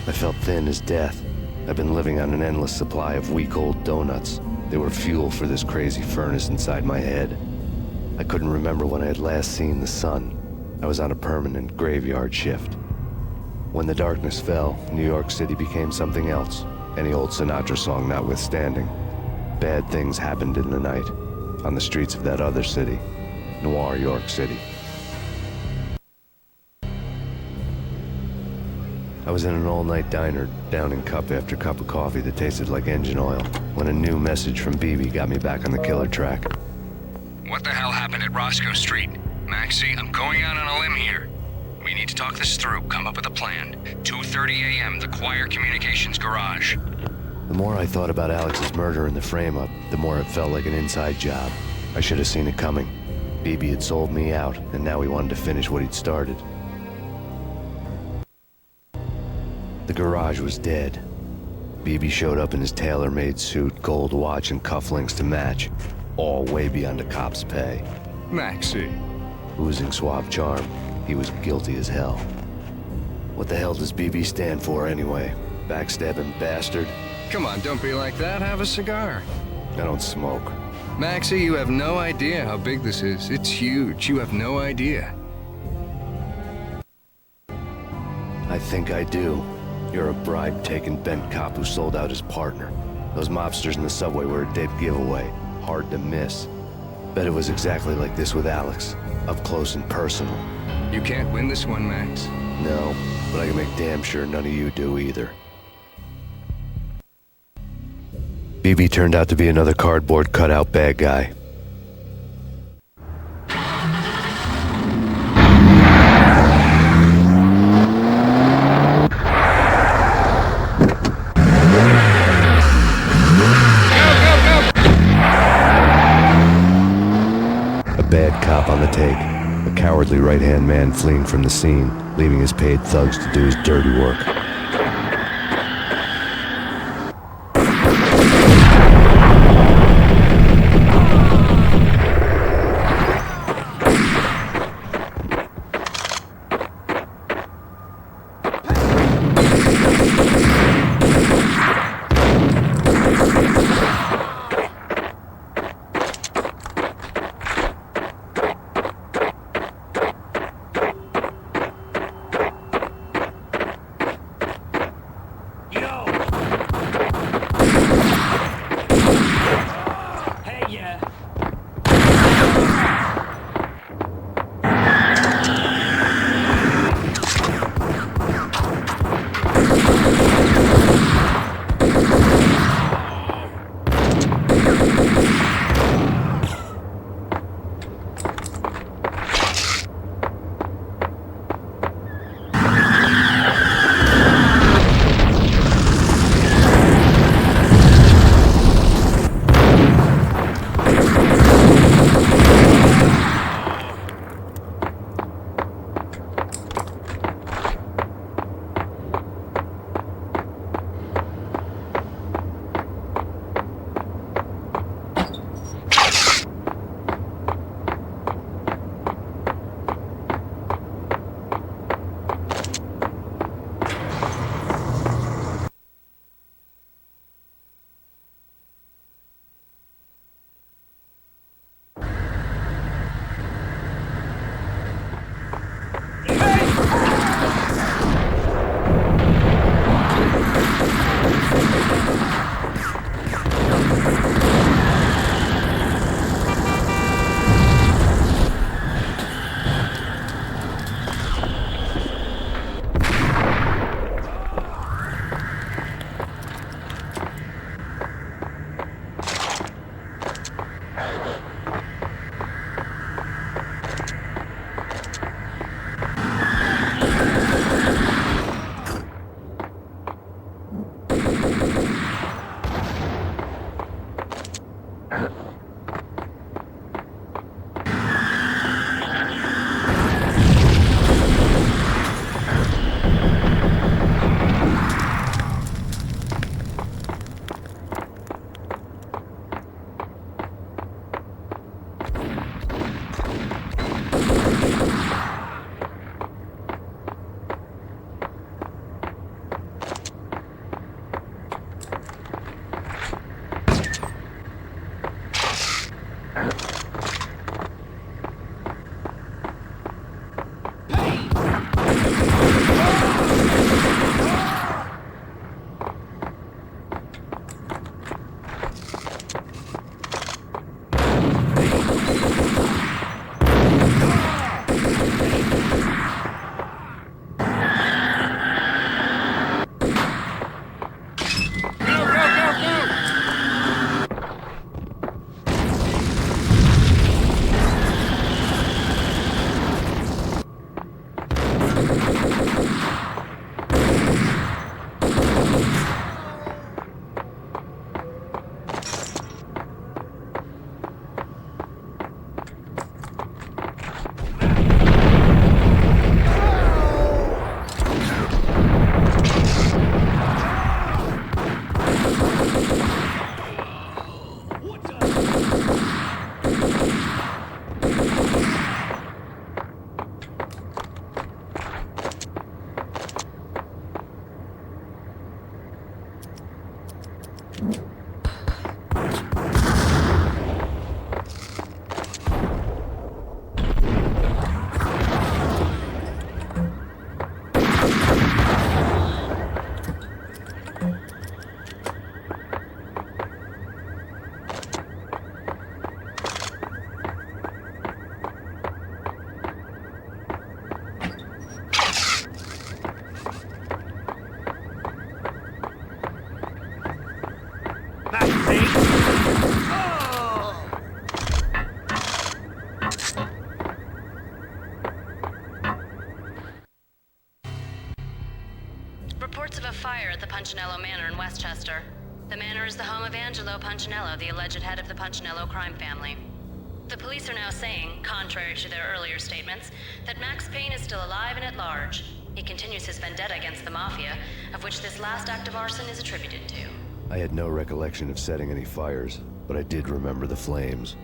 I felt thin as death. I've been living on an endless supply of week-old donuts. They were fuel for this crazy furnace inside my head. I couldn't remember when I had last seen the sun. I was on a permanent graveyard shift. When the darkness fell, New York City became something else, any old Sinatra song notwithstanding. Bad things happened in the night, on the streets of that other city, Noir York City. I was in an all-night diner, downing cup after cup of coffee that tasted like engine oil, when a new message from BB got me back on the killer track.
What the hell happened at Roscoe Street? Maxie, I'm going out on a limb here. We need to talk this through, come up with a plan. 2:30 a.m., the Choir Communications Garage.
The more I thought about Alex's murder and the frame-up, the more it felt like an inside job. I should have seen it coming. BB had sold me out, and now he wanted to finish what he'd started. The garage was dead. BB showed up in his tailor-made suit, gold watch, and cufflinks to match, all way beyond a cop's pay.
Maxie.
Oozing suave charm, he was guilty as hell. What the hell does BB stand for anyway? Backstabbing bastard?
Come on, don't be like that. Have a cigar.
I don't smoke.
Maxie, you have no idea how big this is. It's huge. You have no idea.
I think I do. You're a bribe-taking bent cop who sold out his partner. Those mobsters in the subway were a dead giveaway. Hard to miss. Bet it was exactly like this with Alex. Up close and personal.
You can't win this one, Max.
No, but I can make damn sure none of you do either. BB turned out to be another cardboard cutout bad guy. A bad cop on the take. A cowardly right-hand man fleeing from the scene, leaving his paid thugs to do his dirty work.
reports of a fire at the Punchinello Manor in Westchester. The manor is the home of Angelo Punchinello, the alleged head of the Punchinello crime family. The police are now saying, contrary to their earlier statements, that Max Payne is still alive and at large. He continues his vendetta against the Mafia, of which this last act of arson is attributed to.
I had no recollection of setting any fires, but I did remember the flames.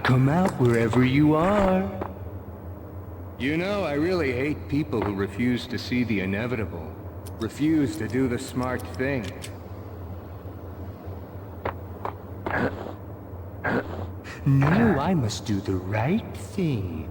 Come out wherever you are. You know, I really hate people who refuse to see the inevitable. Refuse to do the smart thing. No, I must do the right thing.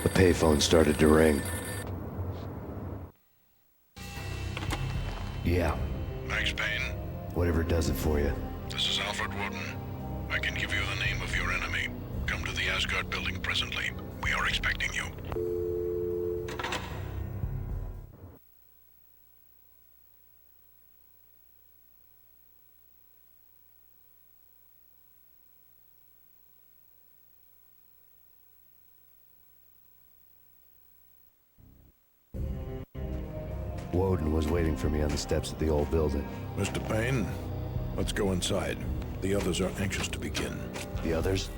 The payphone started to ring. Yeah.
Max Payne?
Whatever does it for you.
This is Alfred Woden. I can give you the name of your enemy. Come to the Asgard building presently. We are expecting you.
Woden was waiting for me on the steps of the old building.
Mr. Payne, let's go inside. The others are anxious to begin.
The others?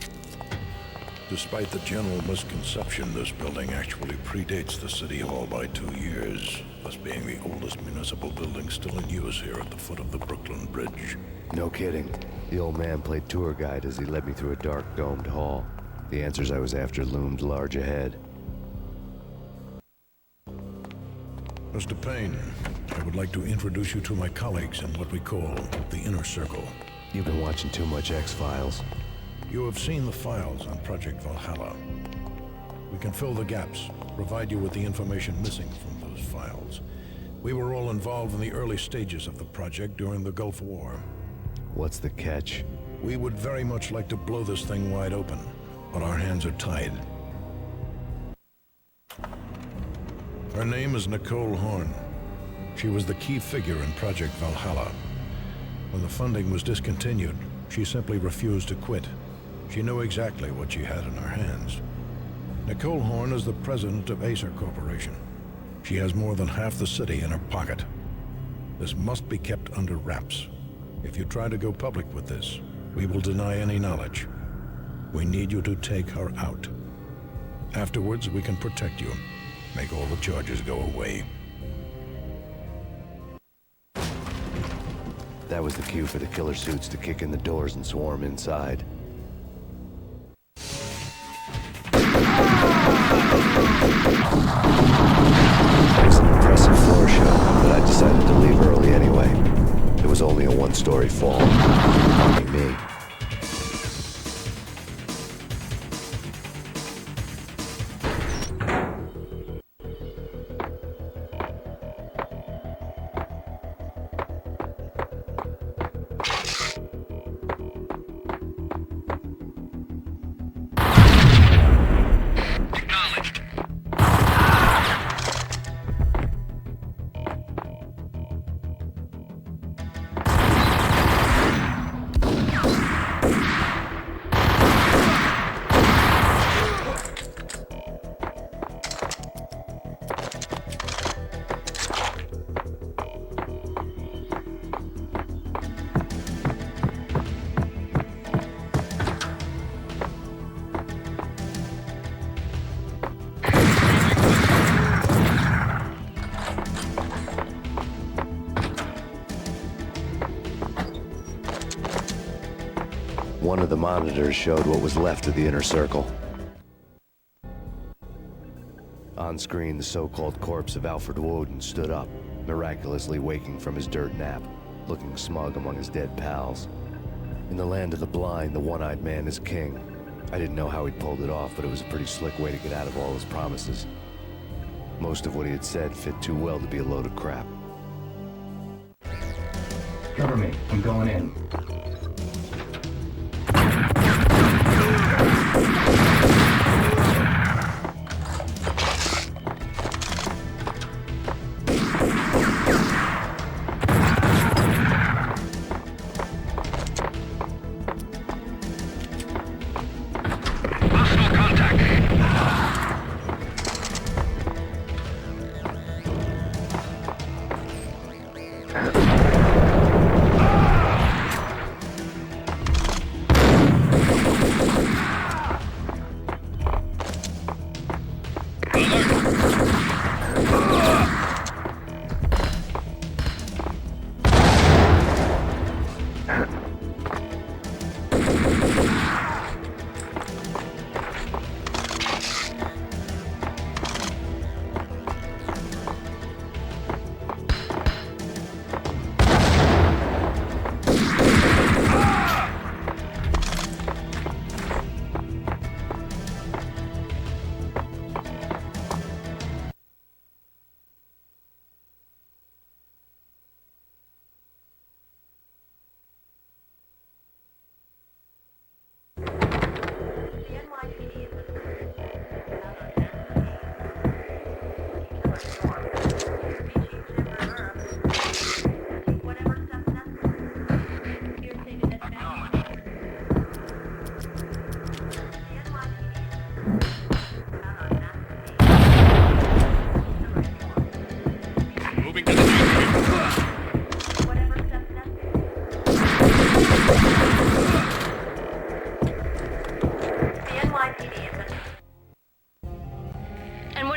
Despite the general misconception, this building actually predates the City Hall by 2 years, thus being the oldest municipal building still in use here at the foot of the Brooklyn Bridge.
No kidding. The old man played tour guide as he led me through a dark, domed hall. The answers I was after loomed large ahead.
Mr. Payne, I would like to introduce you to my colleagues in what we call the Inner Circle.
You've been watching too much X-Files.
You have seen the files on Project Valhalla. We can fill the gaps, provide you with the information missing from those files. We were all involved in the early stages of the project during the Gulf War.
What's the catch?
We would very much like to blow this thing wide open, but our hands are tied. Her name is Nicole Horn. She was the key figure in Project Valhalla. When the funding was discontinued, she simply refused to quit. She knew exactly what she had in her hands. Nicole Horn is the president of Acer Corporation. She has more than half the city in her pocket. This must be kept under wraps. If you try to go public with this, we will deny any knowledge. We need you to take her out. Afterwards, we can protect you. Make all the charges go away.
That was the cue for the killer suits to kick in the doors and swarm inside. It was an impressive floor show, but I decided to leave early anyway. It was only a one-story fall. Only me. One of the monitors showed what was left of the Inner Circle. On screen, the so-called corpse of Alfred Woden stood up, miraculously waking from his dirt nap, looking smug among his dead pals. In the land of the blind, the one-eyed man is king. I didn't know how he'd pulled it off, but it was a pretty slick way to get out of all his promises. Most of what he had said fit too well to be a load of crap.
Cover me. I'm going in.
Moving to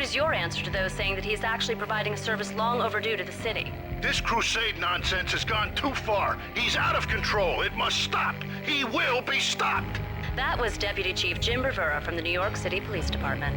Who's your answer to those saying that he's actually providing a service long overdue to the city?
This crusade nonsense has gone too far. He's out of control. It must stop. He will be stopped.
That was Deputy Chief Jim Bravura from the New York City Police Department.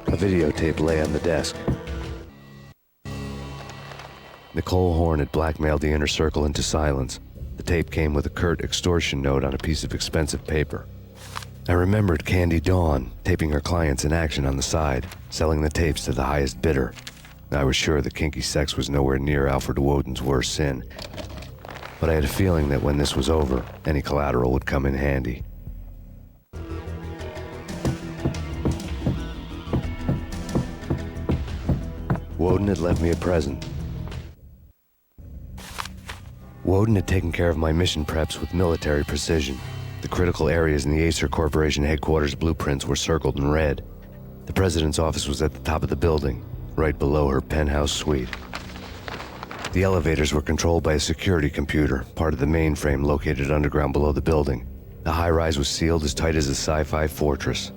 A videotape lay on the desk. Nicole Horn had blackmailed the inner circle into silence. The tape came with a curt extortion note on a piece of expensive paper. I remembered Candy Dawn taping her clients in action on the side, selling the tapes to the highest bidder. I was sure that kinky sex was nowhere near Alfred Woden's worst sin, but I had a feeling that when this was over, any collateral would come in handy. Woden had left me a present. Woden had taken care of my mission preps with military precision. The critical areas in the Acer Corporation headquarters blueprints were circled in red. The president's office was at the top of the building, right below her penthouse suite. The elevators were controlled by a security computer, part of the mainframe located underground below the building. The high-rise was sealed as tight as a sci-fi fortress.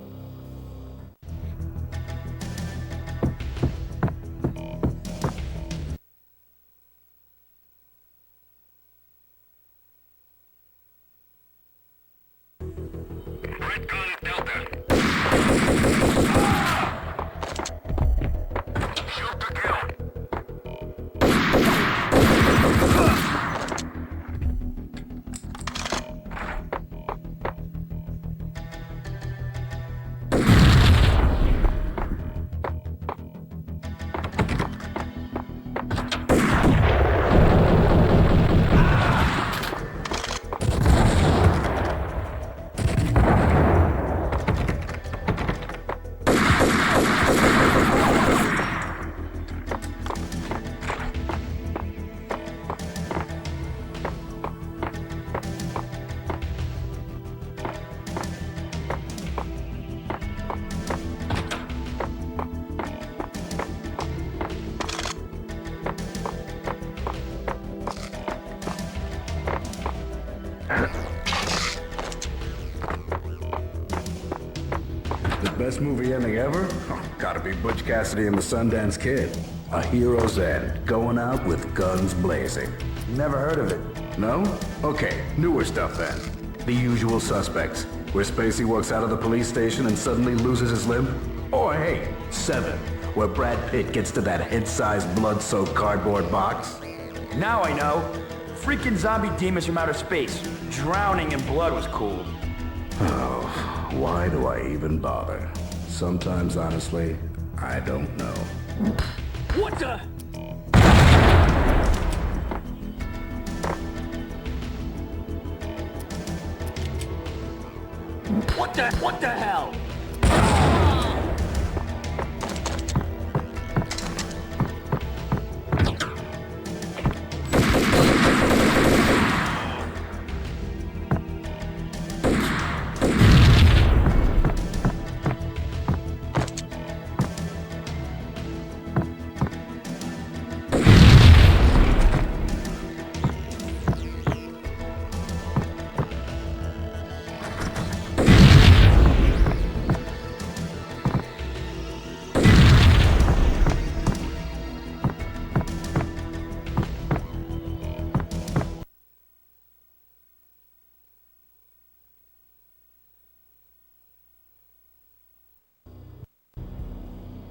Best movie ending ever? Oh, gotta be Butch Cassidy and the Sundance Kid. A hero's end, going out with guns blazing. Never heard of it. No? Okay, newer stuff then. The Usual Suspects, where Spacey walks out of the police station and suddenly loses his limb. Or hey, Seven, where Brad Pitt gets to that head-sized blood-soaked cardboard box.
Now I know. Freaking zombie demons from outer space. Drowning in blood was cool.
Oh, why do I even bother? Sometimes, honestly, I don't know.
What the? What the hell?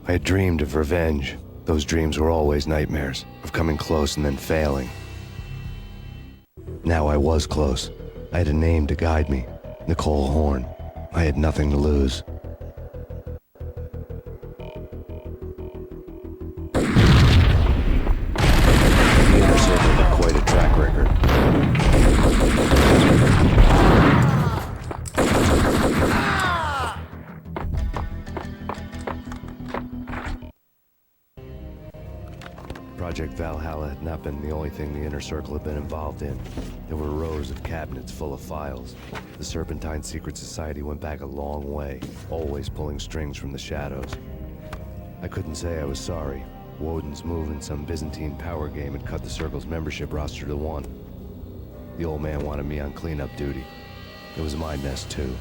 I had dreamed of revenge. Those dreams were always nightmares, of coming close and then failing. Now I was close, I had a name to guide me, Nicole Horn. I had nothing to lose. The Inner Circle had quite a track record. Project Valhalla had not been the only thing the Inner Circle had been involved in. There were rows of cabinets full of files. The Serpentine Secret Society went back a long way, always pulling strings from the shadows. I couldn't say I was sorry. Woden's move in some Byzantine power game had cut the Circle's membership roster to 1. The old man wanted me on cleanup duty. It was my mess, too.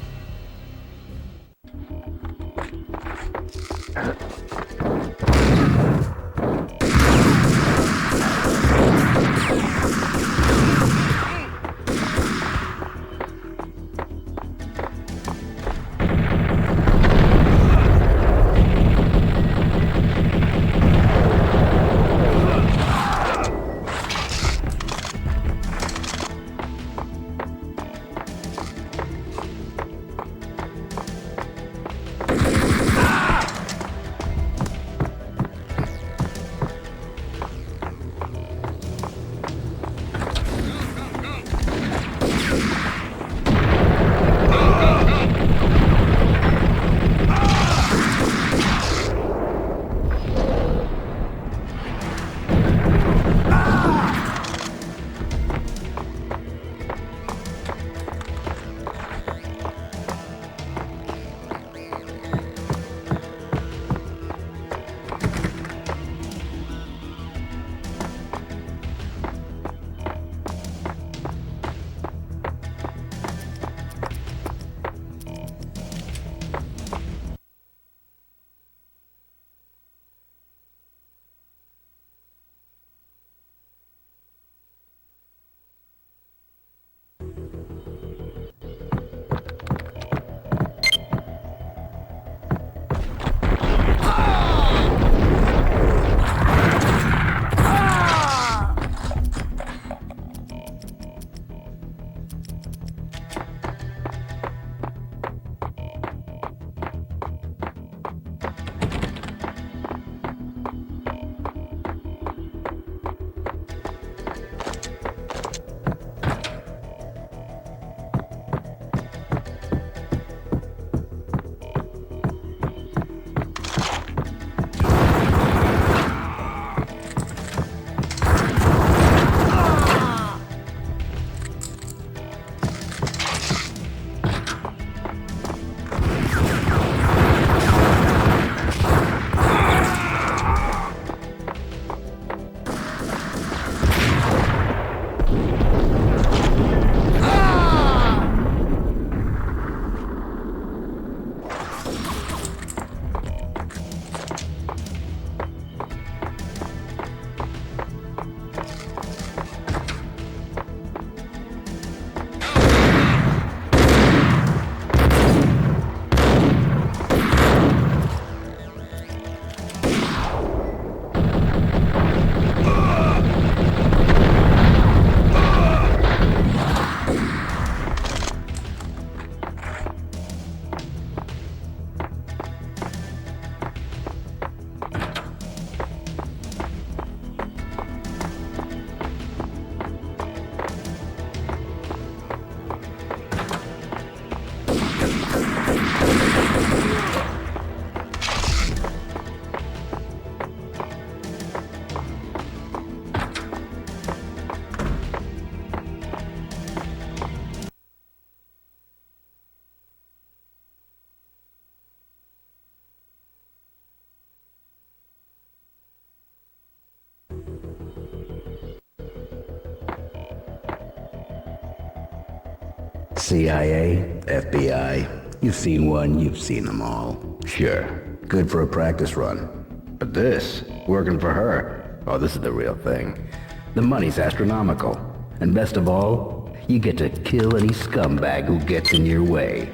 CIA, FBI, you've seen one, you've seen them all. Sure, good for a practice run. But this, working for her, oh, this is the real thing. The money's astronomical. And best of all, you get to kill any scumbag who gets in your way.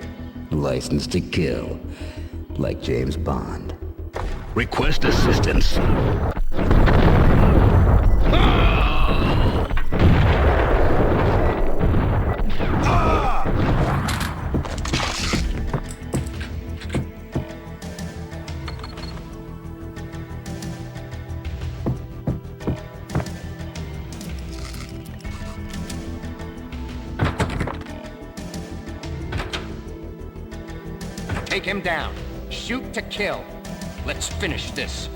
License to kill. Like James Bond. Request assistance.
Ah!
take him down. Shoot to kill. Let's finish this.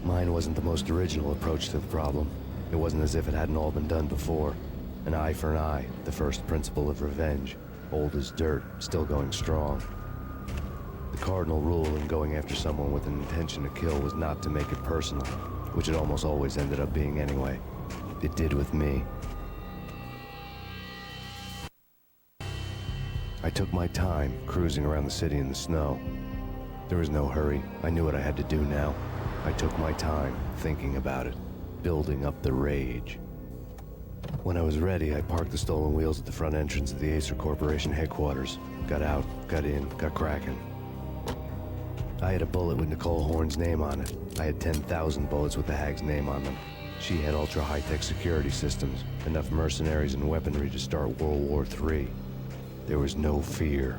Mine wasn't the most original approach to the problem. It wasn't as if it hadn't all been done before. An eye for an eye, the first principle of revenge. Old as dirt, still going strong. The cardinal rule in going after someone with an intention to kill was not to make it personal, which it almost always ended up being anyway. It did with me. I took my time, cruising around the city in the snow. There was no hurry. I knew what I had to do now. I took my time, thinking about it, building up the rage. When I was ready, I parked the stolen wheels at the front entrance of the Acer Corporation headquarters. Got out, got in, got cracking. I had a bullet with Nicole Horn's name on it. I had 10,000 bullets with the Hag's name on them. She had ultra-high-tech security systems, enough mercenaries and weaponry to start World War III. There was no fear.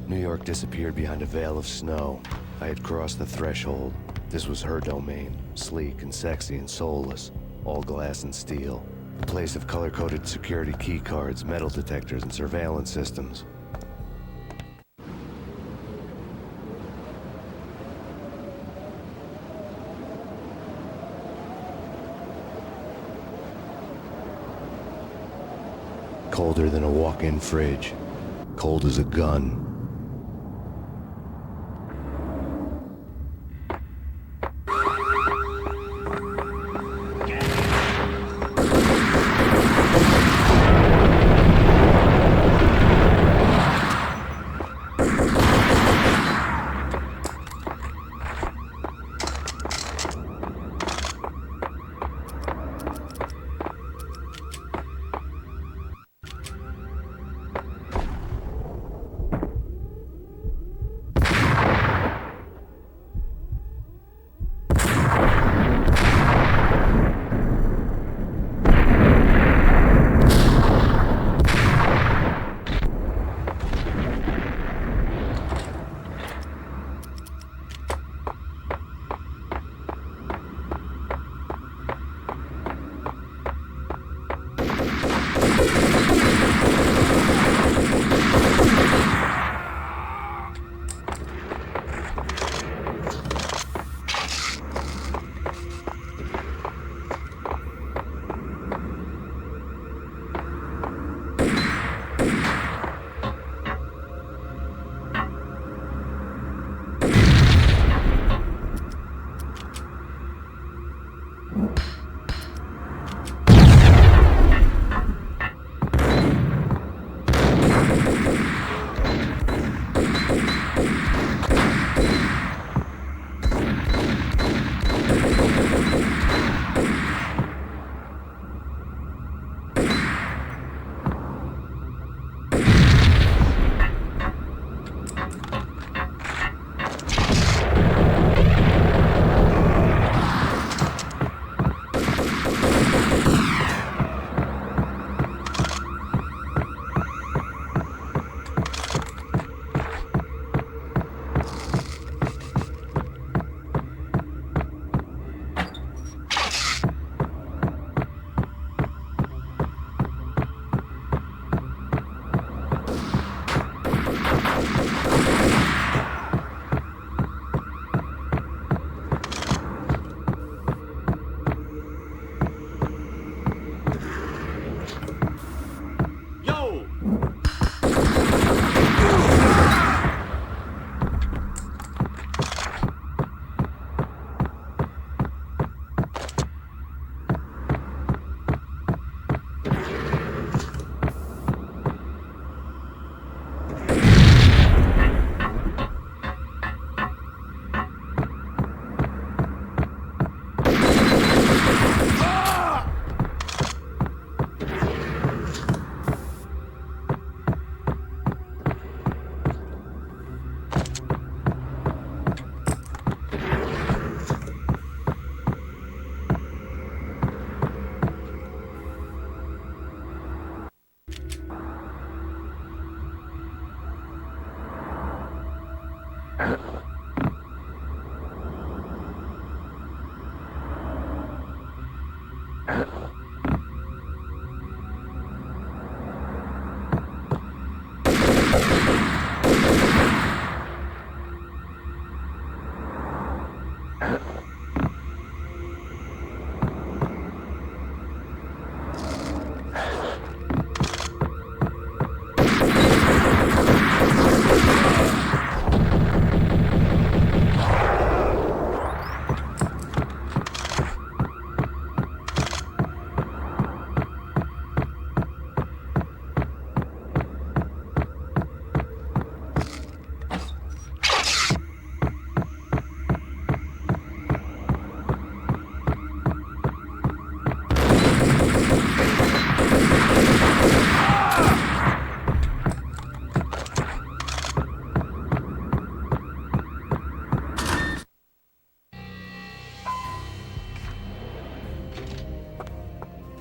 New York disappeared behind a veil of snow. I had crossed the threshold. This was her domain, sleek and sexy and soulless, all glass and steel. A place of color-coded security key cards, metal detectors, and surveillance systems. Colder than a walk-in fridge. Cold as a gun.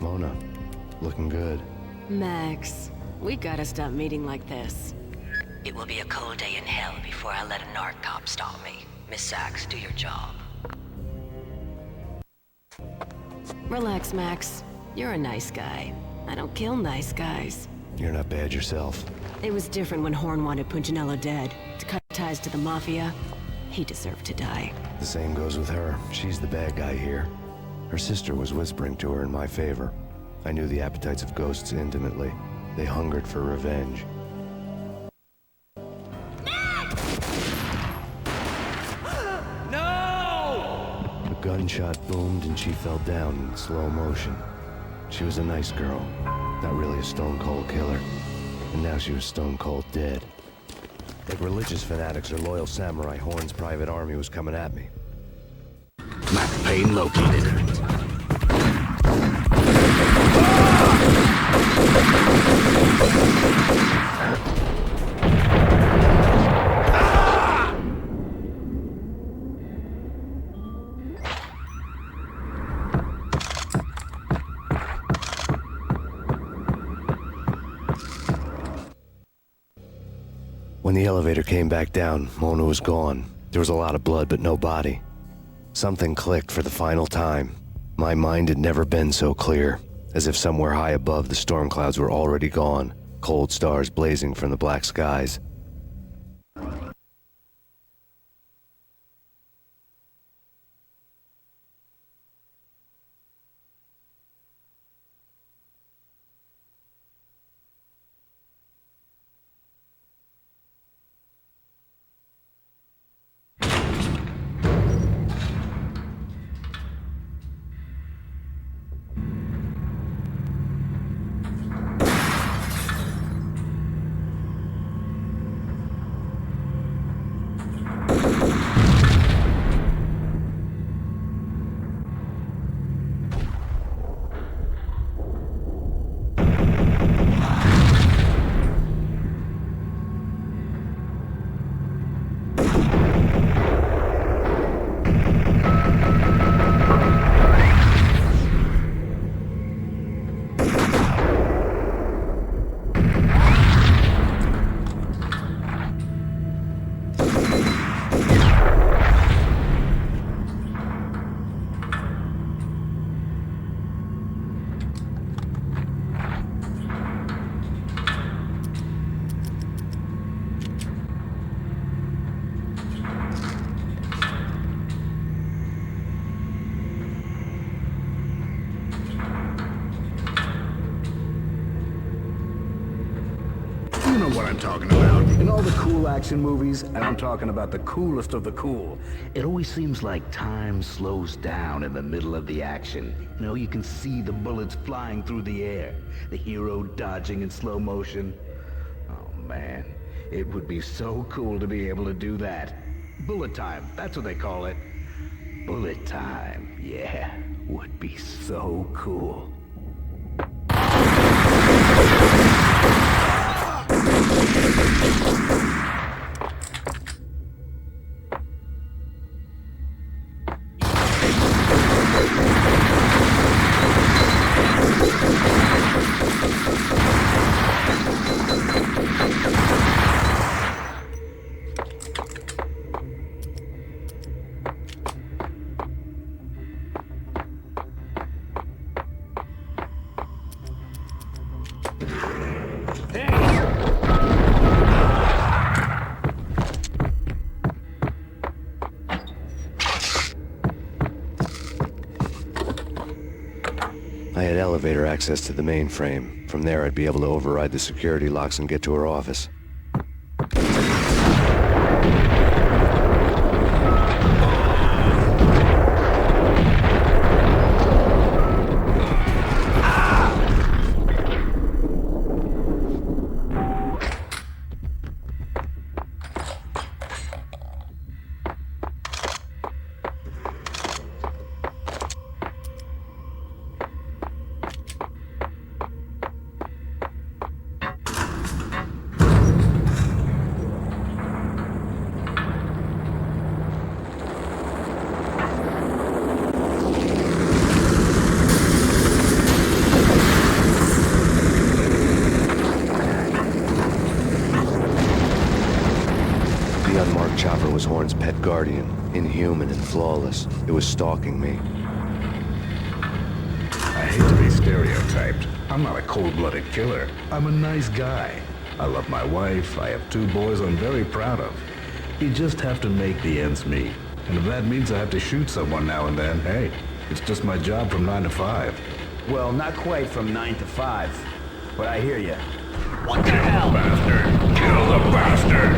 Mona, looking good.
Max, we gotta stop meeting like this.
It will be a cold day in hell before I let a narc cop stop me. Miss Sachs, do your job.
Relax, Max. You're a nice guy. I don't kill nice guys.
You're not bad yourself.
It was different when Horn wanted Punchinello dead. To cut ties to the Mafia, he deserved to die.
The same goes with her. She's the bad guy here. Her sister was whispering to her in my favor. I knew the appetites of ghosts intimately. They hungered for revenge.
No!
A gunshot boomed and she fell down in slow motion. She was a nice girl, not really a stone-cold killer. And now she was stone-cold dead. Like religious fanatics or loyal samurai, Horn's private army was coming at me.
Max Payne located.
When the elevator came back down, Mona was gone. There was a lot of blood, but no body. Something clicked for the final time. My mind had never been so clear, as if somewhere high above the storm clouds were already gone, cold stars blazing from the black skies.
You know what I'm talking about. In all the cool action movies, and I'm talking about the coolest of the cool, it always seems like time slows down in the middle of the action. You know, you can see the bullets flying through the air, the hero dodging in slow motion. Oh man, it would be so cool to be able to do that. Bullet time, that's what they call it. Bullet time, yeah, would be so cool.
I had elevator access to the mainframe. From there, I'd be able to override the security locks and get to her office. The unmarked chopper was Horn's pet guardian, inhuman and flawless. It was stalking me.
I hate to be stereotyped. I'm not a cold-blooded killer. I'm a nice guy. I love my wife. I have 2 boys I'm very proud of. You just have to make the ends meet. And if that means I have to shoot someone now and then, hey, it's just my job from 9 to 5.
Well, not quite from 9 to 5, but I hear you.
What the hell? Bastard! Kill the bastard!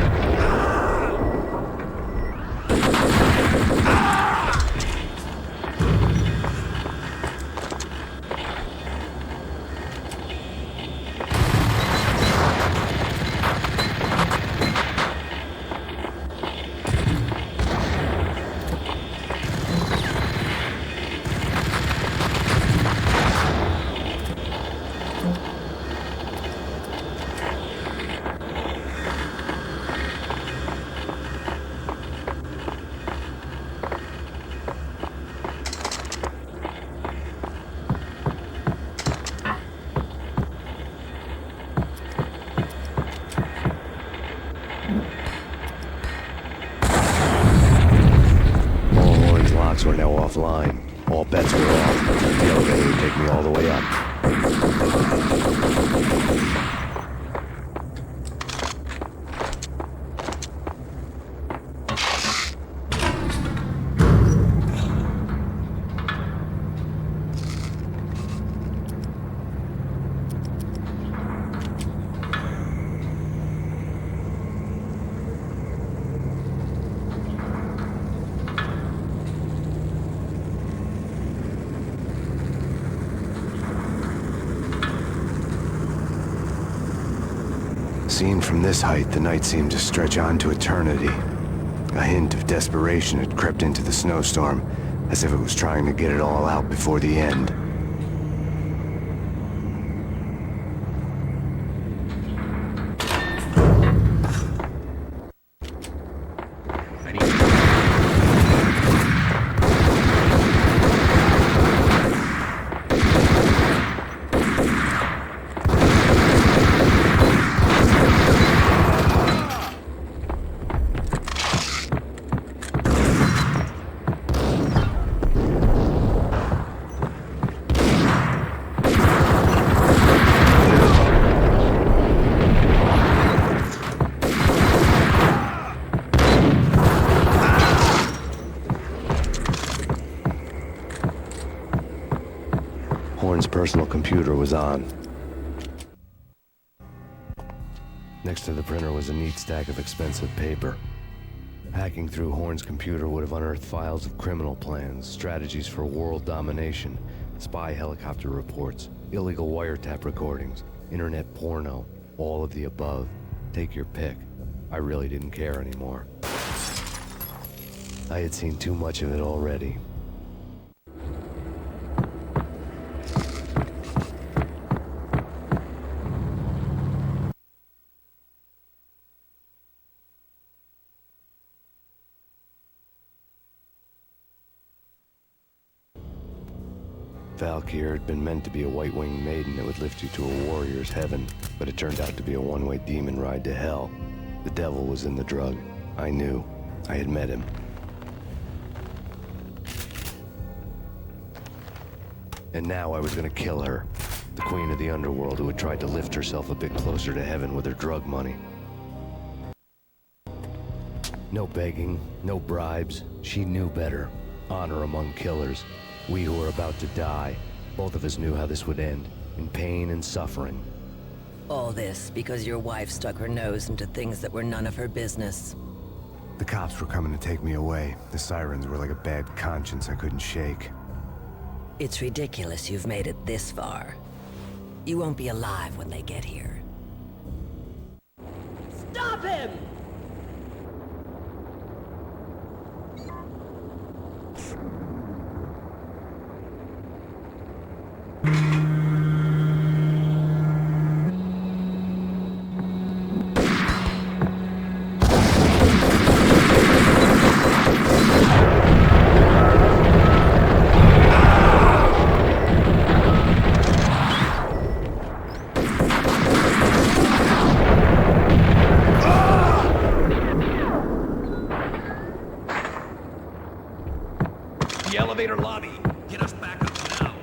Were now offline. All bets were off. The elevator would take me all the way up. Seen from this height, the night seemed to stretch on to eternity. A hint of desperation had crept into the snowstorm, as if it was trying to get it all out before the end. Horn's personal computer was on. Next to the printer was a neat stack of expensive paper. Hacking through Horn's computer would have unearthed files of criminal plans, strategies for world domination, spy helicopter reports, illegal wiretap recordings, internet porno, all of the above. Take your pick. I really didn't care anymore. I had seen too much of it already. Valkyr had been meant to be a white-winged maiden that would lift you to a warrior's heaven, but it turned out to be a one-way demon ride to hell. The devil was in the drug. I knew. I had met him. And now I was gonna kill her. The queen of the underworld who had tried to lift herself a bit closer to heaven with her drug money. No begging, no bribes. She knew better. Honor among killers. We who were about to die. Both of us knew how this would end. In pain and suffering.
All this because your wife stuck her nose into things that were none of her business.
The cops were coming to take me away. The sirens were like a bad conscience I couldn't shake.
It's ridiculous you've made it this far. You won't be alive when they get here.
Stop him!
The elevator lobby. Get us back up now.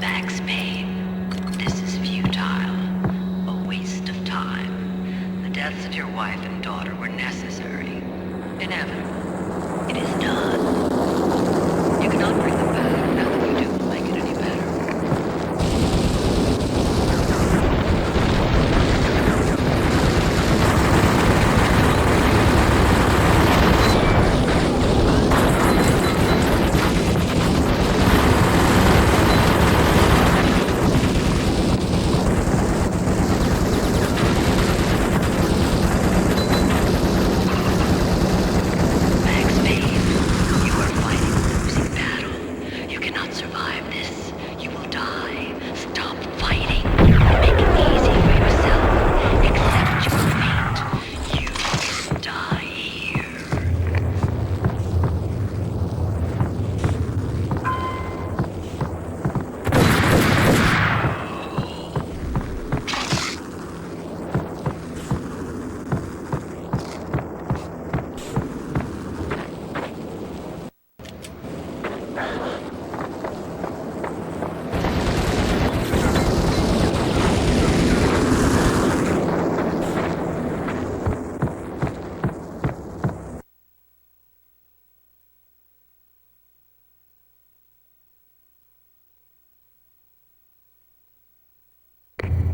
Max Payne, this is futile. A waste of time. The deaths of your wife and daughter were necessary. Inevitable. It is done. You cannot bring them back. Nothing you do will make it any better.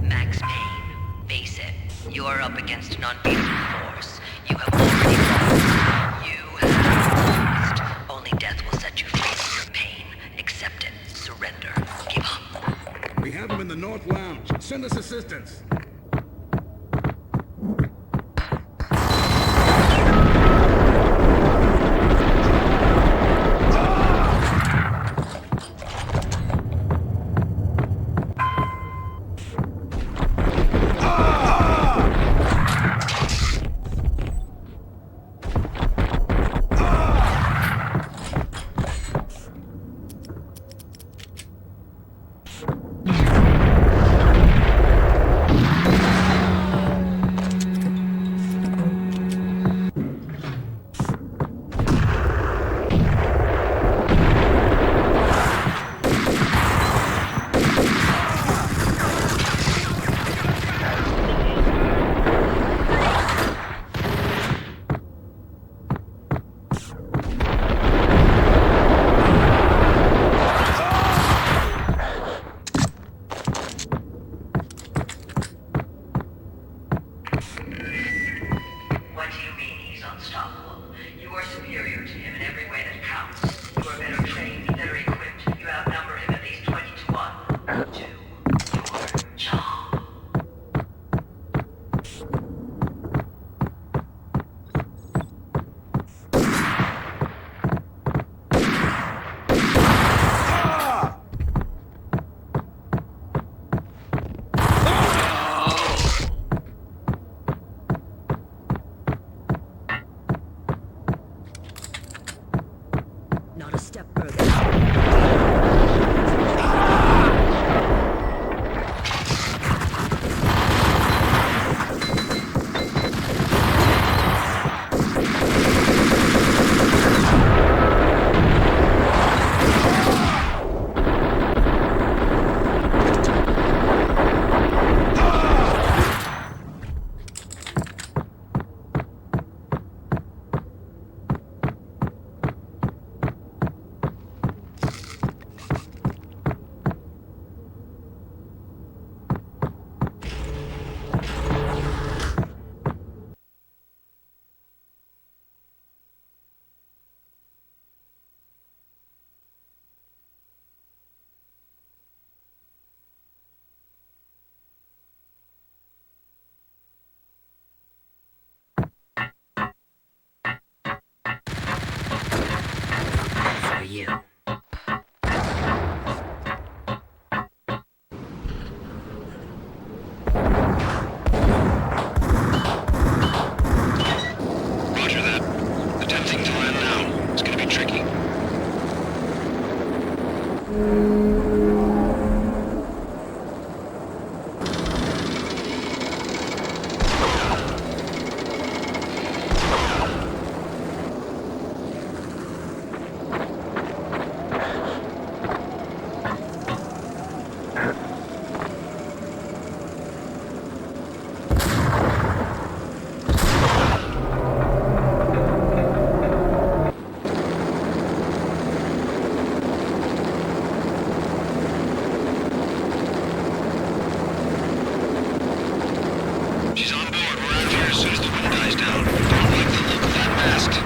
Max Payne, face it. You are up against an unbeatable force. You have already lost. You have lost. Only death will set you free from your pain. Accept it. Surrender. Give up.
We have him in the North Lounge. Send us assistance.
She's on board. We're out of here as soon as the wind dies down. Don't like the look of that mast.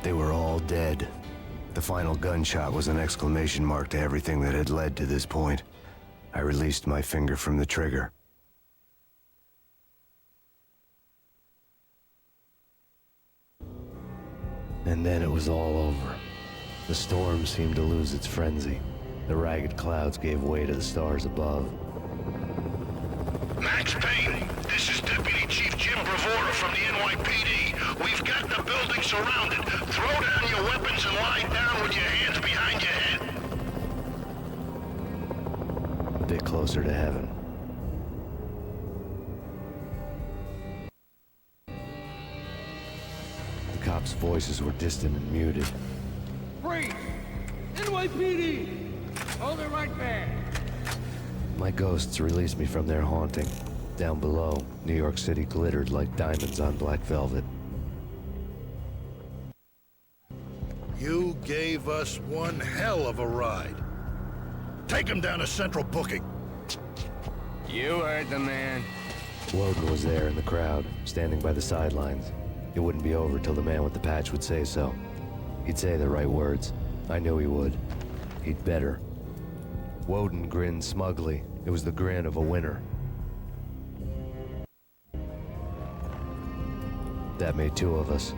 They were all dead. The final gunshot was an exclamation mark to everything that had led to this point. I released my finger from the trigger. And then it was all over. The storm seemed to lose its frenzy. The ragged clouds gave way to the stars above.
Max Payne, this is Deputy Chief Jim Bravura from the NYPD. We've got the building surrounded. Throw down your weapons and lie down with your hands behind your head.
A bit closer to heaven. The cops' voices were distant and muted.
Freeze! NYPD! Hold it right there!
My ghosts released me from their haunting. Down below, New York City glittered like diamonds on black velvet.
You gave us one hell of a ride. Take him down to Central Booking.
You heard the man.
Woden was there in the crowd, standing by the sidelines. It wouldn't be over till the man with the patch would say so. He'd say the right words. I knew he would. He'd better. Woden grinned smugly. It was the grin of a winner. That made two of us.